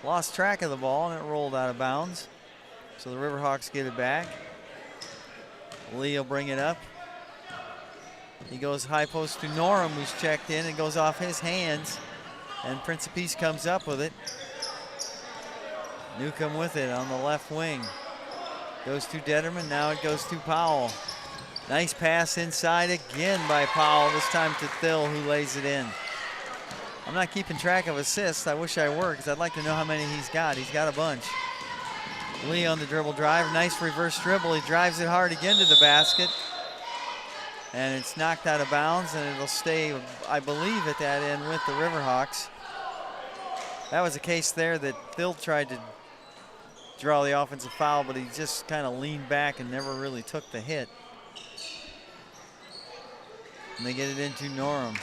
lost track of the ball, and it rolled out of bounds. So the Riverhawks get it back. Lee will bring it up. He goes high post to Norum, who's checked in. It goes off his hands, and Prince of Peace comes up with it. Newcomb with it on the left wing. Goes to Detterman, now it goes to Powell. Nice pass inside again by Powell, this time to Thill, who lays it in. I'm not keeping track of assists. I wish I were, because I'd like to know how many he's got. He's got a bunch. Lee on the dribble drive, nice reverse dribble. He drives it hard again to the basket. And it's knocked out of bounds, and it'll stay, I believe, at that end with the Riverhawks. That was a case there that Thill tried to draw the offensive foul, but he just kind of leaned back and never really took the hit. And they get it into Norum.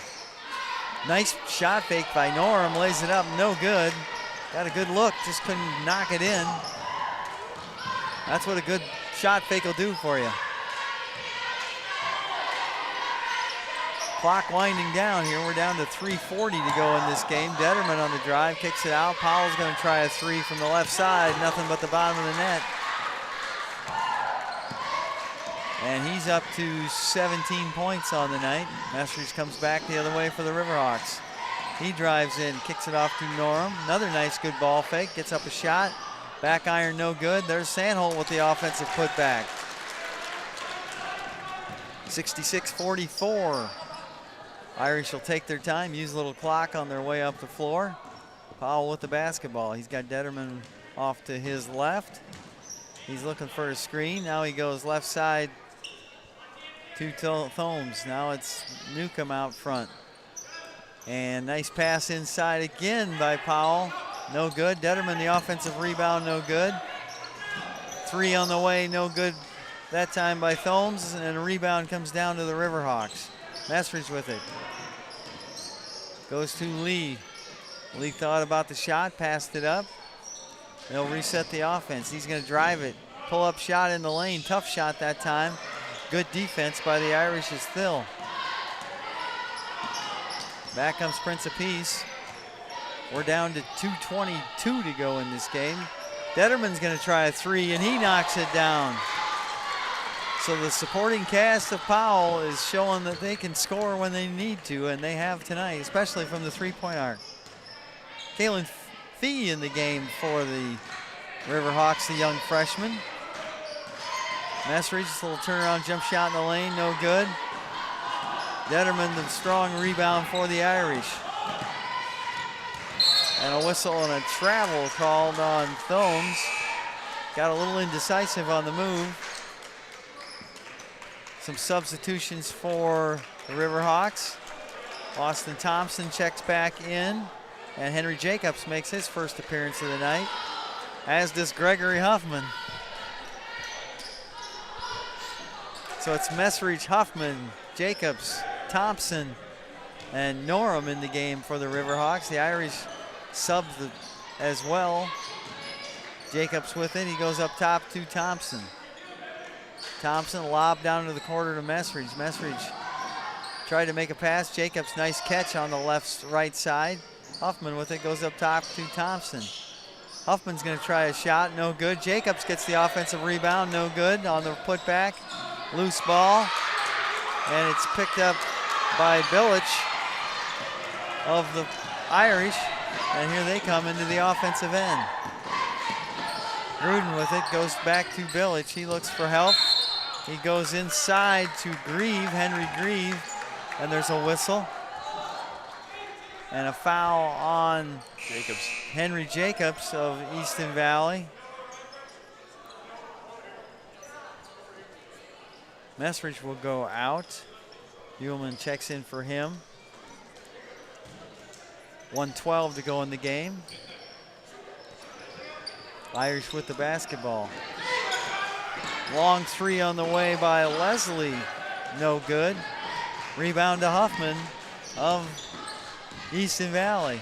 Nice shot fake by Norum, lays it up, no good. Got a good look, just couldn't knock it in. That's what a good shot fake will do for you. Clock winding down here. We're down to 3:40 to go in this game. Detterman on the drive, kicks it out. Powell's going to try a three from the left side. Nothing but the bottom of the net. And he's up to 17 points on the night. Masters comes back the other way for the Riverhawks. He drives in, kicks it off to Norum. Another nice good ball fake, gets up a shot. Back iron no good. There's Sandholm with the offensive putback. 66-44. Irish will take their time, use a little clock on their way up the floor. Powell with the basketball. He's got Detterman off to his left. He's looking for a screen. Now he goes left side to Thomes. Now it's Newcomb out front. And nice pass inside again by Powell. No good. Detterman, the offensive rebound, no good. 3 on the way, no good that time by Thomes. And a rebound comes down to the Riverhawks. Messridge with it. Goes to Lee. Lee thought about the shot, passed it up. They'll reset the offense. He's going to drive it. Pull-up shot in the lane. Tough shot that time. Good defense by the Irish's Thill. Back comes Prince of Peace. We're down to 2:22 to go in this game. Detterman's going to try a 3, and he knocks it down. So the supporting cast of Powell is showing that they can score when they need to, and they have tonight, especially from the 3-point arc. Kalen Fee in the game for the Riverhawks, the young freshman. Messridge, a little turnaround jump shot in the lane, no good. Detterman, the strong rebound for the Irish. And a whistle and a travel called on Thomes. Got a little indecisive on the move. Some substitutions for the Riverhawks. Austin Thompson checks back in, and Henry Jacobs makes his first appearance of the night, as does Gregory Huffman. So it's Messridge, Huffman, Jacobs, Thompson, and Norum in the game for the Riverhawks. The Irish subbed as well. Jacobs with it. He goes up top to Thompson. Thompson lob down to the corner to Messridge. Messridge tried to make a pass. Jacobs, nice catch on the right side. Huffman with it, goes up top to Thompson. Huffman's going to try a shot, no good. Jacobs gets the offensive rebound, no good on the putback. Loose ball, and it's picked up by Billich of the Irish, and here they come into the offensive end. Gruden with it, goes back to Billich. He looks for help. He goes inside to Grieve, Henry Grieve, and there's a whistle. And a foul on Henry Jacobs of Easton Valley. Messridge will go out. Buellman checks in for him. 1:12 to go in the game. Irish with the basketball. Long 3 on the way by Leslie. No good. Rebound to Huffman of Easton Valley.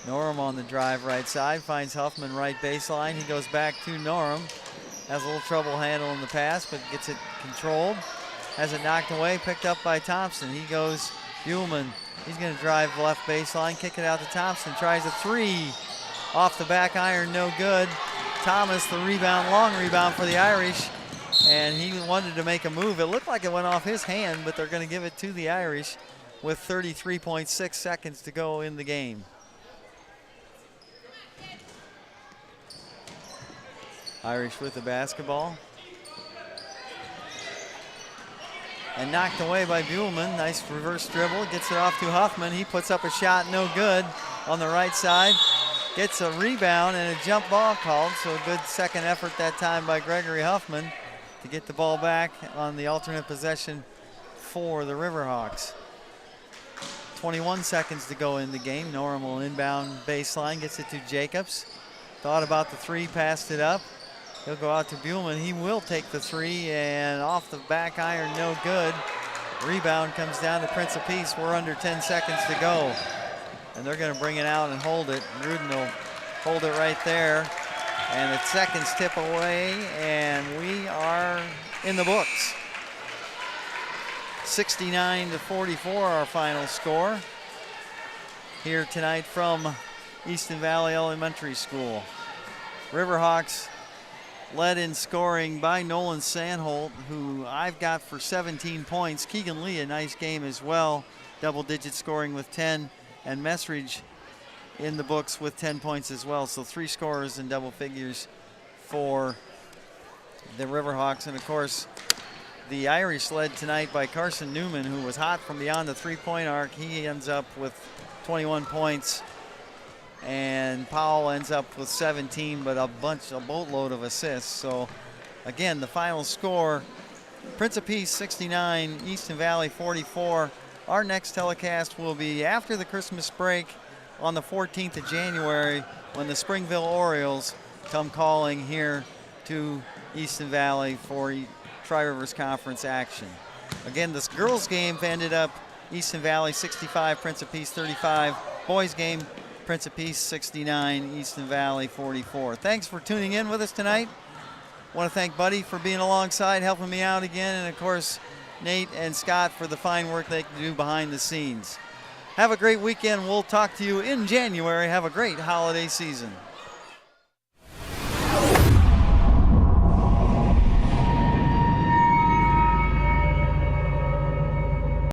Norum on the drive right side. Finds Huffman right baseline. He goes back to Norum. Has a little trouble handling the pass, but gets it controlled. Has it knocked away, picked up by Thompson. He goes, Buellman. He's going to drive left baseline, kick it out to Thompson. Tries a 3 off the back iron, no good. Thomas, the rebound, long rebound for the Irish. And he wanted to make a move. It looked like it went off his hand, but they're going to give it to the Irish with 33.6 seconds to go in the game. Irish with the basketball. And knocked away by Buellman. Nice reverse dribble. Gets it off to Huffman. He puts up a shot, no good on the right side. Gets a rebound and a jump ball called. So a good second effort that time by Gregory Huffman to get the ball back on the alternate possession for the Riverhawks. 21 seconds to go in the game. Norum will inbound baseline. Gets it to Jacobs. Thought about the 3, passed it up. He'll go out to Buellman. He will take the 3, and off the back iron, no good. Rebound comes down to Prince of Peace. We're under 10 seconds to go. And they're going to bring it out and hold it. Gruden will hold it right there. And the seconds tip away, and we are in the books. 69-44, our final score here tonight from Easton Valley Elementary School. Riverhawks led in scoring by Nolan Sandholt, who I've got for 17 points. Keegan Lee, a nice game as well. Double-digit scoring with 10. And Messridge in the books with 10 points as well. So 3 scorers in double figures for the Riverhawks. And, of course, the Irish led tonight by Carson Newman, who was hot from beyond the 3-point arc. He ends up with 21 points and Powell ends up with 17, but a boatload of assists. So again, the final score, Prince of Peace 69, Easton Valley 44. Our next telecast will be after the Christmas break on the 14th of January when the Springville Orioles come calling here to Easton Valley for Tri-Rivers Conference action. Again, this girls game ended up Easton Valley 65, Prince of Peace 35. Boys game, Prince of Peace 69, Easton Valley 44. Thanks for tuning in with us tonight. I want to thank Buddy for being alongside, helping me out again, and of course, Nate and Scott for the fine work they do behind the scenes. Have a great weekend. We'll talk to you in January. Have a great holiday season.